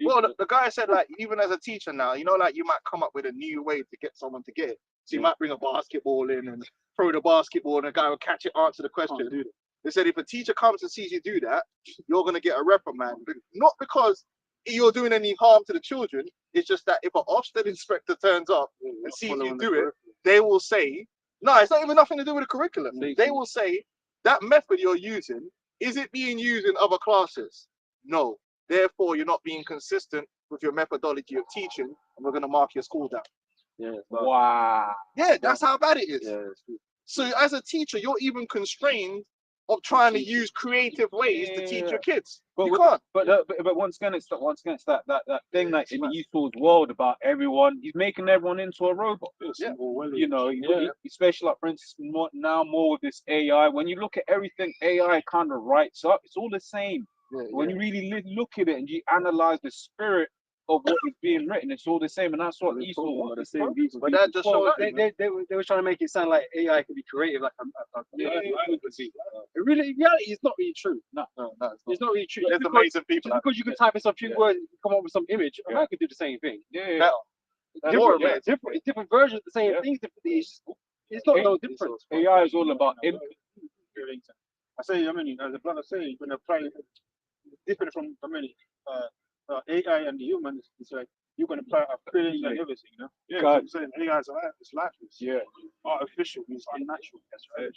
Well, the guy said, like, even as a teacher now, you know, like, you might come up with a new way to get someone to get it. So you might bring a basketball in and throw the basketball, and the guy will catch it, answer the question. They said if a teacher comes and sees you do that, you're going to get a reprimand. But not because you're doing any harm to the children. It's just that if an Ofsted inspector turns up and sees you do it, they will say, no, it's not even nothing to do with the curriculum. They will say, that method you're using, is it being used in other classes? No. Therefore, you're not being consistent with your methodology of teaching, and we're going to mark your school down. Yeah. Wow. Yeah, that's how bad it is. Yeah. So as a teacher, you're even constrained of trying to use creative ways to teach your kids. You can't. But once again, it's that thing that in Esau's world about everyone. He's making everyone into a robot. Yeah. You know, especially like for instance, more with this AI. When you look at everything AI kind of writes up, it's all the same. When you really look at it and you analyze the spirit of what is being written, it's all the same, and that's what Esau was. The same people. But that just shows They were trying to make it sound like AI can be creative, like it really, in reality, it's not really true. No, It's not really true. There's amazing people. Just because you can type in some few words, come up with some image, I could do the same thing. Different versions of the same things. It's not no different. AI is all about input. I say, I mean, as the brother say, you're gonna apply it different from AI and the humans. It's like you're gonna apply a feeling and everything, you know. Yeah, God. I'm saying AI is it's lifeless. Yeah. Artificial, it's unnatural. That's right.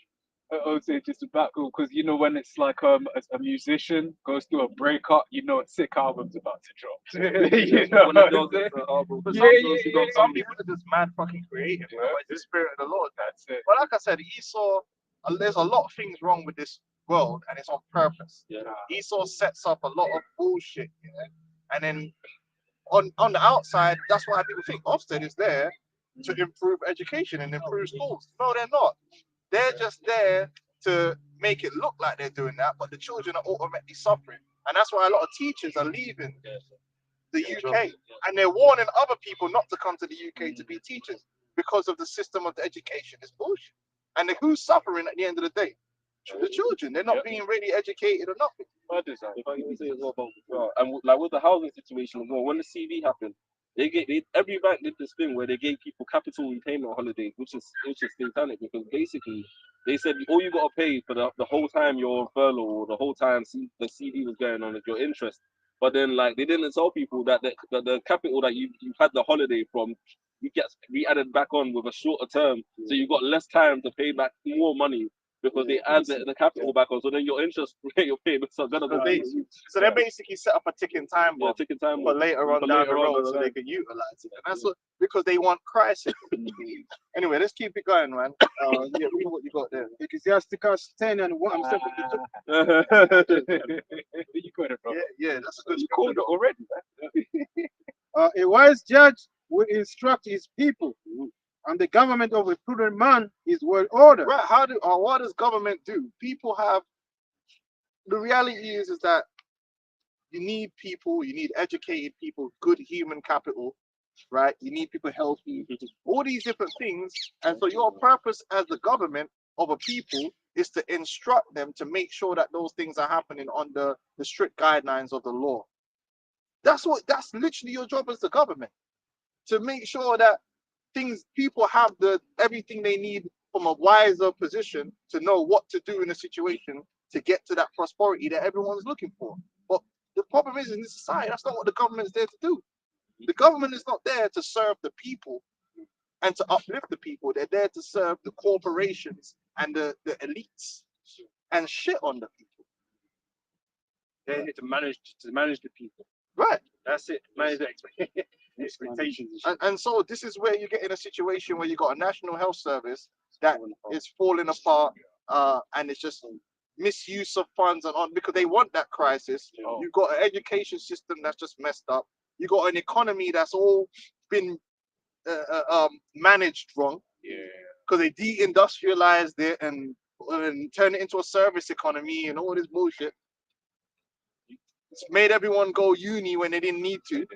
Also, just a background, because you know when it's like a musician goes through a breakup, you know a sick album's about to drop. You know what I'm saying? Some people are just mad fucking creative. You know, it's the spirit of the Lord. That's it. But like I said, Esau, there's a lot of things wrong with this world, and it's on purpose. Esau sets up a lot of bullshit, you know? And then on the outside, that's why people think Ofsted is there to improve education and improve schools. No, they're not. They're just there to make it look like they're doing that, but the children are automatically suffering. And that's why a lot of teachers are leaving the UK. And they're warning other people not to come to the UK to be teachers because of the system of the education. It's bullshit. And who's suffering at the end of the day? The children. They're not being really educated or nothing. If I can say as well, and like with the housing situation as well, when the CV happened, every bank did this thing where they gave people capital repayment holidays, which is satanic, because basically they said all you got to pay for the whole time you're on furlough or the whole time the CD was going on is your interest. But then like they didn't tell people that the capital that you had the holiday from, you get re-added back on with a shorter term, so you got less time to pay back more money. Because they add the capital back on, so then your interest rate, your payments are gonna go. So they basically set up a ticking time bomb for later on down the road, so they can utilize it. And that's what, because they want crisis. Anyway, let's keep it going, man. Yeah, read what you got there. Ecclesiasticus 10 and 1. You got it, bro. Yeah, that's a good. You called it already. A wise judge will instruct his people, and the government of a prudent man is well ordered. Right? What does government do? People have. The reality is that you need people. You need educated people, good human capital, right? You need people healthy, all these different things. And so your purpose as the government of a people is to instruct them to make sure that those things are happening under the strict guidelines of the law. That's literally your job as the government, to make sure that people have everything they need from a wiser position to know what to do in a situation to get to that prosperity that everyone's looking for. But the problem is, in this society, that's not what the government's there to do. The government is not there to serve the people and to uplift the people. They're there to serve the corporations and the elites and shit on the people. They're here to manage the people. Right. That's it. Manage the expectations. And so this is where you get in a situation where you got a national health service that is falling apart, and it's just misuse of funds and on, because they want that crisis. You've got an education system that's just messed up. You got an economy that's all been managed wrong. Because they deindustrialized it and turned it into a service economy and all this bullshit. It's made everyone go uni when they didn't need to.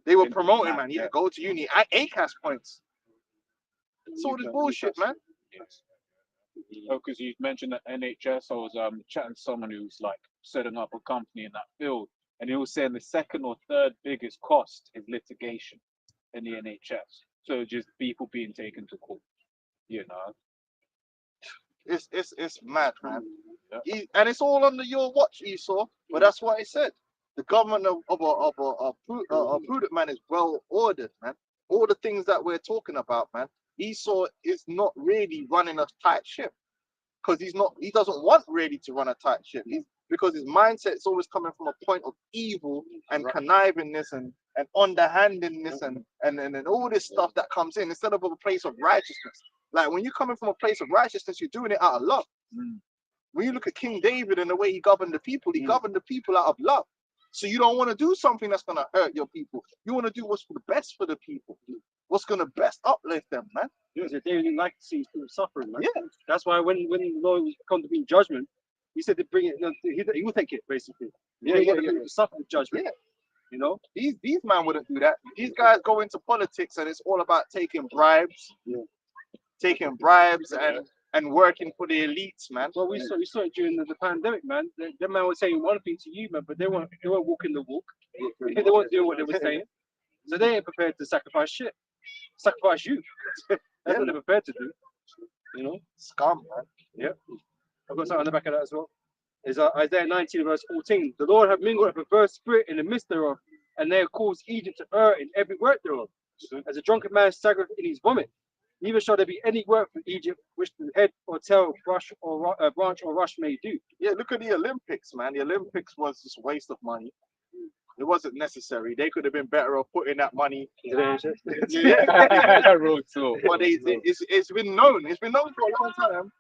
They were promoting, man. Yeah, go to uni. ACAS points. It's all this bullshit, man. Oh, because you mentioned that NHS. I was chatting to someone who's like setting up a company in that field, and he was saying the second or third biggest cost is litigation in the NHS. So just people being taken to court, you know. It's mad, man. And it's all under your watch, Esau. But that's what I said. The government of a prudent man is well ordered, man. All the things that we're talking about, man. Esau is not really running a tight ship because he doesn't want really to run a tight ship. Because his mindset is always coming from a point of evil and connivingness and underhandedness and all this stuff that comes in instead of a place of righteousness. Like when you're coming from a place of righteousness, you're doing it out of love. When you look at King David and the way he governed the people, he governed the people out of love. So you don't want to do something that's going to hurt your people. You want to do what's for the best for the people. What's going to best uplift them, man. They didn't like to see people suffering, man. Yeah. That's why when the Lord come to bring judgment, he said to bring it. He will take it basically. He didn't want people to suffer the judgment. Yeah. You know, These men wouldn't do that. These guys go into politics and it's all about taking bribes, and working for the elites, man. well, we saw it during the pandemic, man. The man was saying one thing to you, man, but they weren't walking the walk. They weren't doing what they were saying, so they ain't prepared to sacrifice you. That's what they're prepared to do. You know, Scum, man. yeah. I've got something on the back of that as well. Is Isaiah 19 verse 14. The Lord hath mingled a perverse spirit in the midst thereof, and they have caused Egypt to err in every work thereof. As a drunken man staggereth in his vomit, neither shall there be any work for Egypt which the head or tail, branch or rush may do. Yeah, look at the Olympics, man. The Olympics was just a waste of money. It wasn't necessary. They could have been better off putting that money. Road tour. But it's been known. It's been known for a long time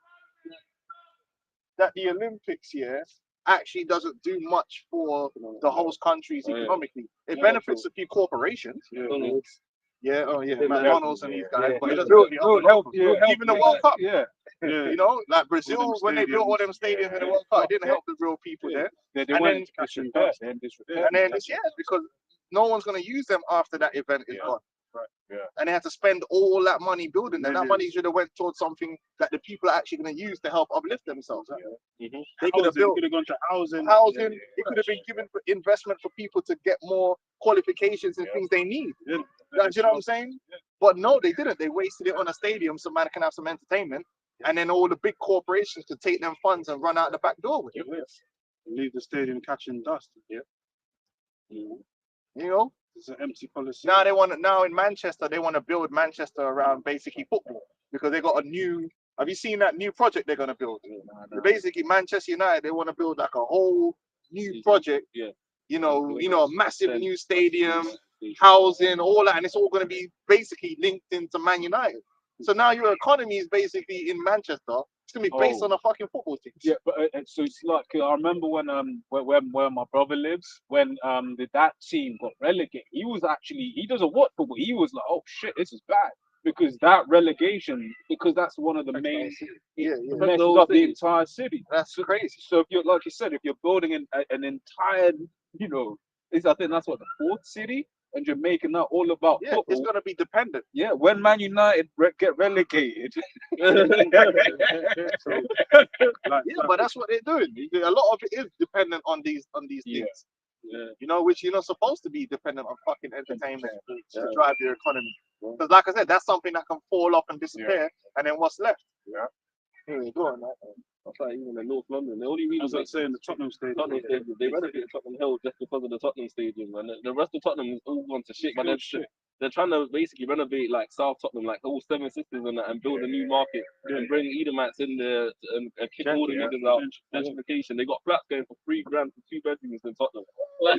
that the Olympics here actually doesn't do much for the host countries economically. It benefits a few corporations. McDonald's and these guys, but it doesn't really help. Even the World Cup. You know, like Brazil, when they built all them stadiums in the World Cup, it didn't help the real people there. They And went then- into cash and best. And then because no one's going to use them after that event is gone. Right, yeah. And they had to spend all that money building them. That money should have went towards something that the people are actually going to use to help uplift themselves. They could have built gone to housing. it could have been given for investment for people to get more qualifications and things they need. You know what I'm saying? But no, they didn't. They wasted it on a stadium so man can have some entertainment, and then all the big corporations could take them funds and run out the back door with it. Leave the stadium catching dust. You know? It's an empty policy. Now in Manchester, they want to build Manchester around basically football because they got a new. Have you seen that new project they're gonna build? Basically, Manchester United, they want to build like a whole new project. You know, a massive new stadium, housing, all that, and it's all gonna be basically linked into Man United. So now your economy is basically in Manchester. It's gonna be based on a fucking football team. Yeah, but so it's like I remember when where my brother lives, when that team got relegated, he doesn't watch football. He was like, oh shit, this is bad because that relegation, because that's one of the main messes up the entire city. That's crazy. So if you're like you said, if you're building an entire, I think that's what the fourth city. And you're making that all about football. It's gonna be dependent. Yeah, when Man United get relegated. But that's what they're doing. A lot of it is dependent on these things. You know, which you're not supposed to be dependent on fucking entertainment to drive your economy. Because like I said, that's something that can fall off and disappear, and then what's left? Anyway, go on, man. That's like even in North London. The only reason As I say in the Tottenham Stadium. they renovated Tottenham Hill just because of the Tottenham Stadium, and the rest of Tottenham is all gone to shit. But they're trying to basically renovate like South Tottenham, like all Seven Sisters and that, and build a new market and bring Edomites in there and kick all the niggas out. Gentrification. They got flats going for $3 grand for 2 bedrooms in Tottenham. Like,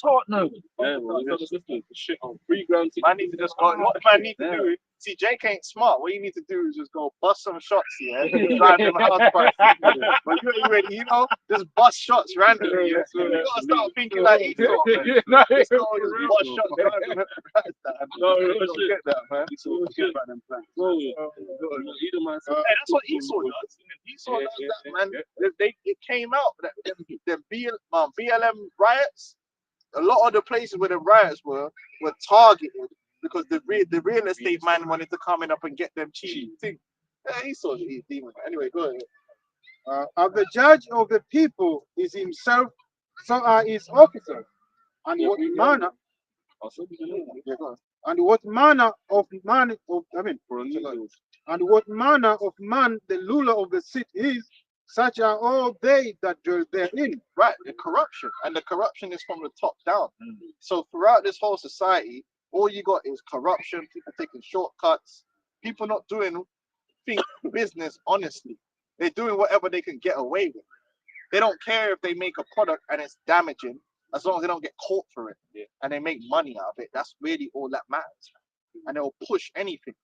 Tottenham. yeah, well, Seven Sisters for shit on $3 grand. Man need to just go. What man need to do? See, Jake ain't smart. What you need to do is just go bust some shots here, drive them house prices. But you ain't ready, just bust shots randomly. You gotta start thinking like Esau, man. Just go, just bust shots, drive them No, You no, don't shit. get that, man. Forget about them plans. Bro, Oh, God. Edomite said, Hey, that's what Esau does. Esau does that, man. It came out that the BLM riots. A lot of the places where the riots were targeted because the real estate man wanted to come in up and get them cheap things. Yeah, Esau's a demon. Anyway, go ahead. And the judge of the people is himself, so are his officers. And what manner, Yeah, go on. and what manner of man, and what manner of man the ruler of the city is, such are all they that dwell therein. Right, the corruption, and the corruption is from the top down. So throughout this whole society, all you got is corruption, people taking shortcuts, people not doing business honestly. They're doing whatever they can get away with. They don't care if they make a product and it's damaging, as long as they don't get caught for it, and they make money out of it. That's really all that matters. And they'll push anything.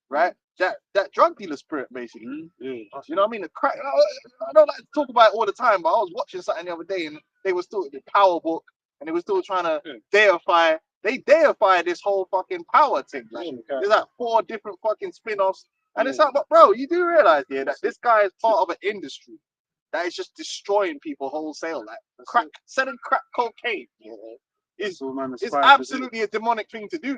Right? That drug dealer spirit, basically. You know what I mean? The crack. I don't like to talk about it all the time, but I was watching something the other day, and they were still the power book, and they were still trying to deify. They deify this whole fucking power thing. Like, there's like 4 different fucking spin-offs, and it's like, but bro, you do realize here that this guy is part of an industry that is just destroying people wholesale. Like selling crack cocaine. Is absolutely a demonic thing to do.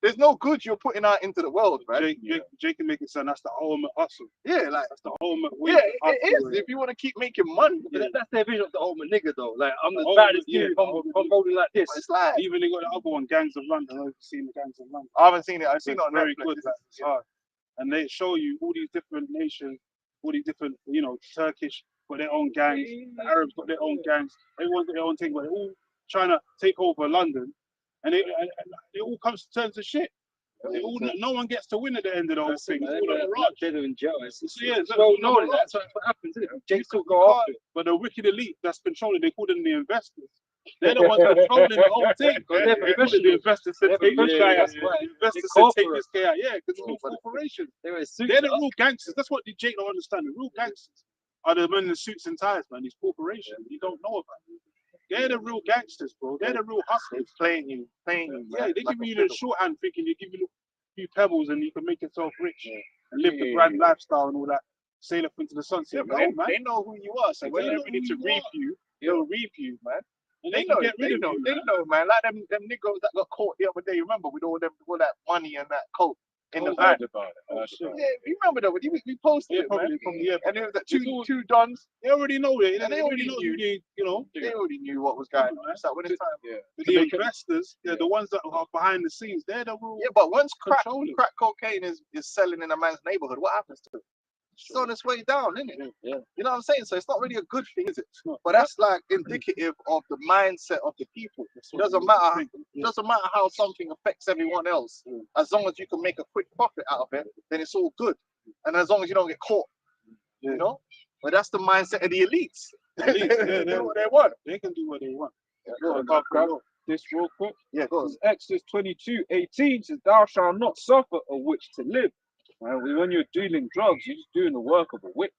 There's no good you're putting out into the world, right? Jake can make it sound that's the ultimate hustle. Yeah, like That's the ultimate way. yeah, it is. If you want to keep making money, That's their vision of the ultimate nigga, though. Like, I'm the Oh, baddest yeah. dude. I'm rolling like this. it's like Even they got the other one, Gangs of London. I don't know if you've seen the Gangs of London. I haven't seen it. I've seen it on very Netflix. good. Like, it's hard. And they show you all these different nations, all these different, Turkish got their own gangs, the Arabs got their own gangs, everyone's got their own thing, but they're all trying to take over London. And it all comes to terms of shit. No one gets to win at the end of the whole thing. It's all on the run. They're in jail. No, That's what happens, isn't it? Jake still go after it. but the wicked elite that's controlling, they call them the investors. They're the ones controlling the whole thing. They're The investors said, take this guy out. The investors said, take this guy out. Yeah, because it's all corporations. They're They're the real gangsters. That's what the Jake don't understand. The real gangsters are the men in the suits and ties, man. These corporations you don't know about. They're the real gangsters, bro. They're the real hustlers. It's playing you. Yeah, they like give you a the shorthand thinking you give you a few pebbles and you can make yourself rich and live the grand lifestyle and all that. Sail up into the sunset. Yeah, No, man. they know who you are, so when They they're know ready who to you reap are. you, they'll reap you, man. And They can know, get rid of you, they man. know, man. Like them niggas that got caught the other day. Remember with all that money and that coke in the van. Yeah, you remember that? We posted it, man. And there was that two dons. They already know it. And They already know knew. who they, They already knew what was going on. So when it's time, the investors, they're the ones that are behind the scenes. They're the real. yeah. But once crack Control it. cocaine is selling in a man's neighborhood, what happens to it? It's on its way down, isn't it? Yeah. You know what I'm saying? So it's not really a good thing, is it? not. But that's like indicative of the mindset of the people. It doesn't matter. It doesn't matter how something affects everyone else. As long as you can make a quick profit out of it, then it's all good. And as long as you don't get caught, you know. But that's the mindset of the elites. They do what they want. They can do what they want. Grab this real quick. Yeah, go on. This is Exodus 22:18 says, "Thou shalt not suffer a witch to live." And when you're dealing drugs, you're just doing the work of a witch.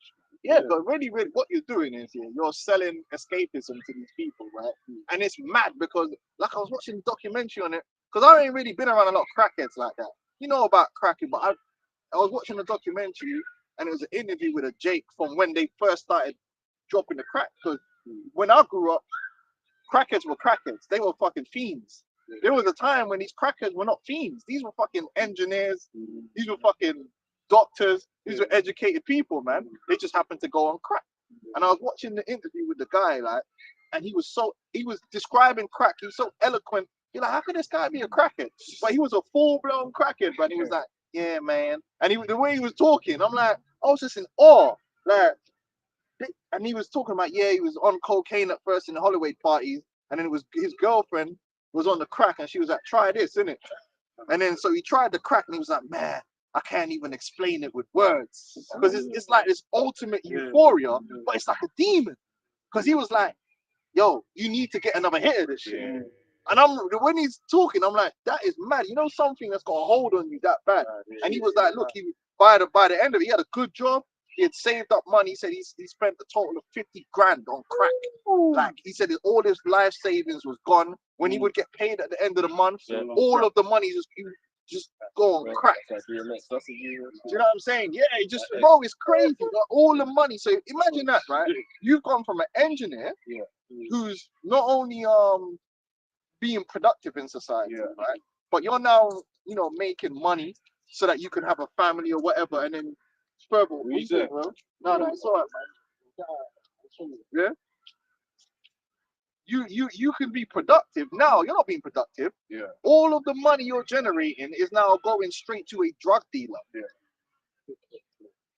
Yeah, but really, what you're doing is you're selling escapism to these people, right? And it's mad because, like, I was watching a documentary on it because I ain't really been around a lot of crackheads like that. You know about cracking, but I was watching a documentary and it was an interview with a Jake from when they first started dropping the crack. Because when I grew up, crackheads were crackheads. They were fucking fiends. There was a time when these crackheads were not fiends. These were fucking engineers. These were fucking doctors. These were educated people, man. They just happened to go on crack. And I was watching the interview with the guy, like, and he was describing crack. He was so eloquent. You're like, how could this guy be a crackhead? But he was a full-blown crackhead, but he was like, yeah, man. And the way he was talking, I'm like, I was just in awe. Like, and he was talking about, he was on cocaine at first in the Holloway parties, and then it was his girlfriend was on the crack, and she was like, try this, innit? And then so he tried the crack, and he was like, man, I can't even explain it with words, because it's like this ultimate euphoria, but it's like a demon. Because he was like, yo, you need to get another hit of this shit. And when he's talking, I'm like, that is mad. You know, something that's got a hold on you that bad. And he was like, look, by the end of it, he had a good job. he had saved up money. He said he spent a total of 50 grand on crack. Like he said, all his life savings was gone. When he would get paid at the end of the month, all of the money just go on crack. Do you know what I'm saying? Yeah, bro, it's crazy. Like, all the money. So imagine that, right? You've gone from an engineer who's not only being productive in society, right? But you're now, making money so that you can have a family or whatever, and then further. What you say, bro? No, it's all right, man. Yeah. You can be productive. Now you're not being productive. Yeah. All of the money you're generating is now going straight to a drug dealer. Yeah.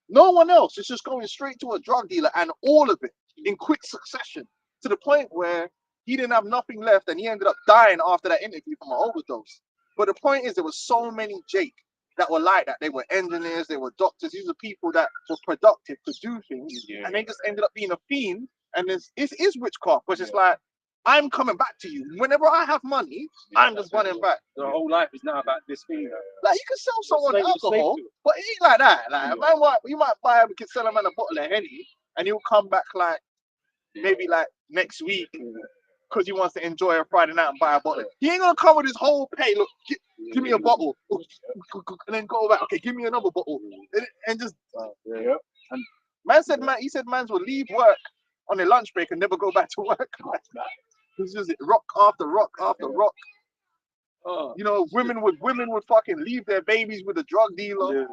No one else. It's just going straight to a drug dealer, and all of it in quick succession, to the point where he didn't have nothing left, and he ended up dying after that interview from an overdose. But the point is, there was so many Jake that were like that. They were engineers, they were doctors. These are people that were productive to do things, and they just ended up being a fiend. And it is witchcraft, because it's like, I'm coming back to you. Whenever I have money, I'm just running back. The whole life is now about this thing. Like, you can sell someone Slave to alcohol, slave to. but it ain't like that. Like, you might buy him, you can sell him a bottle of Henny, and he'll come back like maybe like next week, because he wants to enjoy a Friday night and buy a bottle. He ain't gonna come with his whole pay. Look, give me a bottle, and then go back. Okay, give me another bottle, and just. And he said, mans will leave work on their lunch break and never go back to work. It's just rock after rock after rock. Women would fucking leave their babies with a drug dealer. Yeah.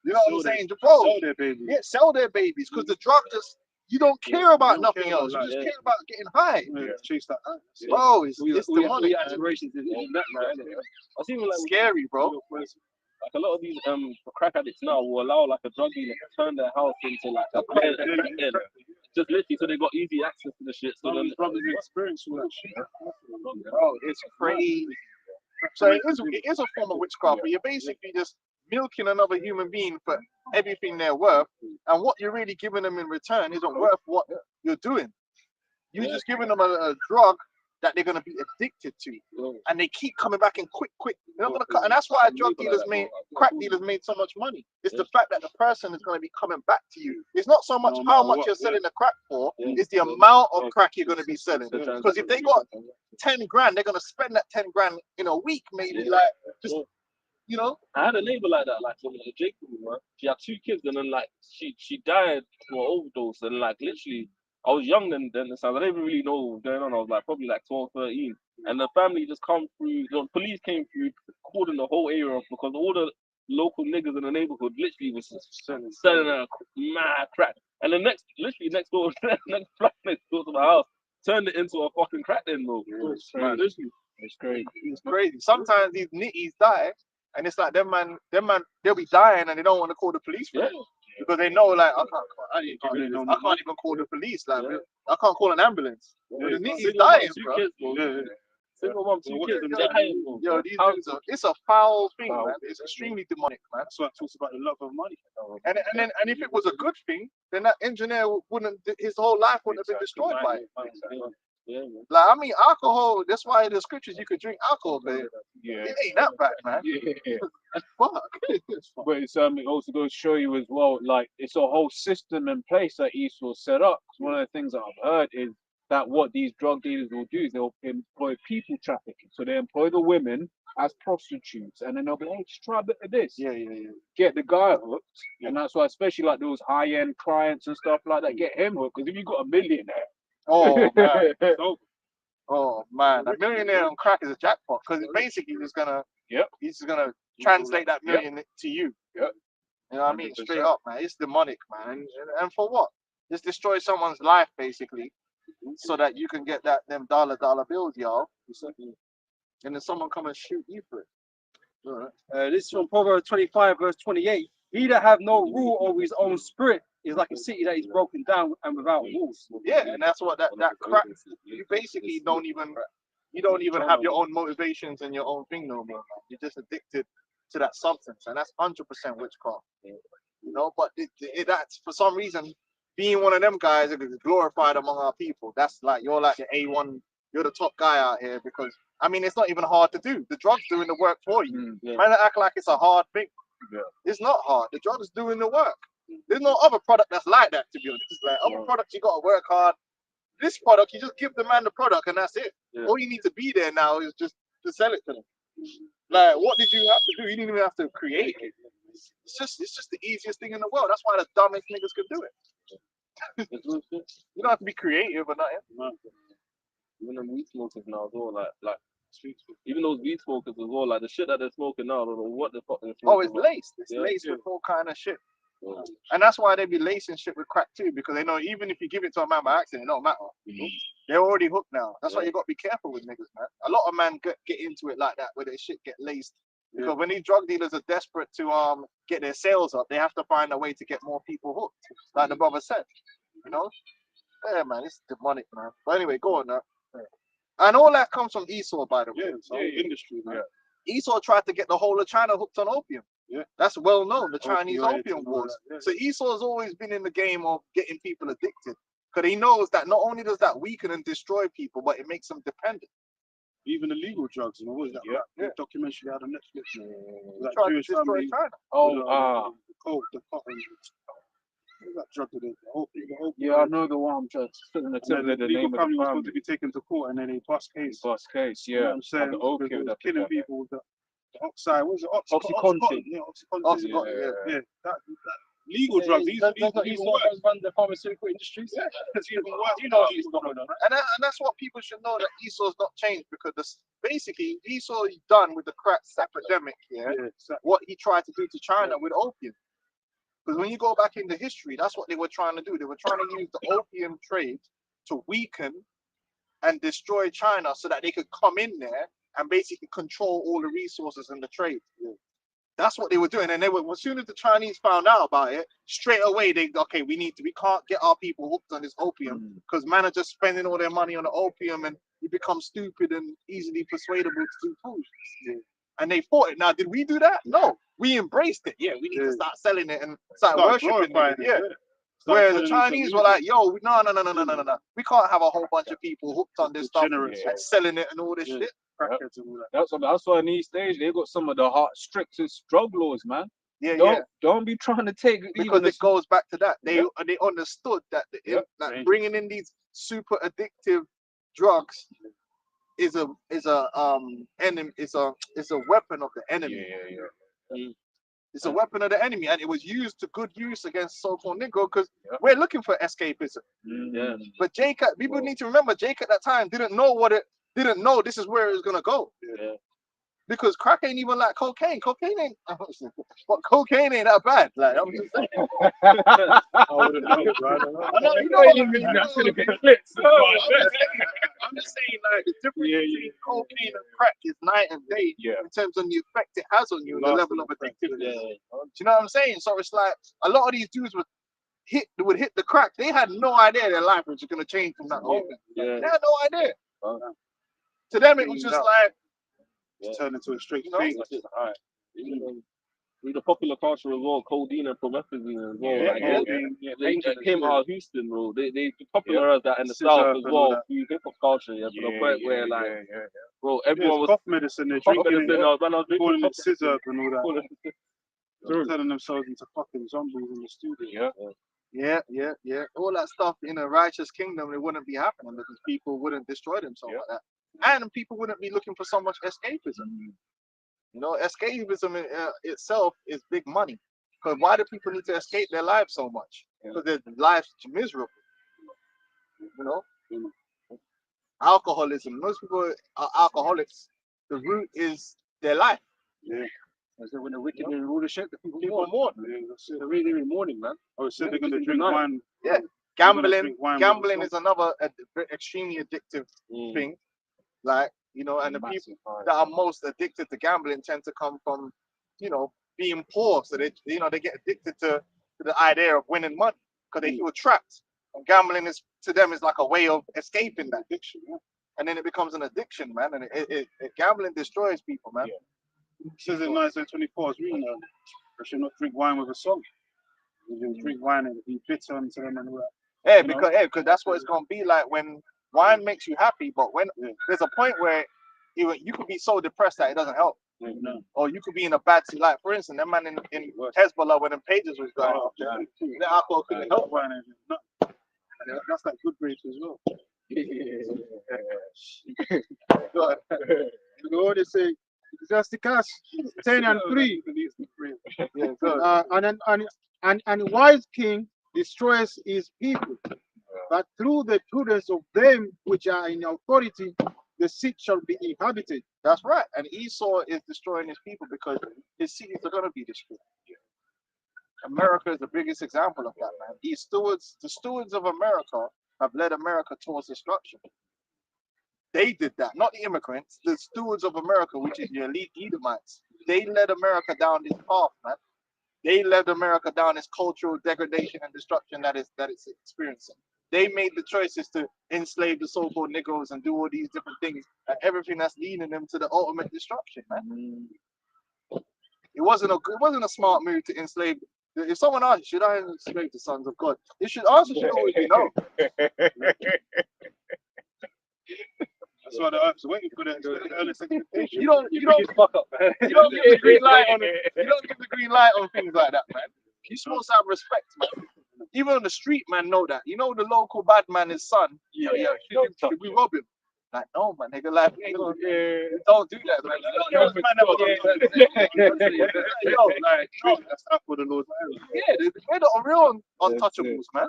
You know what I'm saying, bro? Sell their baby. Yeah, sell their babies, because the drug you don't care about nothing else. about You just that. care about getting high. Chase that. Bro, it's We demonic. aspirations is that, man. I see like Scary, bro. like a lot of these crack addicts now will allow like a drug dealer to turn their house into like a crack den. Just literally so they got easy access to the shit. So then brothers experience all that shit. Bro, it's crazy. So it is a form of witchcraft, but you're basically just milking another human being for everything they're worth, and what you're really giving them in return isn't worth what you're doing. You're just giving them a drug that they're gonna be addicted to, and they keep coming back in quick. They're not gonna cut, and that's why crack dealers made so much money. It's the fact that the person is gonna be coming back to you. It's not so much how much you're selling the crack for; it's the amount of crack you're gonna be selling. Because if they got 10 grand, they're gonna spend that 10 grand in a week, maybe. Like, just I had a neighbor like that, like from Jacob, man. She had 2 kids, and then like she died from an overdose, and like literally, I was young then, so I didn't really know what was going on. I was like probably like 12, 13, and the family just come through. The police came through, cordoned the whole area off, because all the local niggas in the neighborhood literally was selling a mad crack. And the literally next door, next flat next door to my house, turned it into a fucking crack den, bro. It's crazy. it's crazy. Sometimes these nitties die, and it's like them man, they'll be dying, and they don't want to call the police for it. Because they know, like, I can't even call the police. Like, I can't call an ambulance. But the nitty's dying, bro. Single mom, 2 kids, and dying, bro. Yo, it's a foul thing, man. It's extremely demonic, man. That's why it talks about the love of money. And if it was a good thing, then that engineer his whole life wouldn't have been destroyed by it. Yeah, man. Like, I mean, alcohol. That's why in the scriptures you could drink alcohol, but it ain't that bad, man. That's fuck. But it's it also goes to show you as well, like it's a whole system in place that Esau set up. One of the things that I've heard is that what these drug dealers will do is they'll employ people trafficking. So they employ the women as prostitutes, and then they'll be, hey, just try a bit of this. Get the guy hooked, and that's why, especially like those high-end clients and stuff like that, get him hooked. Because if you got a millionaire, oh man, a millionaire on crack is a jackpot, because it's basically just gonna he's just gonna translate that million to you. You know what I mean? Straight up, man. It's demonic, man. And for what? Just destroy someone's life, basically, so that you can get them dollar bills, y'all. And then someone come and shoot you for it. This is from Proverbs 25, verse 28. He that have no rule over his own spirit is like a city that is broken down and without walls. Yeah, and that's what that crack. You basically don't even have your own motivations and your own thing no more. Man. You're just addicted to that substance, and that's 100% witchcraft. But that's for some reason being one of them guys is glorified among our people. That's like you're like the A1. You're the top guy out here, because I mean it's not even hard to do. The drug's doing the work for you. Man, act like it's a hard thing. It's not hard. The drug's doing the work. There's no other product that's like that, to be honest. It's like other products, you gotta work hard. This product, you just give the man the product and that's it. Yeah. All you need to be there now is just to sell it to them. Like, what did you have to do? You didn't even have to create it. It's just the easiest thing in the world. That's why the dumbest niggas could do it. You don't have to be creative or nothing. Even them weed smokers now as well, like even those weed smokers as well, like the shit that they're smoking now, I don't know what the fuck they're Oh, smoking. it's laced. It's Yeah. laced with all kind of shit. Yeah. And that's why they be lacing shit with crack too, because they know even if you give it to a man by accident, it don't matter. They're already hooked now. That's why you got to be careful with niggas, man. A lot of men get into it like that, where their shit get laced. Because when these drug dealers are desperate to get their sales up, they have to find a way to get more people hooked, like the brother said. You know? Yeah, man, it's demonic, man. But anyway, go on now. And all that comes from Esau, by the way. Yeah, it's the whole industry, man. Esau tried to get the whole of China hooked on opium. Yeah. That's well known, the Chinese Opioids opium and all wars. that, yeah. So Esau's always been in the game of getting people addicted. Because he knows that not only does that weaken and destroy people, but it makes them dependent. Even illegal drugs, you know, what is that? Yeah. That documentary out on Netflix. He That tried to Jewish destroy family. China. Oh, The coke, the cotton. What is that drug to the whole yeah, I know the one. I'm just sitting the tip of the legal name of the family was supposed family. to be taken to court and then they bust case. Bus case, You know yeah. what I'm saying? The Because opium they was that killing people- people with the oxide. What was it? Oxycontin. Yeah, Oxycontin. Oxycontin, Yeah, that legal drugs. These even worse. run the pharmaceutical industries. Yeah, it's even worse. You know what's going on. And that's what people should know, that Esau's not changed, because basically Esau done with the crack epidemic, Yeah, exactly. what he tried to do to China with opium. Because when you go back into history, that's what they were trying to do. They were trying to use the opium trade to weaken and destroy China so that they could come in there and basically control all the resources in the trade. That's what they were doing. And they were, as soon as the Chinese found out about it, straight away we can't get our people hooked on this opium, because man are just spending all their money on the opium and you become stupid and easily persuadable to do foolishness. And they fought it. Now, did we do that? No. We embraced it. Yeah, we need to start selling it and start worshiping it. Yeah. Whereas the Chinese were like, yo, no. We can't have a whole bunch of people hooked on this stuff Degenerates. and selling it and all this shit. Crackheads and all that. That's why in these days they got some of the strictest drug laws, man. Yeah. Don't be trying to take Because even it goes back to that. They understood that Dangerous. bringing in these super addictive drugs is a enemy, is a weapon of the enemy. It's a weapon of the enemy, and it was used to good use against so-called Negro, because we're looking for escapism. Yeah. But people need to remember, Jake at that time didn't know this is where it was gonna go. Yeah. Because crack ain't even like cocaine. Cocaine ain't that bad. Like, I'm just saying. I wouldn't know, right? I know, you know what I mean. I'm just saying, like, the difference between cocaine and crack is night and day in terms of the effect it has on you and the level of addictiveness. Do you know what I'm saying? So it's like a lot of these dudes would hit the crack. They had no idea their life was going to change from that moment. Yeah. They had no idea. To them, it was just like, Turn into a straight you know, thing. Alright. The popular culture as well, codeine and promethazine as well. They came out of Houston, bro. They popularized that in the South as well through hip hop culture, to the point where bro, everyone was cough medicine. They're cough drinking medicine. it, When I was drinking calling cough it scissor and all calling that. it- They're turning themselves into fucking zombies in the studio. yeah. All that stuff in a righteous kingdom, it wouldn't be happening, because people wouldn't destroy themselves like that. And people wouldn't be looking for so much escapism. You know, escapism itself is big money. Because why do people need to escape their lives so much? Because their lives are miserable. You know? Alcoholism. Most people are alcoholics. The root is their life. So when the wicked and rule the shit, the people People mourn. mourn. They're really mourning, man. Oh, so they're gonna drink wine. Yeah. Gambling is another extremely addictive thing. Like, you know, and the people that are most addicted to gambling tend to come from, you know, being poor. So they get addicted to the idea of winning money, because they feel trapped. And gambling to them is like a way of escaping that addiction. And then it becomes an addiction, man. And gambling destroys people, man. It says in 1924, it's reading they should not drink wine with a song. You drink wine and be bitter unto them and all that. Because that's what it's gonna be like when wine makes you happy, but when there's a point where you could be so depressed that it doesn't help. No. Or you could be in a bad situation. Like, for instance, that man in Hezbollah when the pages was going off, the alcohol couldn't help. That's that good grace as well. God. The Lord is saying, Ecclesiasticus 10:3. Yeah, good. And wise king destroys his people, but through the prudence of them which are in authority, the seat shall be inhabited. That's right. And Esau is destroying his people because his cities are going to be destroyed. America is the biggest example of that, man. The stewards of America have led America towards destruction. They did that, not the immigrants. The stewards of America, which is the elite Edomites, they led America down this path, man. They led America down this cultural degradation and destruction that it's experiencing. They made the choices to enslave the so-called Negroes and do all these different things, and everything that's leading them to the ultimate destruction, man. It wasn't a smart move to enslave. If someone asks, should I enslave the sons of God? You should answer should always be no. That's why the earth's waiting for the earnest expectation. You don't fuck up, man. you don't give the green light on it. You don't give the green light on things like that, man. You're supposed to have respect, man. Even on the street, man, know that. You know the local bad man, his son. Yeah. Should we rob him? Like, no, man, nigga, like, don't do that, man. Yo, like, no, that's not for the Lord's will. Yeah, they're the real untouchables, man.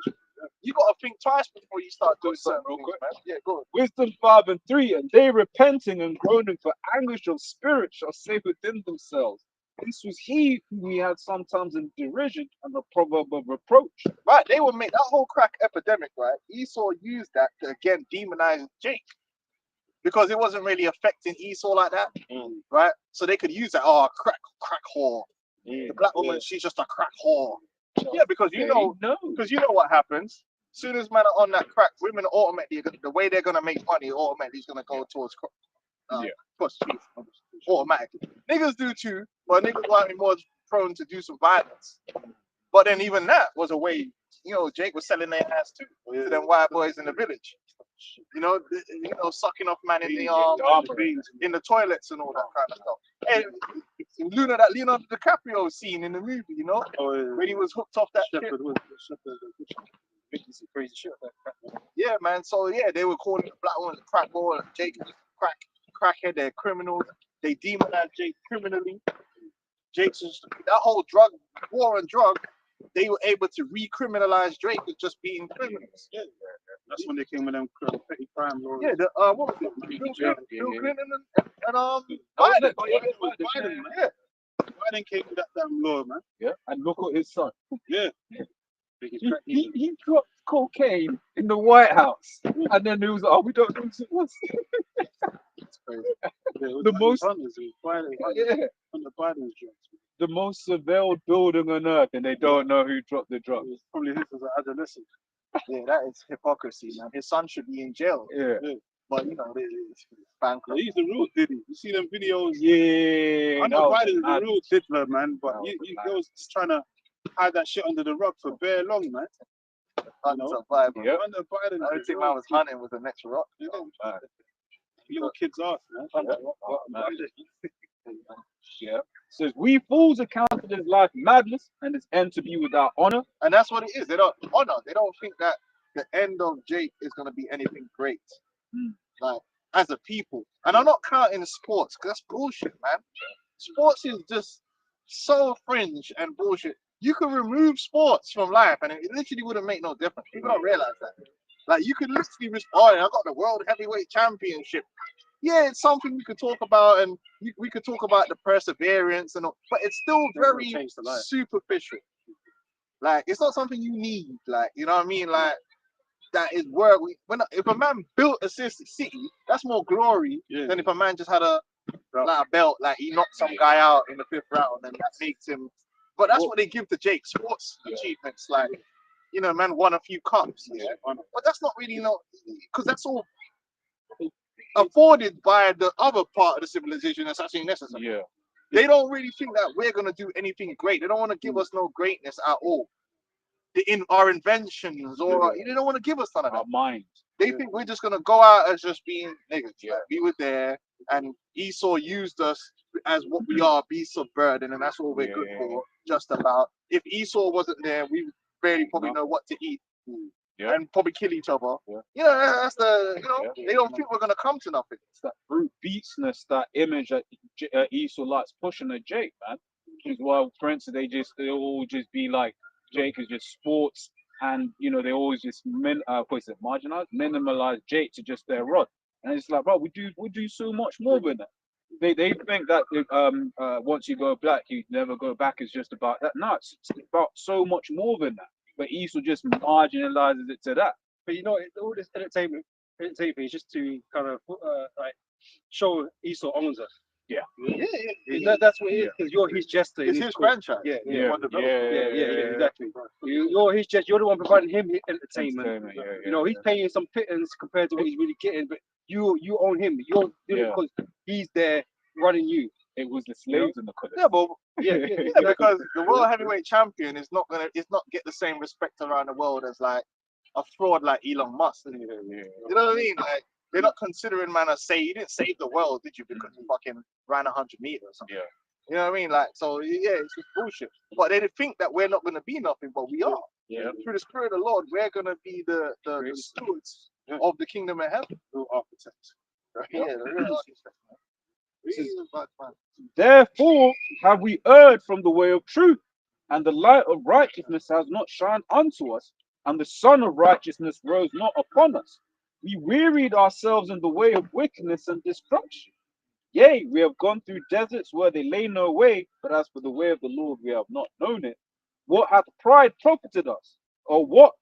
You gotta think twice before you start doing something real quick, man. Yeah, go on. Wisdom 5:3, and they repenting and groaning for anguish of spirit shall say within themselves, this was he whom we had sometimes in derision and the proverb of reproach. Right, they would make that whole crack epidemic, right? Esau used that to again demonize Jake. Because it wasn't really affecting Esau like that, right? So they could use that, crack whore. The black woman, she's just a crack whore. Yeah, because you know what happens. As soon as men are on that crack, women automatically, the way they're gonna make money, automatically is gonna go towards prostitution. Automatically. Niggas do too, but niggas might be more prone to do some violence. But then even that was a way, Jake was selling their ass too to them white boys in the village. Sucking off man in the arms, in the toilets and all that kind of stuff. Hey, that Leonardo DiCaprio scene in the movie, when he was hooked off that shit. Crazy shit. Yeah, man. So yeah, they were calling the black ones crack ball, Jake crackhead. They're criminals. They demonized Jake criminally. Jake's just, that whole war on drug. They were able to recriminalize Drake with just being criminals. Yeah. That's when they came with them petty crime laws. Yeah, what was it? Bill Clinton and Biden. Biden, yeah. Biden came with that damn law, man. Yeah, and look at his son. Yeah. He dropped cocaine in the White House, and then he was like, we don't do it once. It's crazy. The most, the most surveilled building on earth, and they don't know who dropped the drugs. Probably his as an adolescent. Yeah, that is hypocrisy, man. His son should be in jail. Yeah. But it's bankrupt. He's the real Diddy. You see them videos? Yeah. I know Biden is the real Diddler, man, but he was just trying to hide that shit under the rug for bare long, man. Under Biden. Yep. Under Biden. I don't think man was hunting with the next rock. Little kids off, man. Yeah. Says we fools accounted his life madness and his end to be without honor. And that's what it is. They don't honor. They don't think that the end of Jake is gonna be anything great. Like as a people. And I'm not counting sports, because that's bullshit, man. Sports is just so fringe and bullshit. You could remove sports from life and it literally wouldn't make no difference. People don't realize that. Like you could literally I got the world heavyweight championship. Yeah, it's something we could talk about, and we could talk about the perseverance and all, but it's still very superficial. Like it's not something you need. Like you know what I mean? Like that is where if a man built a city, that's more glory than if a man just had a belt. Like he knocked some guy out in the 5th round, and that makes him. But that's what they give to Jake, sports achievements. Like man won a few cups. Yeah, but that's not really because that's all afforded by the other part of the civilization that's actually necessary. Yeah. They don't really think that we're gonna do anything great. They don't want to give us no greatness at all. In our inventions or they don't want to give us none of that. Our minds. They think we're just gonna go out as just being niggas. Yeah. We were there and Esau used us as what we are, beasts of burden, and that's all we're good for. Just about. If Esau wasn't there, we barely probably know what to eat. And probably kill each other. That's the they don't think we're gonna come to nothing. It's that brute beastness, that image that Esau likes pushing at Jake, man. Which is why, for instance, they all just be like, Jake is just sports, and they always just marginalize, minimalize Jake to just their rod. And it's like, bro, we do so much more than that. They think that once you go black, you never go back. Is just about that. No, it's about so much more than that. But Esau just marginalizes it to that. But all this entertainment is just to kind of like show Esau owns us. Yeah. That's what it is, because you're his jester. It's his franchise. Yeah, exactly. You're his jester. You're the one providing him entertainment. He's paying some pittance compared to what he's really getting, but you own him. You're doing it because he's there running you. It was the slaves in the colony. Yeah, but because the world heavyweight champion is not get the same respect around the world as like a fraud like Elon Musk. You know what I mean? Like they're not considering you didn't save the world, did you? Because you fucking ran 100 meters or something. You know what I mean? Like so, it's just bullshit. But they think that we're not gonna be nothing, but we are. Through the Spirit of the Lord, we're gonna be the stewards of the kingdom of heaven. Real architects. Right? Yeah, the real architects. Therefore have we erred from the way of truth, and the light of righteousness has not shined unto us, and the sun of righteousness rose not upon us. We wearied ourselves in the way of wickedness and destruction. Yea, we have gone through deserts where they lay no way, but as for the way of the Lord we have not known it. What hath pride profited us? Or what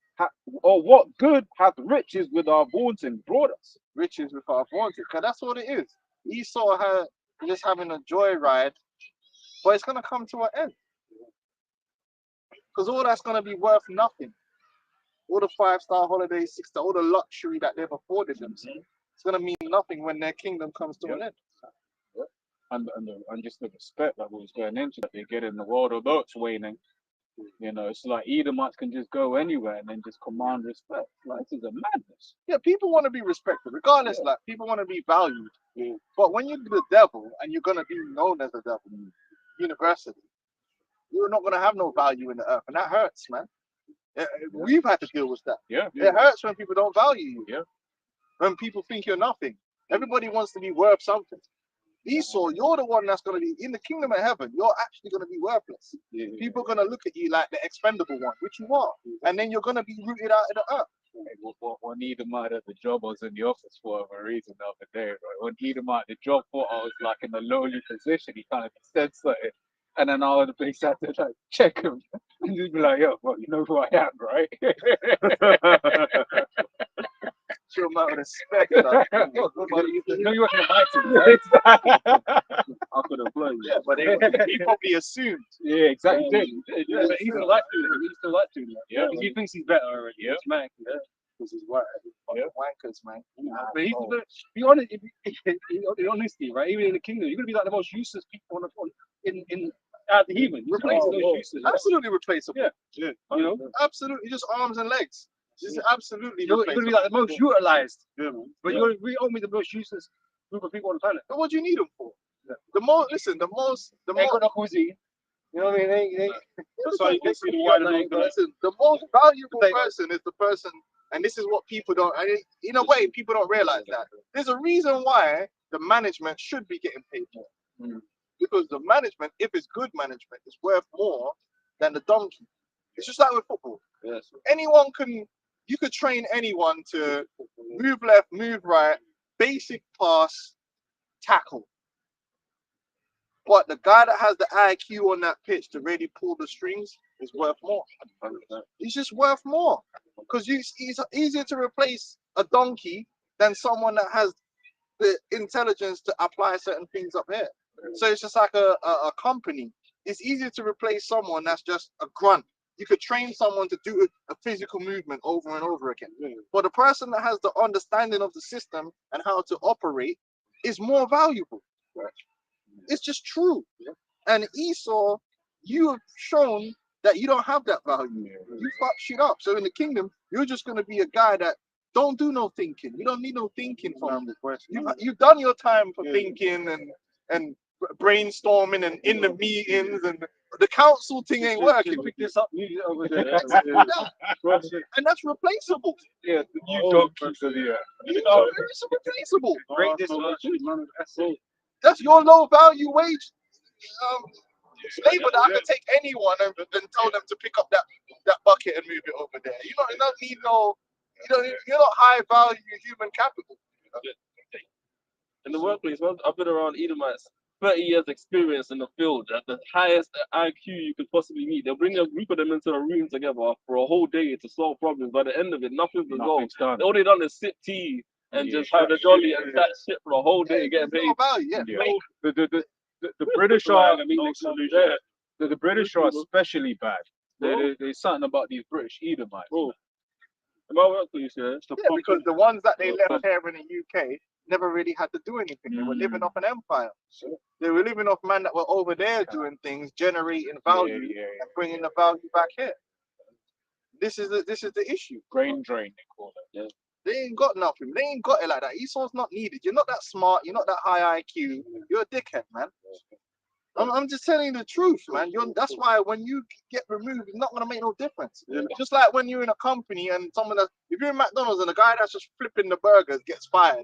good hath riches with our vaunting brought us? Riches with our vaunting, because that's what it is. Esau just having a joyride, but it's gonna come to an end. Because all that's gonna be worth nothing. All the 5-star holidays, 6-star, all the luxury that they've afforded themselves, it's gonna mean nothing when their kingdom comes to an end. And just the respect that was going into that they get in the world, although it's waning. It's like Edomites can just go anywhere and then just command respect. Like, this is a madness. Yeah, people want to be respected, regardless. Like, people want to be valued. But when you're the devil and you're gonna be known as the devil, universally, you're not gonna have no value in the earth, and that hurts, man. We've had to deal with that. It hurts when people don't value you. When people think you're nothing. Everybody wants to be worth something. Esau, you're the one that's going to be in the kingdom of heaven. You're actually going to be worthless. People are going to look at you like the expendable one, which you are. And then you're going to be rooted out of the earth. One Edomite at the job I was in the office for a reason the other day, right? When Edomite at the job thought I was like in a lowly position, he kind of said something. And then all the place had to like check him and just be like, yo, well, you know who I am, right? Show him out of respect. No, you wasn't invited, I right? could have blown you. But he probably assumed. Yeah, exactly. Yeah, but he still like doing it. He still like doing it. Yeah. Because he thinks he's better already. Yeah. It's mad. Yeah. Because he's white. Wankers, man. But he's be honest, in honesty, right? Even in the kingdom, you're gonna be like the most useless people in the heathen. Replacing those useless. Absolutely replaceable. Yeah. Absolutely, just arms and legs. Just absolutely. You're gonna be like the most utilized. Yeah, man. But you're only the most useless group of people on the planet. But what do you need them for? The more, listen, the more. Ain't got no cuisine. You know what I mean? That's why you can see the wider listen, the most valuable person is the person, and this is what people don't. In a way, people don't realize that there's a reason why the management should be getting paid more. Because the management, if it's good management, is worth more than the donkey. It's just like with football. Yes. You could train anyone to move left, move right, basic pass, tackle. But the guy that has the IQ on that pitch to really pull the strings is worth more. He's just worth more. Because it's easier to replace a donkey than someone that has the intelligence to apply certain things up here. So it's just like a company. It's easier to replace someone that's just a grunt. You could train someone to do a physical movement over and over again. But the person that has the understanding of the system and how to operate is more valuable. It's just true. And Esau, you have shown that you don't have that value. You fuck shit up. So in the kingdom, you're just going to be a guy that don't do no thinking. You don't need no thinking from him. You've done your time for thinking and brainstorming and in the meetings, and the council thing ain't working. Pick this up, move it over there. And that's replaceable. Yeah, the new donkeys of the year. It's replaceable. Break this one. That's your low value wage labor that I can take anyone and tell them to pick up that bucket and move it over there. You don't need no. You're not high value human capital. In the workplace, I've been around Edomites, 30 years experience in the field at the highest IQ you could possibly meet. They'll bring a group of them into a room together for a whole day to solve problems. By the end of it, nothing's resolved. All they done is sip tea and just have a jolly and that shit for a whole day getting paid. No value, The British are the British are especially bad. There's something about these British Edomites. In my workplace, yeah, because the ones that they left here in the UK never really had to do anything. They were living off an empire. They were living off men that were over there doing things, generating value and bringing the value back here. This is the issue. Brain drain, they call it. Yeah. They ain't got nothing. They ain't got it like that. Esau's not needed. You're not that smart. You're not that high IQ. You're a dickhead, man. I'm just telling you the truth, man. That's why when you get removed, it's not gonna make no difference. Just like when you're in a company and if you're in McDonald's and the guy that's just flipping the burgers gets fired,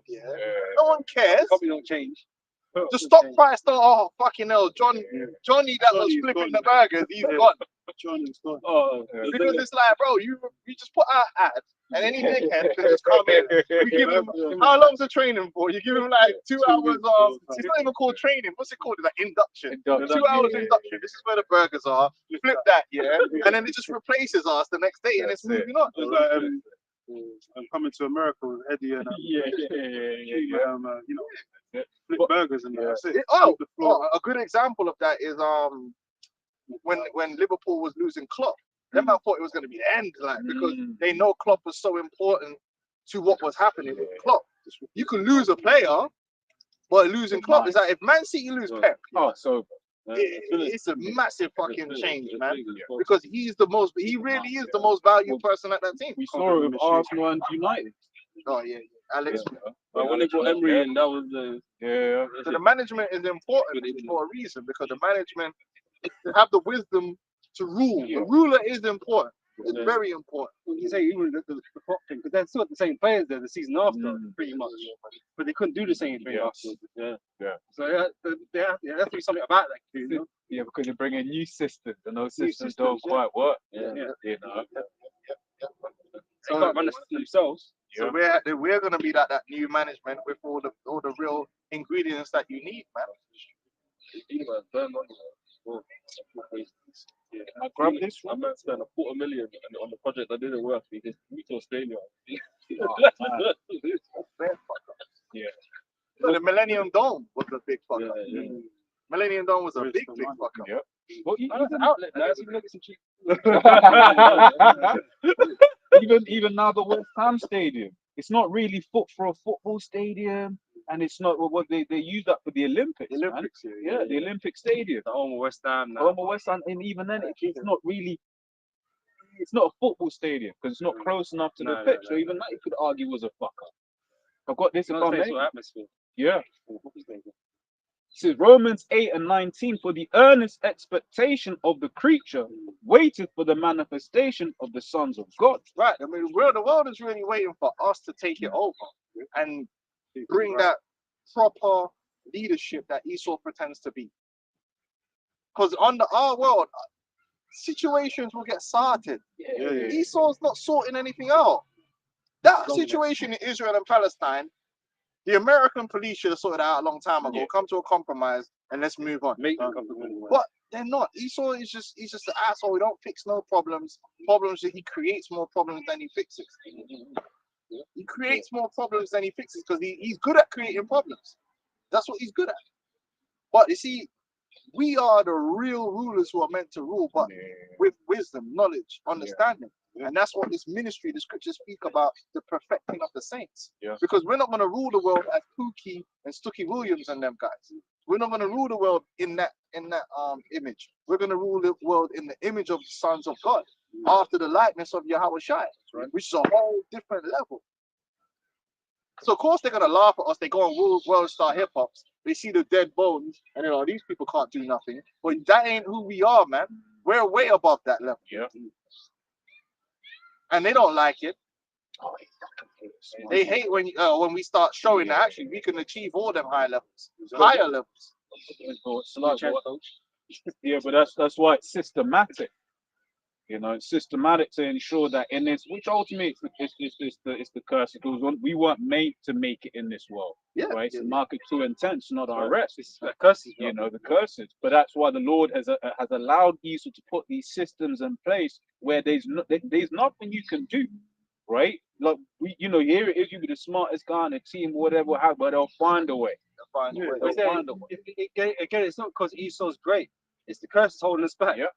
no one cares. Probably don't change. The stock price don't. Oh fucking hell, Johnny that was flipping the burgers, he's gone. Because it's like, bro, you just put out ads. And any dickhead can just come in. We give him, how long's the training for? You give him like 2 hours of, it's not even called training. What's it called? It's like induction. 2 hours induction. This is where the burgers are. You flip that, and then it just replaces us the next day, and it's moving on. I'm coming to America with Eddie and flip burgers and that's it. A good example of that is when Liverpool was losing Klopp. Them man thought it was going to be the end, because they know Klopp was so important to what was happening with Klopp. You can lose a player, but losing Klopp is like if Man City lose Pep. It's a massive fucking change, man. Because he really is the most valued person at that team. We saw it with Arsenal and United. Oh yeah, Alex. When they brought Emery in, that was the So the management is important for a reason, because the management have the wisdom to rule. The ruler is important. It's very important. You say even the Klopp thing, because they're still the same players there the season after, pretty much. But they couldn't do the same thing after. So there has to be something about that, you know? Yeah, because they bring in new systems, and those systems don't quite work. So You know. they can't run the system themselves. So we're gonna be like that new management with all the real ingredients that you need, man. I grabbed this one. I might spend $250,000 on the project that didn't work. We just moved to Australia. So the Millennium Dome was a big fuck up. Millennium Dome was a big fuck up. Well, That's an outlet, man. Even though it's a cheap. even now the West Ham Stadium, it's not really for a football stadium, and it's not what they use that for the Olympics. The Olympic Stadium. The home of West Ham now. Home of West Ham, and even then, it's not really. It's not a football stadium because it's not close enough to the pitch. So even that, you could argue was a fuck up. I've got this in front of me. Atmosphere. Yeah. It says Romans 8:19, for the earnest expectation of the creature waited for the manifestation of the sons of God. Right. I mean, the world is really waiting for us to take it over and bring that proper leadership that Esau pretends to be. Because under our world, situations will get sorted. Esau's not sorting anything out. That situation in Israel and Palestine, the American police should have sorted it out a long time ago. Come to a compromise and let's move on. But they're not. Esau is he's just an asshole. He don't fix no problems. He creates more problems than he fixes. He creates more problems than he fixes because he's good at creating problems. That's what he's good at. But you see, we are the real rulers who are meant to rule, but with wisdom, knowledge, understanding. And that's what this ministry, the scriptures speak about, the perfecting of the saints. Because we're not going to rule the world as Pookie and Stookie Williams and them guys. We're not going to rule the world in that image. We're going to rule the world in the image of the sons of God, after the likeness of Yahweh Shai, which is a whole different level. So of course they're going to laugh at us. They go on World Star Hip Hops They see the dead bones, and they're like, these people can't do nothing. But that ain't who we are, man. We're way above that level. Yeah. And they don't like it. They hate when we start showing that actually we can achieve all them higher levels. Yeah, but that's why it's systematic. You know, it's systematic to ensure that in this, which ultimately it's the curse. Because we weren't made to make it in this world, Yeah, right? So Mark 2:10, it's not our rest. It's The curses, you know, the curses. But that's why the Lord has allowed Esau to put these systems in place where there's nothing you can do, right? Like here it is, you be the smartest guy on the team, whatever, but they'll find a way. They'll find a way. Again, it's not because Esau's great. It's the curse is holding us back. Yeah.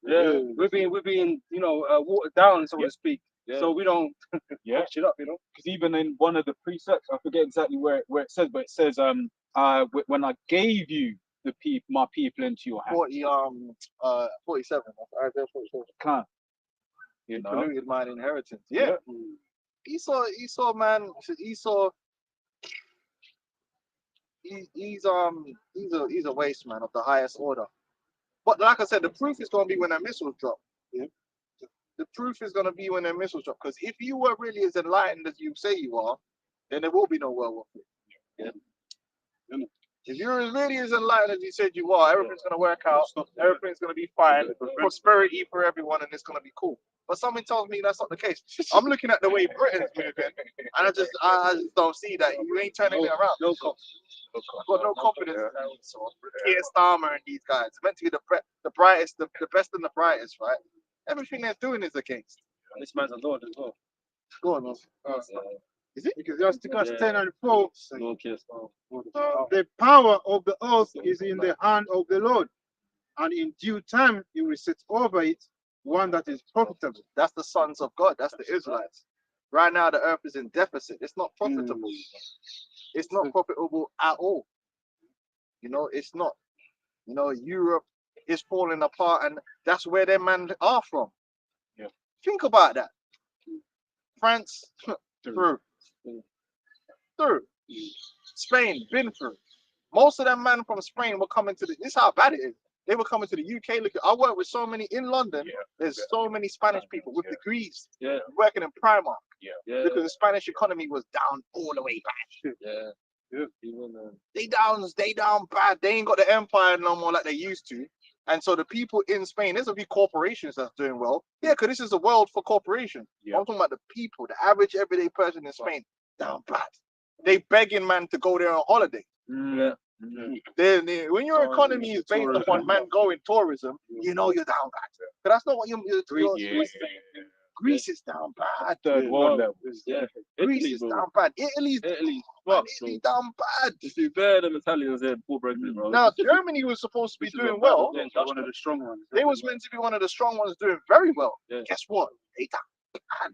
We're being watered down, so to speak. Yeah. So we don't Yeah. push it up, you know. Because even in one of the precepts, I forget exactly where it says, but it says, when I gave you my people into your hands, 47. Isaiah 47. can you know? Polluted mine inheritance. Yeah. Esau, man. Esau. He's a waste man of the highest order. But like I said, the proof is going to be when that missiles drop. Yeah. The proof is going to be when that missiles drop. Because if you were really as enlightened as you say you are, then there will be no World War III. Yeah. If you're really as enlightened as you said you are, everything's going to work out. Everything's going to be fine. Prosperity for everyone, and it's going to be cool. But something tells me that's not the case. I'm looking at the way Britain's moving, and I just don't see that. You ain't turning it around. No confidence. I've got no confidence in that. Keir Starmer and these guys. It's meant to be the brightest, the best and the brightest, right? Everything they're doing is against. This man's a lord as well. Go on, is it? Because Ecclesiastes 10:4, No kiss. the power of the earth is in the hand of the Lord, and in due time he will set over it one that is profitable. That's the sons of God. That's the Israelites. Right now, the earth is in deficit. It's not profitable. It's not profitable at all. You know, it's not. You know, Europe is falling apart, and that's where their men are from. Yeah. Think about that. France, through. Spain, been through. Most of them men from Spain were coming to this is how bad it is. They were coming to the UK. Look, I work with so many in London. Yeah. There's so many Spanish people with degrees Yeah. working in Primark Yeah. because the Spanish economy was down all the way back. Yeah. Even They down bad. They ain't got the empire no more like they used to. And so the people in Spain, there's a few corporations that's doing well. Yeah, because this is a world for corporations. Yeah. I'm talking about the people, the average everyday person in Spain, down bad. They begging man to go there on holiday. Yeah. When your economy is based upon man going tourism, you know you're down bad. But that's not what you're Greece is down bad. Third world level. Yeah. Greece Italy, is bro. down bad. Italy down bad. If you bear them Italians there before Brexit, bro. Now Germany was supposed to be doing well. One of the strong ones. They was meant to be one of the strong ones doing very well. Yeah. Guess what? They down bad.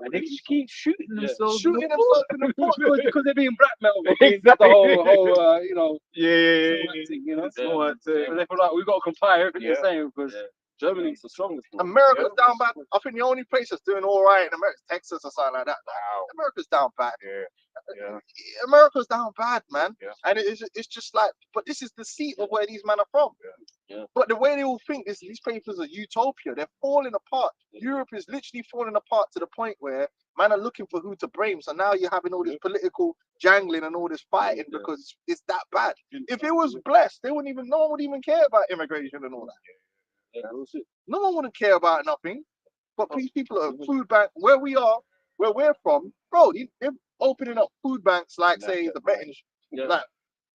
And they just keep shooting themselves. Shooting themselves in the foot. because they're being blackmailed. Exactly. The whole Yeah. you know. Yeah. So they feel like we've got to comply with everything they're saying because Germany's the strongest one. America's down bad. I think the only place that's doing all right in America is Texas or something like that. America's down bad. Yeah. America's down bad, man. Yeah. And it's just like, but this is the seat of where these men are from. Yeah. But the way they all think is these places are utopia. They're falling apart. Europe is literally falling apart to the point where man are looking for who to blame. So now you're having all this political jangling and all this fighting because it's that bad. If it was blessed, no one would even care about immigration and all that. No one wouldn't care about nothing. But these people are food bank where we're from, bro. They're opening up food banks like say the betting, like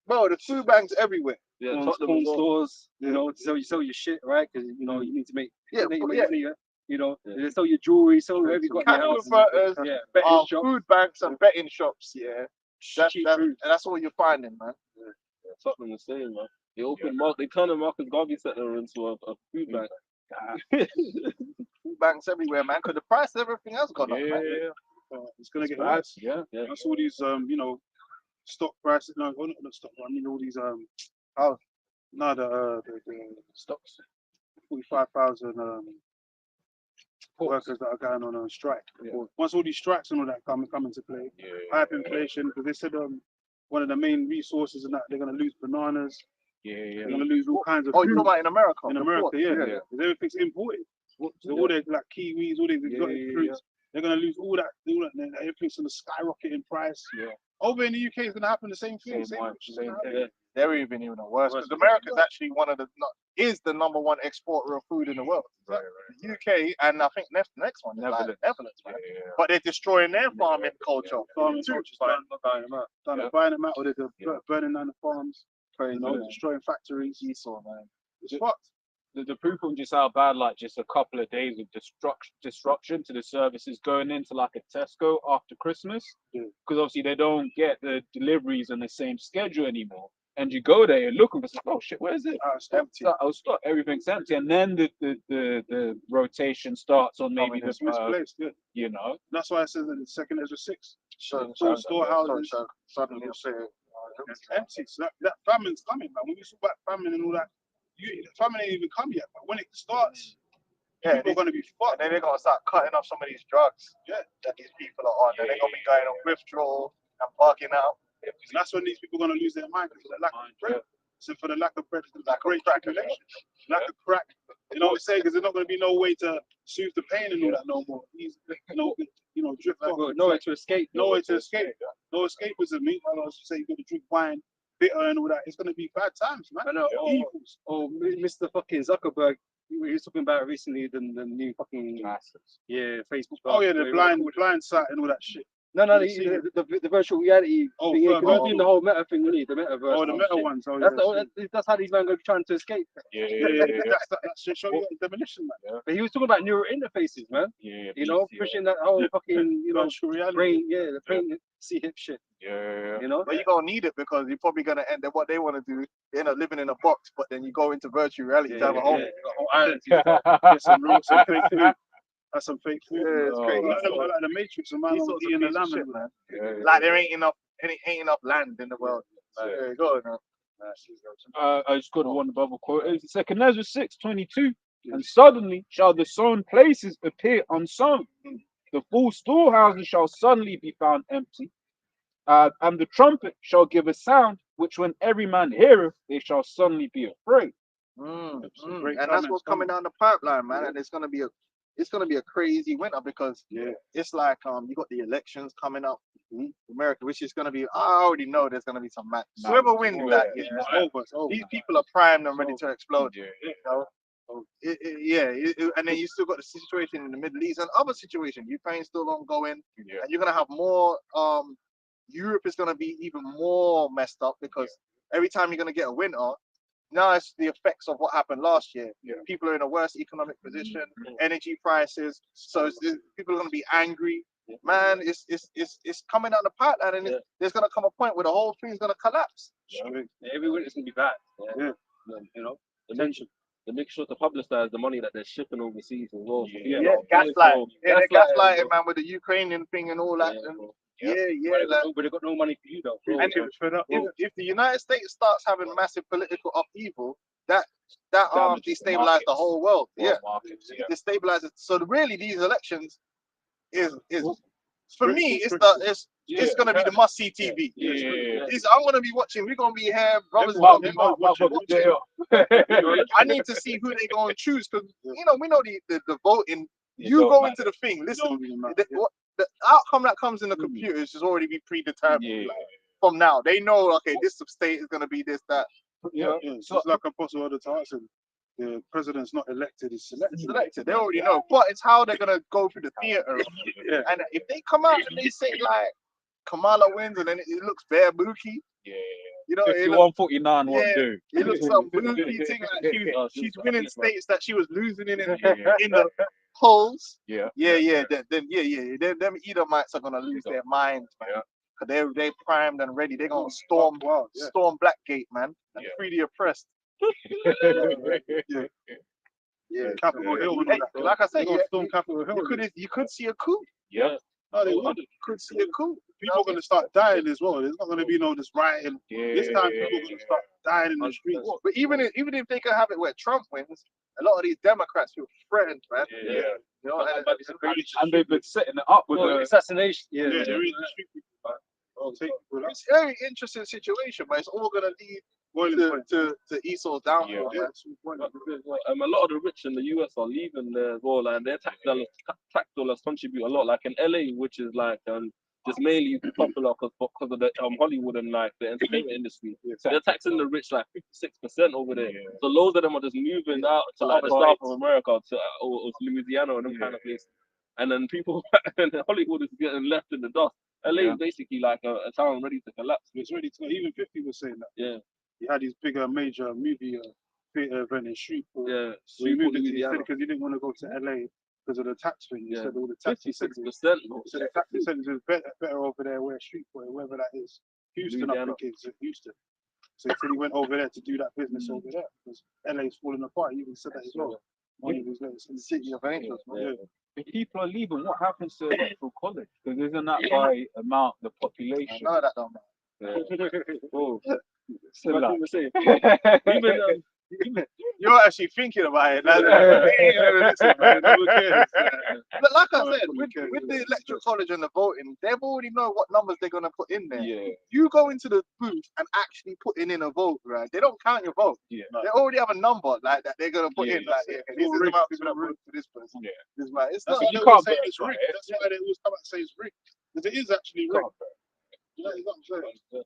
bro, the food banks everywhere. Yeah, corn stores, to sell your shit, right? Because you need to make money. They sell your jewelry, sell whatever you got in your house. Betting shops. food banks and betting shops. Yeah, and that's all you're finding, man. Tottenham the same, man. They opened they turned the Marcus Garvey Centre into a food bank. Food banks everywhere, man. Because the price of everything else gone up, man. It's gonna get bad. Yeah. That's all these stock prices. No, well, not stock. I mean all these the Stocks. 45,000 workers that are going on strike. Yeah. Once all these strikes and all that come into play, hyperinflation. Because they said one of the main resources, and that they're going to lose bananas. Yeah, They're going to lose all kinds of Oh, you food know about in America? in the America. ports, Yeah, because everything's imported. So all their like kiwis, all these exotic fruits, they're going to lose all that. And everything's going to skyrocket in price. Yeah. Over in the UK, it's going to happen the same thing. Same Shit's thing. gonna happen. They're even worse because America's actually one of the is the number one exporter of food in the world. Right. The UK and I think next one is Netherlands. Netherlands, man. Yeah. But they're destroying their farming culture. Farming too. culture's Buying them out. done buying them out, or they're Yeah. burning down the farms, Crazy, man. destroying factories. Esau, man. It's fucked. The proof of just how bad, like just a couple of days of disruption to the services going into like a Tesco after Christmas, Yeah. because obviously they don't get the deliveries on the same schedule anymore. And you go there, you're looking for stuff. Oh shit, where is it? It's empty. Stop. Everything's empty, and then the rotation starts on maybe the It's misplaced. Yeah. you know. That's why it says in the second Ezra 6. So, storehouses. suddenly you'll say, It's empty. So that famine's coming, man. When we talk about famine and all that, famine ain't even come yet. But when it starts, yeah, people are going to be and fucked. then they're gonna start cutting off some of these drugs that these people are on. Yeah, and they're gonna be going on withdrawal and bugging out. And that's when these people are going to lose their mind because of the lack of bread. So for the lack of bread, the Lack of great crack tribulation, lack of crack. You know what I'm saying? Because there's not going to be no way to soothe the pain and all that no more. He's, drift off. Nowhere to escape. Nowhere to escape. No escapism. Meanwhile, I was say you're going to drink wine, bitter and all that. It's going to be bad times, man. I know. Evils. Mr. fucking Zuckerberg, he was talking about recently the new fucking Facebook. Oh yeah, the blind sight and all that shit. No, You see the virtual reality Oh, thing. further. They're doing the whole meta thing, really. The metaverse. Oh, the meta shit. ones. Oh, That's how these men are trying to escape. That's show you demolition, man. But he was talking about neural interfaces, man. You know, pushing that whole fucking, Virtual reality. brain, the brain see hip shit. You know. But you're gonna need it because you're probably gonna end up what they want to do. They end up living in a box, but then you go into virtual reality to have a home. Get some fake food. That's some fake food. Yeah, it's crazy. Like the Matrix, a man These was sorts of eating the pieces of lamb. shit, man. Like there ain't enough land in the world. There you go, man. I just got one above a quote. It's Second Ezra 6:22. And suddenly shall the sown places appear unsown. The full storehouses shall suddenly be found empty. And the trumpet shall give a sound, which when every man heareth, they shall suddenly be afraid. And great that's comments what's coming down the pipeline, man. And it's gonna be a crazy winter because it's like you got the elections coming up, America, which is gonna be. I already know there's gonna be some match. Whoever wins that, It's over. these people are primed and ready to explode. Yeah. You know? And then you still got the situation in the Middle East and other situations. Ukraine's still ongoing, and you're gonna have more. Europe is gonna be even more messed up because every time you're gonna get a winter, now it's the effects of what happened last year. People are in a worse economic position, energy prices, so people are gonna be angry. Man, it's coming down the pipeline, and there's gonna come a point where the whole thing's gonna collapse. Every winter's gonna be bad. Yeah. You know, The mixture to publicize the money that they're shipping overseas as well. Gaslight. They're Gaslighting, gaslighting, man, with the Ukrainian thing and all that. but they got no money for you though. And if the United States starts having massive political upheaval, that destabilizes the whole world. Markets, Destabilizes. So really, these elections is for me, it's gonna be the must see TV. I'm gonna be watching. We're gonna be here, brothers. I need to see who they gonna choose because we know the voting. You go into the thing. Listen, the outcome that comes in the computers has already been predetermined. Like, from now, they know. Okay, this state is gonna be this, that. So it's like Apostle Elder Tarson. The president's not elected; is selected. They already know, but it's how they're gonna go through the theater. And if they come out and they say like Kamala wins, and then it looks bare booky. You know, 51-49 won't do. It looks some booky thing like she's winning states that she was losing in the polls. Yeah. Then them Edomites are gonna lose their minds, man. Cause they primed and ready. They're gonna storm Blackgate, man, and free the oppressed. Capitol Hill. Hey, like I said, Storm Capitol Hill. you could see a coup. No, they would. Could see a coup. People are going to start dying as well. There's not going to be no just rioting. This time, people are going to start dying in the streets. But even if they can have it where Trump wins, a lot of these Democrats feel threatened, man. You know, And they've been setting it up with the assassination. They're in the street. I'll take people out. It's a very interesting situation, but it's all gonna lead Boiling point. to Esau's downfall. Yeah, man. that's the point. A lot of the rich in the US are leaving there as well, and their tax dollars contribute a lot. Like in LA, which is like just mainly popular because of the Hollywood and like the entertainment industry. They're taxing the rich like 56% over there. So loads of them are just moving out to like the south of America to or to Louisiana and them kind of places. And then people in Hollywood is getting left in the dust. LA is basically like a town ready to collapse. It's ready to. Even 50 was saying that. Yeah. He had his bigger major movie theater event in Shreveport. Yeah. So he moved it to Louisiana. because he didn't want to go to LA because of the tax thing. He Yeah. said all the tax 56%. incentives. So the tax incentives is better over there where Shreveport, wherever that is. Houston, I Louisiana. think it's Houston. So he said he went over there to do that business over there because LA is falling apart. He even said that as well. One of his letters in the city of angels. Yeah. If people are leaving, what happens to electoral college? Because isn't that by amount the population? No, that don't matter. Oh, Like Salah. you were saying, even You're actually thinking about it. Listen, man, who cares? But like I said, with the electoral college and the voting, they've already know what numbers they're gonna put in there. Yeah, You go into the booth and actually put in a vote, right? They don't count your vote. yeah. They already have a number like that they're gonna put Yeah, in. Like, yeah. this is the amount of people that voted for this person. Yeah. This man, it's That's not. why you they can't always say vote, it's rigged. right? That's why they always come out and say it's rigged. Because it is actually rigged. You know what I'm saying?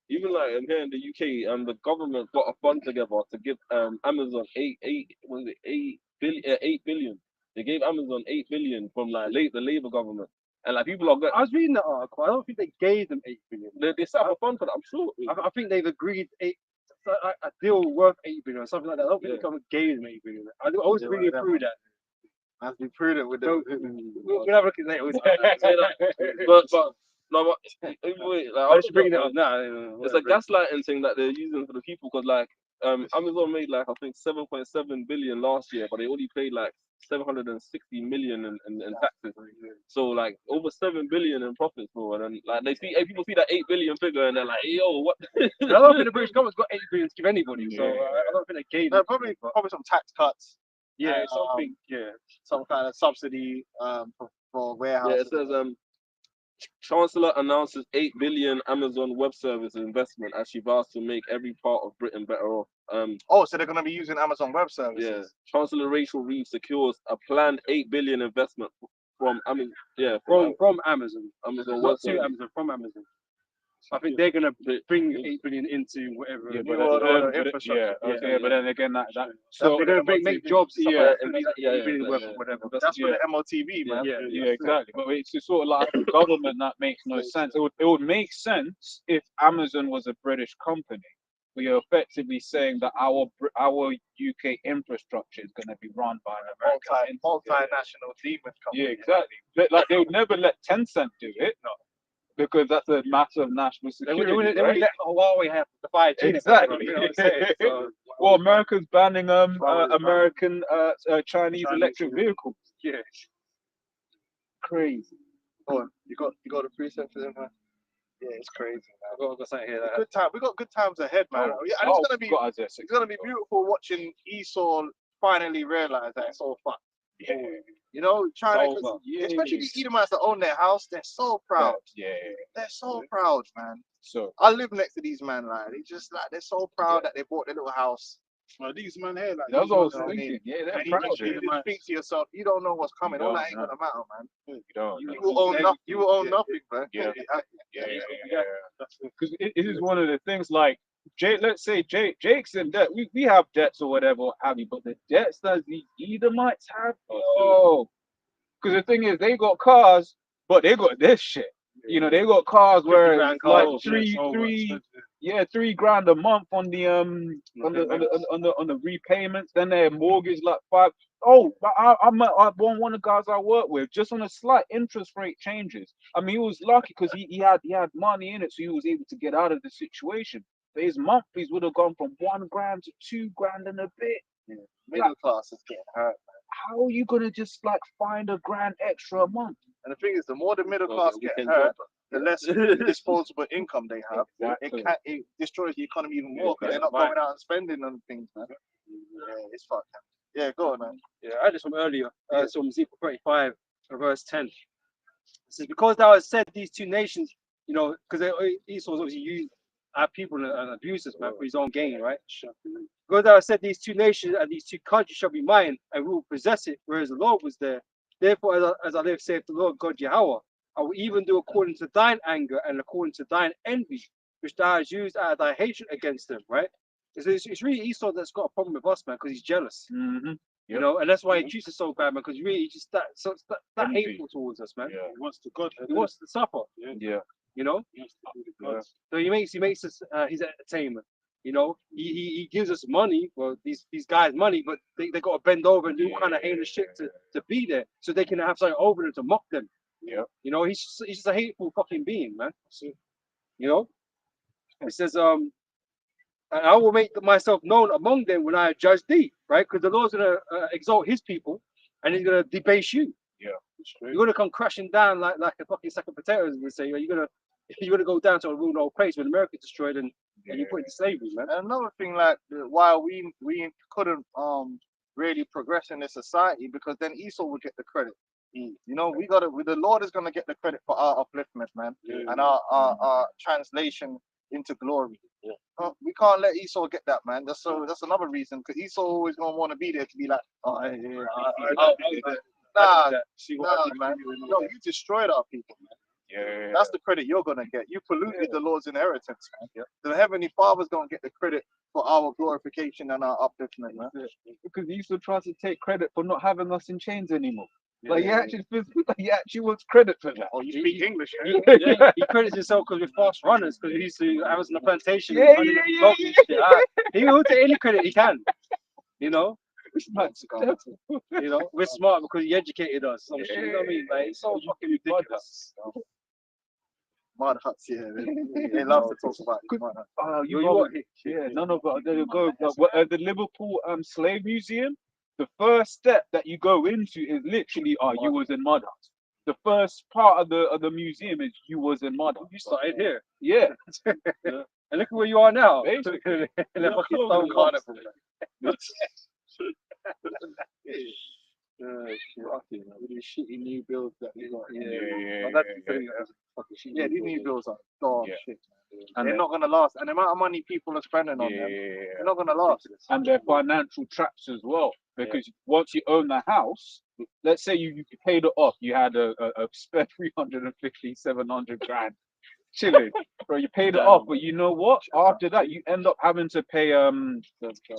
even like here in the UK, the government got a fund together to give Amazon 8 billion. They gave Amazon 8 billion from like the Labour government, and like people are I was reading that article. I don't think they gave them 8 billion. they set up a fund for that. I'm sure. I think they've agreed a deal worth 8 billion or something like that. I don't think the government gave them 8 billion. I was Yeah, reading like through that. Have to be prudent with We'll the. have a look at it later. but no, but anyway, like, I should bring it up now. it's a gaslighting thing that they're using for the people because like Amazon made like I think 7.7 billion last year, but they only paid like 760 million in taxes. So like over 7 billion in profits, bro. And then like people see that 8 billion figure and they're like, hey, yo, what? I don't think the British government's got 8 billion to give anybody. So I don't think they gave No, them. probably some tax cuts. Yeah, something. Yeah. Some kind of subsidy for warehouses. Yeah, it says Chancellor announces 8 billion Amazon Web Services investment as she vows to make every part of Britain better off. Oh, so they're going to be using Amazon Web Services. Yeah, Chancellor Rachel Reeves secures a planned 8 billion investment from Amazon. Yeah, From Amazon. Amazon Web Not to Services. Amazon, from Amazon. I think they're gonna bring 8 billion into whatever. Yeah, New but World then- Order but- infrastructure. yeah, but then again, that So they're gonna make jobs. Yeah, Worth or whatever. That's for the MOTV, man. yeah, exactly. But it's just sort of like a government that makes no sense. It would make sense if Amazon was a British company. We are effectively saying that our UK infrastructure is going to be run by an American Multinational demon company. Yeah, exactly. Like they would never let Tencent do it, no, because that's a matter of national They security. wouldn't right? let Huawei have the 5G. Exactly. You know what I'm saying? So, Well, America's banning American Chinese electric vehicles. yeah. Crazy. Go on. You got the preset for them, man? Yeah, it's crazy, man. I've got something here. Good time. We got good times ahead, man. Yeah, and it's gonna be beautiful watching Esau finally realize that it's all fucked. Yeah. You know, China, It's over. especially the Edomites that own their house, they're so proud. Yeah. They're so proud, man. So I live next to these men, like they just like they're so proud that they bought their little house. These men here, like, that's what I was know what I thinking. mean? Yeah, they're And you proud. just, you just think to yourself, you don't know what's coming. You All don't that ain't know. gonna matter, man. You don't. You will own nothing. You will own nothing, man. Yeah. Because it is one of the things like let's say Jake's in debt. We have debts or whatever, what have you, but the debts that the Edomites have, because the thing is, they got cars, but they got this shit. You know, they got cars where it's like $3,000 a month on the repayments. Then their mortgage like $5,000. Oh, but I met one of the guys I work with just on a slight interest rate changes. I mean, he was lucky because he had money in it, so he was able to get out of the situation. But his monthlies would have gone from $1,000 to $2,000 and a bit. Yeah. Middle class is getting hurt. How are you gonna just like find $1,000 extra a month? And the thing is, the more the middle class get hurt, the less disposable income they have. Exactly. It destroys the economy even more because they're not going out and spending on things, man. Yeah, it's fucked. Yeah, go on, man. Yeah, I had this from earlier. It's from Ezekiel 35, verse 10. It says, because thou hast said these two nations you know, because Esau's obviously used our people and abused us, man, for his own gain, right? God thou said, these two nations and these two countries shall be mine, and we will possess it, whereas the Lord was there. Therefore, as I live, saith the Lord God Yahweh, I will even do according to thine anger and according to thine envy, which thou hast used out of thy hatred against them, right? It's really Esau that's got a problem with us, man, because he's jealous. Mm-hmm. You know, and that's why he treats us so bad, man, because really he's just that Envy. hateful towards us, man. Yeah. He wants to God. He wants to suffer, Yeah. you know. He wants to do the Yeah. gods. So he makes us his entertainment. You know, he gives us money. Well, these guys money, but they got to bend over and do all kind of heinous shit to be there, so they can have something over them to mock them. Yeah. You know, he's just a hateful fucking being, man. You know, it says and I will make myself known among them when I judge thee, right? Because the Lord's gonna exalt his people, and he's gonna debase you. Yeah. You're gonna come crashing down like a fucking sack of potatoes, and say you're gonna go down to a real old place when America's destroyed and you put into slavery, man. And another thing, like why we couldn't really progress in this society, because then Esau would get the credit. You know, the Lord is gonna get the credit for our upliftment, man, and our translation into glory. We can't let Esau get that, man. That's another reason, because Esau always gonna want to be there to be like, nah, man. No, you destroyed our people, man. Yeah. That's the credit you're gonna get. You polluted the Lord's inheritance, man. The Heavenly Father's gonna get the credit for our glorification and our upliftment, man. Because he still tries to take credit for not having us in chains anymore. Like he actually wants credit for that. Oh, you speak English, He credits himself because we're fast runners, because he used to have us in the plantation. Yeah, running yeah, the yeah, dog and shit. He will take any credit he can. You know, you know, we're smart because he educated us. Some shit, you know what I mean? Like, it's so fucking ridiculous. Mud huts, yeah. They love to talk about these mud huts. But there you go. The Liverpool Slave Museum, the first step that you go into is literally, you was in mud huts. The first part of the museum is you was in mud huts. You started here. Yeah. And look at where you are now. Basically. In the fucking stone carnival. With these shitty new builds that we got. Yeah, these new bills are dog Yeah. shit. And They're not gonna last. And the amount of money people are spending on them, they're not gonna last. And they're financial traps as well. Because once you own the house, let's say you paid it off, you had a spare 350, 700 grand chilling. Bro, you paid it off, but you know what? After that, you end up having to pay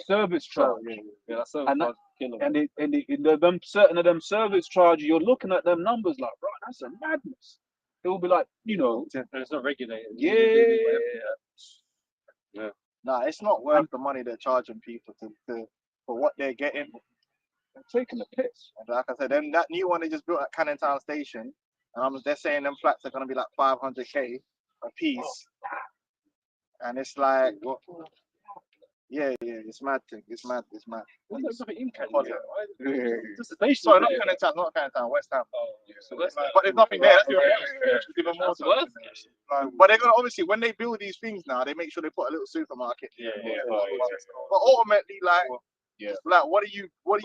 service charge. Yeah, that's so And that- killer. And certain of them service charges, you're looking at them numbers like, bro, that's a madness. It will be like, And it's not regulated. Nah, it's not worth the money they're charging people for what they're getting. they're taking the piss. And like I said, then that new one they just built at Cannon Town Station, they're saying them flats are gonna be like 500k a piece, and it's like, what? Yeah, it's mad thing. It's mad. There's nothing in Canada. Yeah. Just the station. Sorry, not Cannon Town, West Ham. But there's nothing there. That's even more so. But they're gonna obviously, when they build these things now, they make sure they put a little supermarket. But ultimately, like, like what are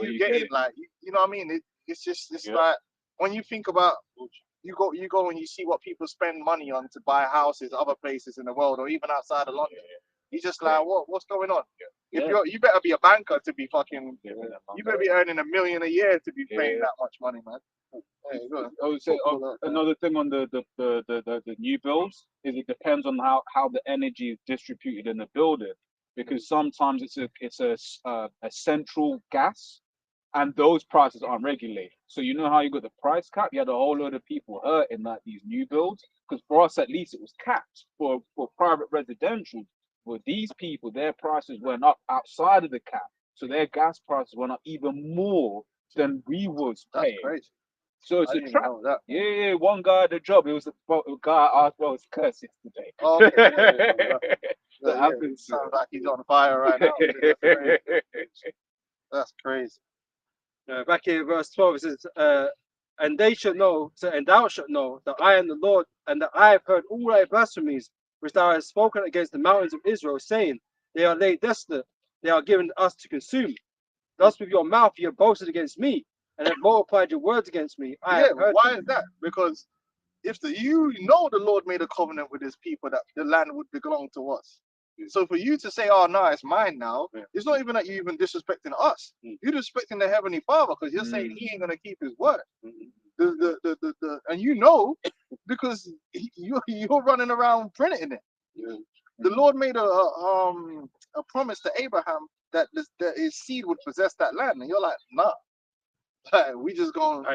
you getting? Like, you know what I mean? It's like when you think about, you go and you see what people spend money on to buy houses other places in the world or even outside of London. You just like, what's going on? If you better be a banker to be fucking, you better be earning $1 million a year to be paying that much money, man. There you go. I would say another thing on the new builds is it depends on how the energy is distributed in the building, because sometimes it's a central gas, and those prices aren't regulated. So you know how you got the price cap? You had a whole load of people hurt in like these new builds, because for us at least it was capped for private residential. But these people, their prices went up outside of the cap, so their gas prices went up even more than we was paying. That's crazy. So it's I a didn't trap. know that. Yeah, one guy at the job, it was a guy asked what was curses today. Oh, okay. That happens. Sounds like he's on fire right now. That's crazy. Back in verse 12, it says, and they should know, and thou shalt know that I am the Lord, and that I have heard all thy blasphemies, which thou hast spoken against the mountains of Israel, saying, they are laid desolate, they are given us to consume. Thus with your mouth you have boasted against me, and have multiplied your words against me. I have heard Why them. is that? Because if you know the Lord made a covenant with his people that the land would belong to us. So for you to say, oh no, it's mine now, it's not even that you even disrespecting us. You're disrespecting the Heavenly Father because you're saying he ain't gonna keep his word. And you know because you're running around printing it. The Lord made a promise to Abraham that his seed would possess that land, and you're like, nah. We just going,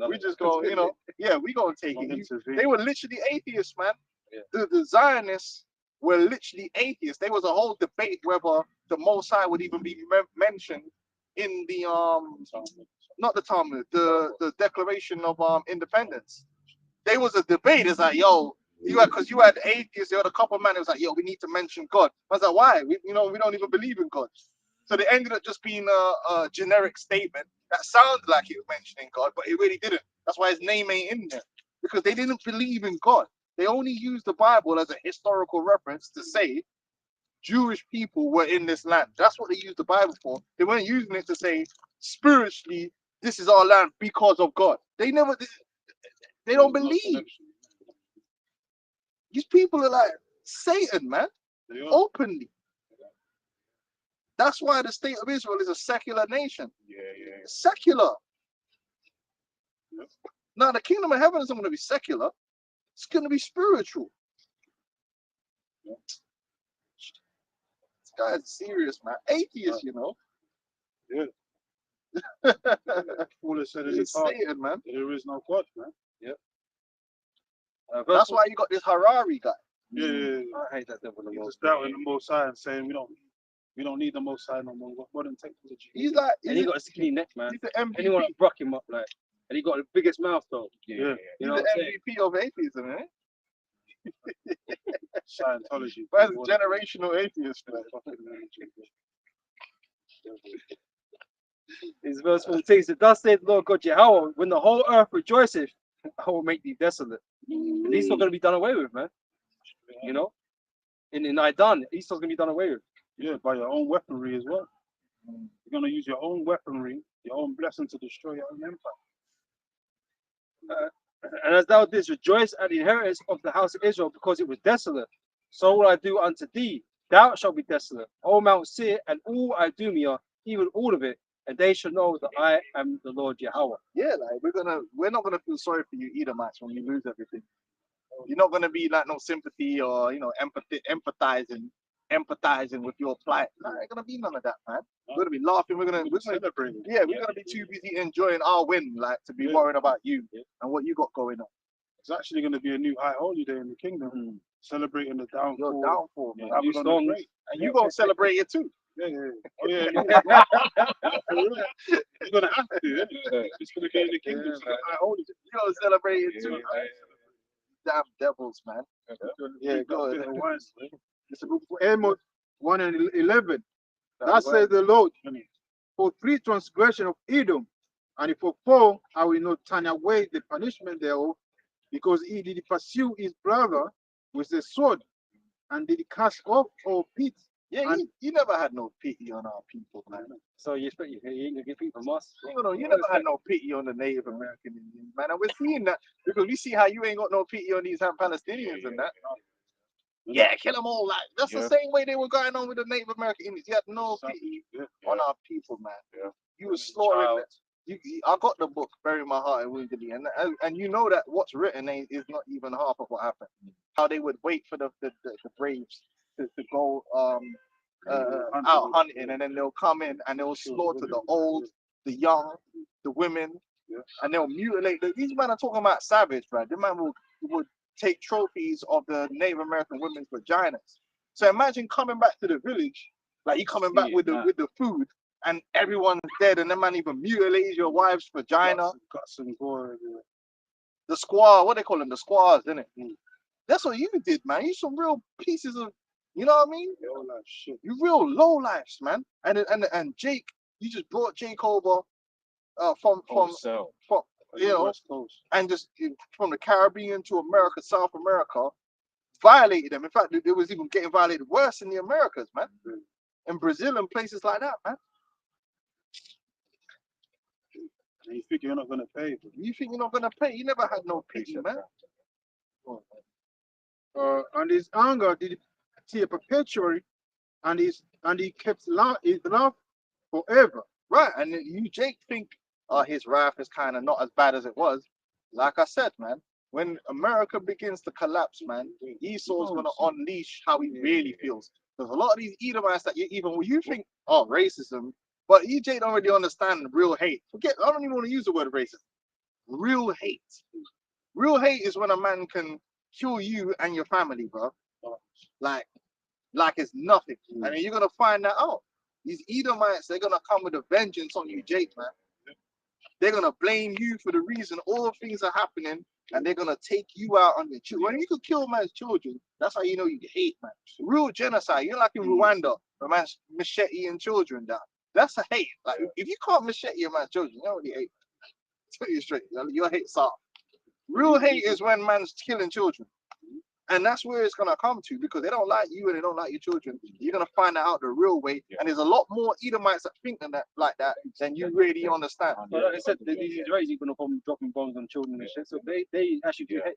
we just going, you know, yeah, we gonna take it. They were literally atheists, man. The Zionists were literally atheists. There was a whole debate whether the Most High would even be mentioned in the not the Talmud, the Declaration of Independence. There was a debate. It's like, yo, because you had atheists, you had a couple of men. It was like, yo, we need to mention God. I was like, why? We don't even believe in God. So they ended up just being a generic statement that sounded like it was mentioning God, but it really didn't. That's why his name ain't in there, because they didn't believe in God. They only used the Bible as a historical reference to say Jewish people were in this land. That's what they used the Bible for. They weren't using it to say spiritually, this is our land because of God. They don't believe. These people are like Satan, man, openly. That's why the state of Israel is a secular nation. Secular. Now, the kingdom of heaven isn't going to be secular. It's going to be spiritual. This guy is serious, man. Atheist, you know. All it said is It's Satan, man. there is no God, man. That's why you got this Harari guy. I hate that devil the He's most. just doubting the Most High and saying we don't need the Most High no more. What modern technology? He's like, And he got a skinny neck, man. he's the MVP. Anyone that broke him up, like, and he got the biggest mouth though. Yeah. You He's know the what I'm saying? MVP of atheism, eh? Scientology. That's generational atheist, man. His verse 14 says, thus saith the Lord God Jehovah, when the whole earth rejoiceth, I will make thee desolate. And Esau's going to be done away with, man. You know? In Idan, Esau's going to be done away with. Yeah, by your own weaponry as well. You're going to use your own weaponry, your own blessing to destroy your own empire. And as thou didst rejoice at the inheritance of the house of Israel, because it was desolate, so will I do unto thee. Thou shalt be desolate, O Mount Seir, and all Idumea, even all of it, and they shall know that I am the Lord Yahweh. Yeah, like we're not gonna feel sorry for you Edomites when you lose everything. You're not gonna be like no sympathy or empathizing with your plight. Nah, ain't gonna be none of that, man. We're gonna be laughing. We're gonna celebrate. yeah, we're gonna be too busy enjoying our win, like to be worrying about you and what you got going on. It's actually going to be a new high holy day in the kingdom, celebrating the downfall. Your downfall, man. New Babylon songs. the Great. And you gonna celebrate it too. Yeah. Oh yeah. You're gonna have to. Isn't it? It's gonna be in the kingdom. So high holy day. You gonna celebrate it too. Damn devils, man. Yeah, go ahead. It's a book for Amos 1 and 11. That says the Lord, for 3 transgression of Edom, and for 4 I will not turn away the punishment thereof, because he did pursue his brother with the sword, and did cast off our pit. Yeah, you never had no pity on our people, man. So you expect you ain't gonna get people from us? You never had no pity on the Native American Indians, man. And we're seeing that because we see how you ain't got no pity on these Palestinians and that. Yeah, kill them all. Like that's the same way they were going on with the Native American Indians. You had no pity on our people, man. You were slaughtering them. I got the book, Bury My Heart in Woundedly, and you know that what's written is not even half of what happened. How they would wait for the braves to go out hunting, and then they'll come in and they'll slaughter the old, the young, the women, and they'll mutilate. These men are talking about savage, right? The man would take trophies of the Native American women's vaginas. So imagine coming back to the village, like you coming back with the food, and everyone's dead, and the man even mutilates your wife's vagina. Guts and gore. The squaw, what they call them, the squaws, isn't it? That's what you did, man. You some real pieces of, you know what I mean? Shit. You real low lives, man. And Jake, you just brought Jake over from you know, West Coast. and just from the Caribbean to America, South America, violated them. In fact, it was even getting violated worse in the Americas, man. In Brazil and places like that, man. And you think you're not gonna pay? You think you're not gonna pay? You never had no pity, man. And his anger did tear perpetually, and he kept his love forever. Right, and you, Jake, think his wrath is kind of not as bad as it was. Like I said, man, when America begins to collapse, man, Esau's gonna unleash how he really feels. Because a lot of these Edomites that you think, oh, racism, but EJ don't really understand real hate. Forget, I don't even want to use the word racism. Real hate. Real hate is when a man can kill you and your family, bro. Like it's nothing. I mean, you're gonna find that out. These Edomites, they're gonna come with a vengeance on you, Jake, man. They're gonna blame you for the reason all things are happening, and they're gonna take you out on your children. When you could kill man's children, that's how you know you hate, man. Real genocide. You're like in Rwanda, where man's macheting children down. That's a hate. Like if you can't machete a man's children, you don't really hate. Tell you straight, your hate soft. Real hate is when man's killing children. And that's where it's gonna come to, because they don't like you and they don't like your children. You're gonna find that out the real way. And there's a lot more Edomites that think like that than you really understand. But like I said, these Israelis gonna come dropping bombs on children and shit. So they actually do hate.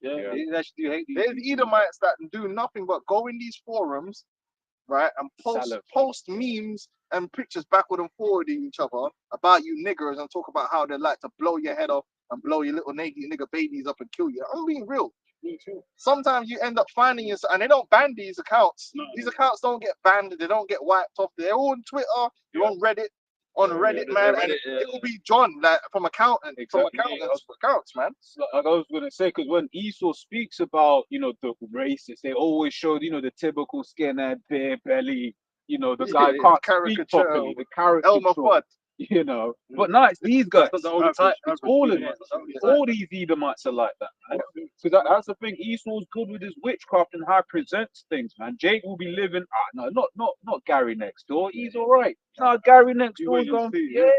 They actually do hate these. There's Edomites that do nothing but go in these forums, right, and post memes and pictures backward and forward in each other about you niggers and talk about how they like to blow your head off and blow your little nigger babies up and kill you. I'm being real. Sometimes you end up finding yourself, and they don't ban these accounts. No, these accounts don't get banned. They don't get wiped off. They're all on Twitter. You're on Reddit. On Reddit, man, and it will be John, like from accountants, accounts, man. Like I was gonna say, because when Esau speaks about, the racists, they always show, the typical skinhead, bare belly, the guy can't speak properly, the caricature. Elmer Fudd. But no, it's these guys. That's All of them. All these Edomites are like that, man. Because that's the thing. Esau's good with his witchcraft and how he presents things, man. Jake will be living. No, not Gary next door. He's all right. No, Gary next door is going. Yeah.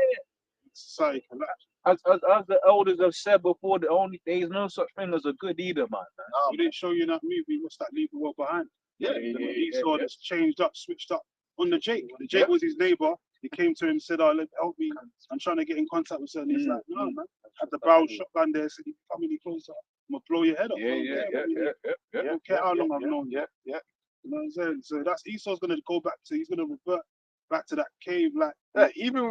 As the elders have said before, there is no such thing as a good Edomite, man. We didn't show you in that movie. What's that? Leave the world behind. Esau just changed up, switched up on the Jake. The Jake was his neighbor. He came to him and said, help me. I'm trying to get in contact with certain. He's like, no, man. Had the barrel shotgun there. Said, come any closer, I'm going to blow your head off. I don't care how long I've known you. You know what I'm saying? So that's Esau's going to go back to, he's going to revert back to that cave, even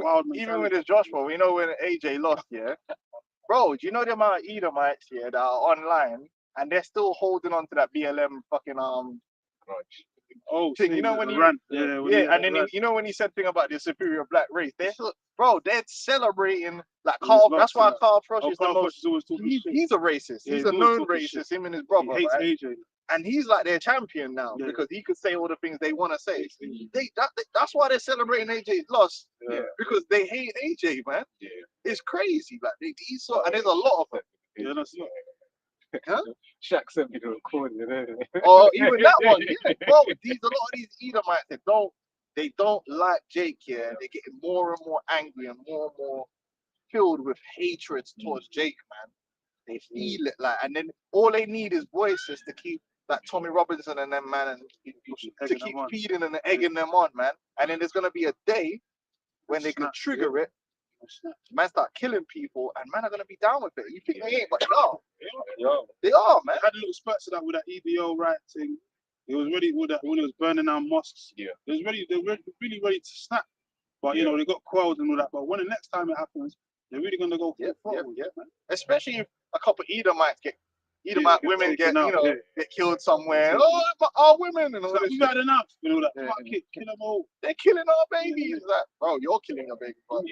with his Joshua, we know when AJ lost, bro, do you know the amount of Edomites here that are online and they're still holding on to that BLM fucking grudge? Thing. You know when he and then when he said thing about the superior black race, they're celebrating like Carl. That's why Carl Frost is the most. He's a racist. He's a known racist. Him and his brother, he hates AJ. And he's like their champion now because he could say all the things they want to say. That's why they're celebrating AJ's loss because they hate AJ, man. It's crazy. Like and there's a lot of them. Huh? Shaq sent me the recording. Or even that one, bro. A lot of these Edomites, they don't like Jake here. They're getting more and more angry and more filled with hatred towards Jake, man. They feel it and then all they need is voices to keep like Tommy Robinson and them, man, and to keep feeding and egging them on, man. And then there's gonna be a day when they can trigger it. Man start killing people and man are gonna be down with it. You think they ain't, but they are. They are, man. I had a little spurts of that with that EBO right thing. It was ready with that when it was burning down mosques. They were really ready to snap. But they got quelled and all that. But when the next time it happens, they're really gonna go forward. Man. Especially if a couple Edomites Edomite women get killed somewhere. Oh, but our women and all that. We've had enough. Fuck it, kill them all. They're killing our babies. Like, bro, you're killing a baby. Bro.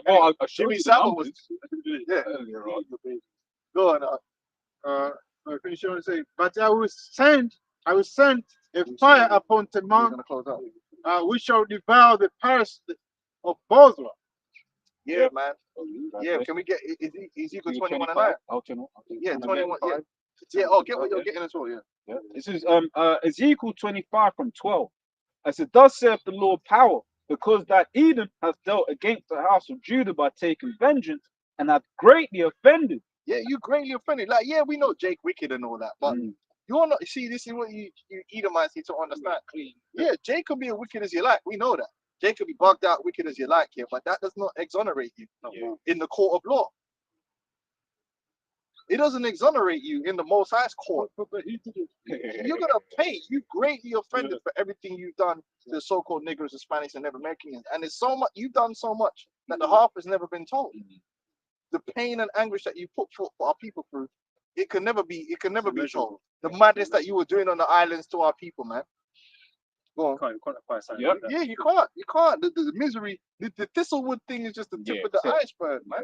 Well, Jimmy Savile was. Go on. I finish on to say, but I will send a fire upon Teman, which shall devour the Paris of Bozrah. Yeah, man. Yeah, can we get Ezekiel 21:9? Yeah, 21. Yeah, get what you're getting as well. Yeah. This is Ezekiel 25 from 12. I said, thus saith the Lord power, because that Edom has dealt against the house of Judah by taking vengeance and hath greatly offended. Yeah, you greatly offended. Like, we know Jake wicked and all that, but you're not. See, this is what you Edomites need to understand. Yeah, Jake can be as wicked as you like. We know that. Jake can be bugged out, wicked as you like here, but that does not exonerate you in the court of law. It doesn't exonerate you in the Most High's court. But he did it. You're gonna pay. You greatly offended for everything you've done to the so-called Negroes, Hispanics, and Native Americans. And it's so much you've done so much that the half has never been told. The pain and anguish that you put for our people through, it can never be told. The madness that you were doing on the islands to our people, man. Go on. Can't quantify something Yep. like that. Yeah, you can't. You can't. The misery, the Thistlewood thing is just the tip Yeah, of the tip. iceberg, man.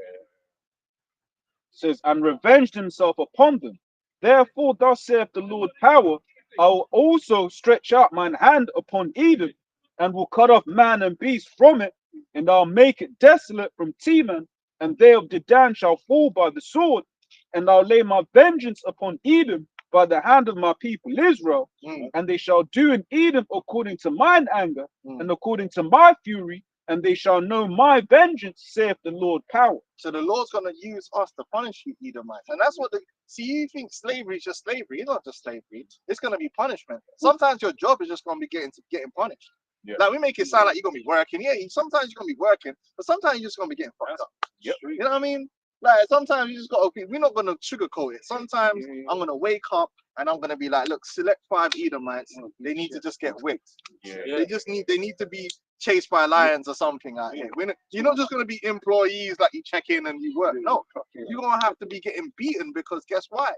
Says, and revenged himself upon them. Therefore, thus saith the Lord power, I will also stretch out mine hand upon Edom, and will cut off man and beast from it, and I'll make it desolate from Teman, and they of Dedan shall fall by the sword, and I'll lay my vengeance upon Edom by the hand of my people Israel, Mm. and they shall do in Edom according to mine anger, Mm. and according to my fury, and they shall know my vengeance, saith the Lord power. So the Lord's gonna use us to punish you, Edomites, and that's what the see. You think slavery is just slavery? It's not just slavery. It's gonna be punishment. Sometimes your job is just gonna be getting punished. Yeah. Like we make it sound like you're gonna be working. Yeah, sometimes you're gonna be working, but sometimes you're just gonna be getting fucked up. Yep. You know what I mean? Like sometimes you just gotta be. We're not gonna sugarcoat it. Sometimes I'm gonna wake up and I'm gonna be like, look, select 5 Edomites. They need to just get whipped. Yeah. They need to be chased by lions or something out here. You're not just gonna be employees like you check in and you work. No, you're gonna have to be getting beaten because guess why?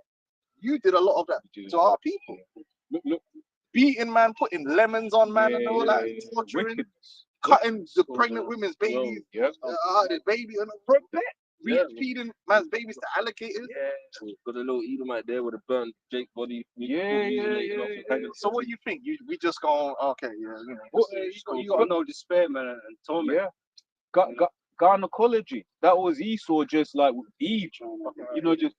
You did a lot of that to our people. Look, Beating man, putting lemons on man and all that, torturing, wickedness. cutting the pregnant women's babies, Yep. the baby and for a bet. Feeding man's babies to alligators. Yeah. Got a little Edomite there with a burnt Jake body. So what do you think? We just go, okay, yeah, you know. You got to know despair, man, and torment. Yeah. Gynecology. That was Esau, just like with Eve. You know, just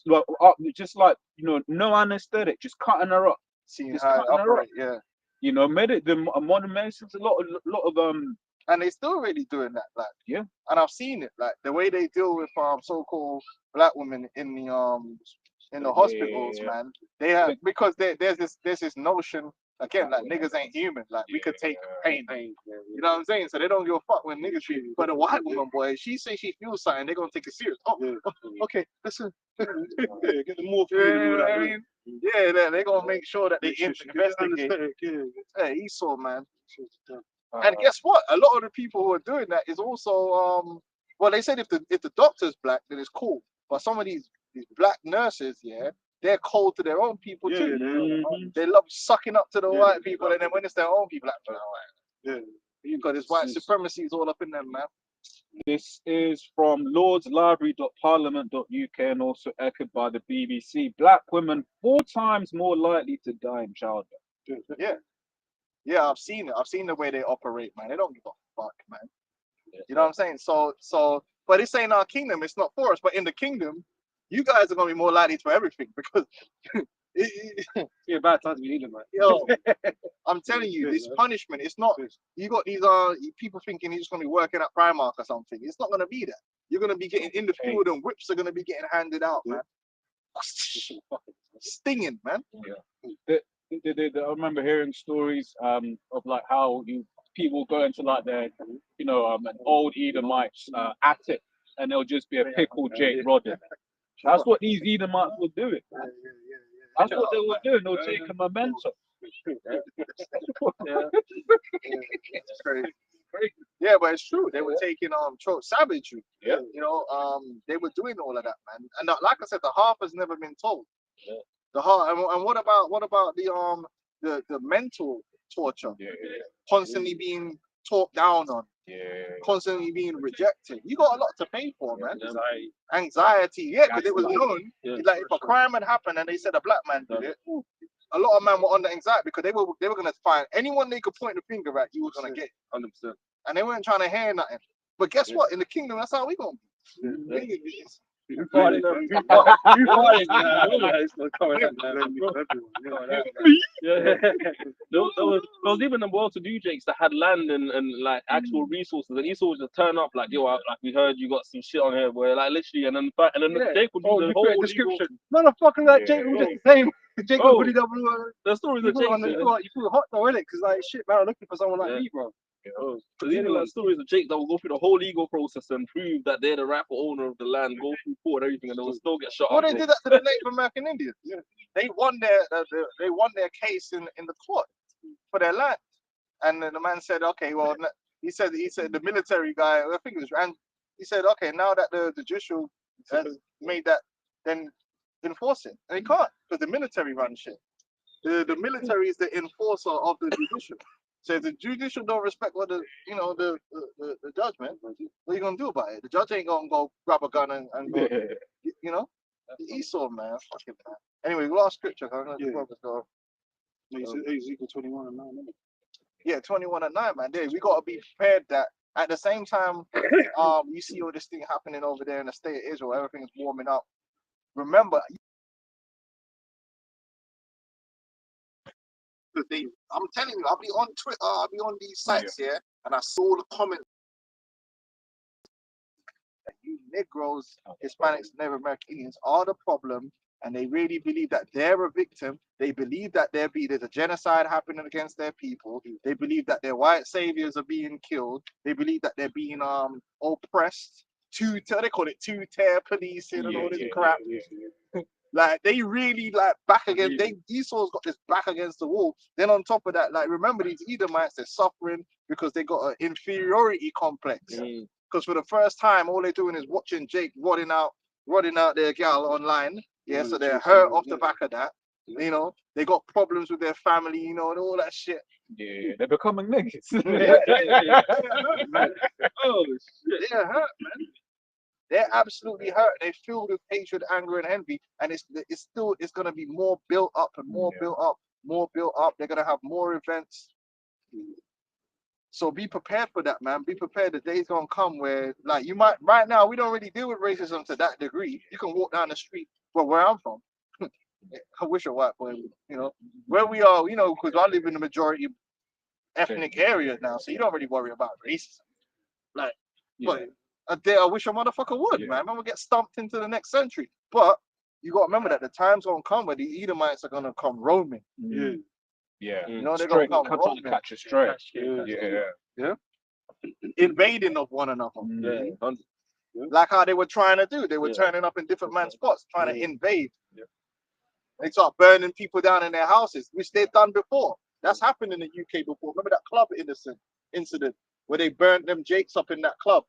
like up, just like no anesthetic, just cutting her up. Seeing Just how it cutting her operate, yeah. You know, the modern medicine's a lot of And they still really doing that, like Yeah. And I've seen it, like the way they deal with so-called black women in the hospitals, Yeah. man. They have because there's this notion again, like niggas ain't human. Like we could take pain. You know what I'm saying? So they don't give a fuck when niggas treat. But a white woman, boy, she say she feels something, they're gonna take it serious. Oh, okay, listen. Get the more I mean, yeah, they're gonna make sure that they investigate. Yeah. Yeah, Esau, man. And guess what? A lot of the people who are doing that is also well, they said if the doctor's black, then it's cool. But some of these black nurses, yeah, they're cold to their own people too. They love sucking up to the white people, and then when it's their own people, like, because it's white supremacy is all up in them, man. This is from lordslibrary.parliament.uk and also echoed by the BBC. Black women 4 times more likely to die in childbirth. Yeah, I've seen it. I've seen the way they operate, man. They don't give a fuck, man. You know what I'm saying? So, but it's saying our kingdom, it's not for us. But in the kingdom, you guys are gonna be more likely for everything because Yeah, bad times we need them, man. yo, I'm telling you, this punishment, it's not. You got these people thinking you're just gonna be working at Primark or something. It's not gonna be that. You're gonna be getting in the field and whips are gonna be getting handed out, man. Stinging, man. I remember hearing stories of like how people go into like their an old Edomites attic and there'll just be a pickled Jake rod in it. That's what these Edomites were doing. That's what they were doing. They were taking a memento. Yeah, but it's true. They were taking savagery. Yeah. You know, they were doing all of that, man. And like I said, the half has never been told. Yeah. The half, and what about the mental torture? Constantly being talked down on. Constantly being rejected. You got a lot to pay for, man. Anxiety. Yeah, because it was known. Like if a crime had happened and they said a black man did it, a lot of men were under anxiety because they were gonna find anyone they could point the finger at. You were gonna get 100%. and they weren't trying to hear nothing. But guess what? In the kingdom, that's how we gonna be. You farted, man. There was even the well-to-do Jakes that had land and like actual resources, and Esau would just turn up like, yo, like we heard you got some shit on here, boy, like literally, and then Jake would do the whole description. Motherfucker, like Jake was just the same. Jake would put it up. The stories You of Jake. feel hot though, innit? Because like shit, man, I'm looking for someone like me, bro. Because even like stories of Jake that will go through the whole legal process and prove that they're the rightful owner of the land, go through court and everything, and they will still get shot Well, up. they did that to the Native American Indians. They won their case in the court for their land, and then the man said, okay, well, he said the military guy, I think it was Rand, he said, okay, now that the judicial has made that, then enforce it, and they can't because the military run shit. The military is the enforcer of the judicial. So if the judicial don't respect what the judgment, what are you gonna do about it? The judge ain't gonna go grab a gun and go, you know. Esau, man, fucking man. Anyway, we lost scripture. I know the brothers go. Ezekiel 21 and 9. Yeah, 21 and 9, man. We gotta be prepared that at the same time, you see all this thing happening over there in the state of Israel, everything's warming up. Remember, I'm telling you, I'll be on Twitter, I'll be on these sites here, and I saw the comment. You Negroes, Hispanics, Native American Indians are the problem, and they really believe that they're a victim. They believe that there's a genocide happening against their people. They believe that their white saviors are being killed. They believe that they're being oppressed. They call it two-tier policing and all this crap. Like they really like back against Esau's got this back against the wall. Then on top of that, like remember these Edomites, they're suffering because they got an inferiority complex. Because for the first time, all they're doing is watching Jake rodding out their gal online. Yeah, so they're hurt off the back of that. You know, they got problems with their family, you know, and all that shit. Yeah, they're becoming niggas. Oh shit. They're hurt, man. They're absolutely hurt. They're filled with hatred, anger, and envy, and it's gonna be more built up and more built up. They're gonna have more events. So be prepared for that, man. Be prepared. The day's gonna come where, like, you might. Right now, we don't really deal with racism to that degree. You can walk down the street, well, where I'm from. I wish a white boy, you know, where we are, you know, because I live in the majority ethnic area now, so you don't really worry about racism. Like, but I wish a motherfucker would, man. I'm gonna get stumped into the next century. But you gotta remember that the time's gonna come where the Edomites are gonna come roaming. You know, they're gonna come roaming. catch a stray. Invading of one another. Like how they were trying to do. They were turning up in different man's spots, trying to invade. They start burning people down in their houses, which they've done before. That's happened in the UK before. Remember that club incident where they burnt them Jakes up in that club?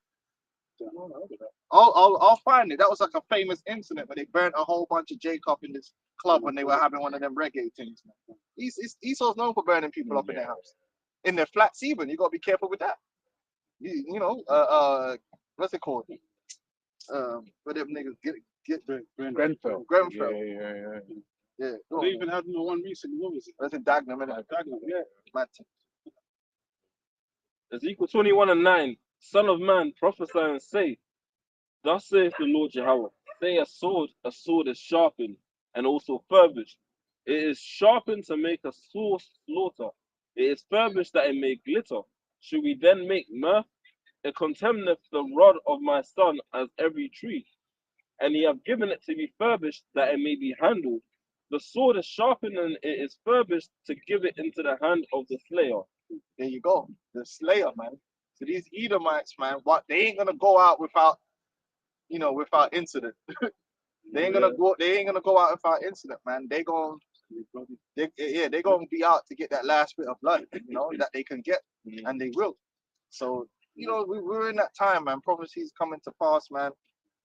I'll find it. That was like a famous incident where they burnt a whole bunch of Jake up in this club when they were having one of them reggae things. Esau's known for burning people up in their house, in their flats even. You gotta be careful with that. You know, what's it called? Where them niggas get Grenfell. Yeah. They even had one recently. What was it? That's in Dagenham, innit? Dagenham, yeah. Man. Ezekiel 21 and 9. Son of man, prophesy and say, thus saith the Lord Jehovah, say a sword is sharpened and also furbished. It is sharpened to make a sore slaughter. It is furbished that it may glitter. Should we then make mirth? It contemneth the rod of my son as every tree. And ye have given it to be furbished that it may be handled. The sword is sharpened and it is furbished to give it into the hand of the slayer. There you go. The slayer, man. So these Edomites, man, they ain't gonna go out without incident. They ain't gonna go out without incident, man. They're gonna be out to get that last bit of blood, you know, that they can get, and they will. So, you know, we're in that time, man. Prophecies coming to pass, man.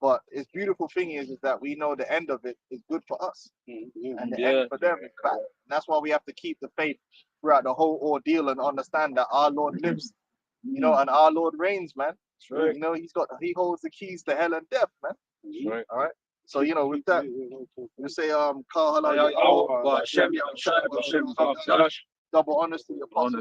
But it's beautiful thing is that we know the end of it is good for us, and the end for them is bad. And that's why we have to keep the faith throughout the whole ordeal and understand that our Lord lives, you know, and our Lord reigns, man. You know, he holds the keys to hell and death, man. All right. So, you know, with that, we say, double honors to the apostle.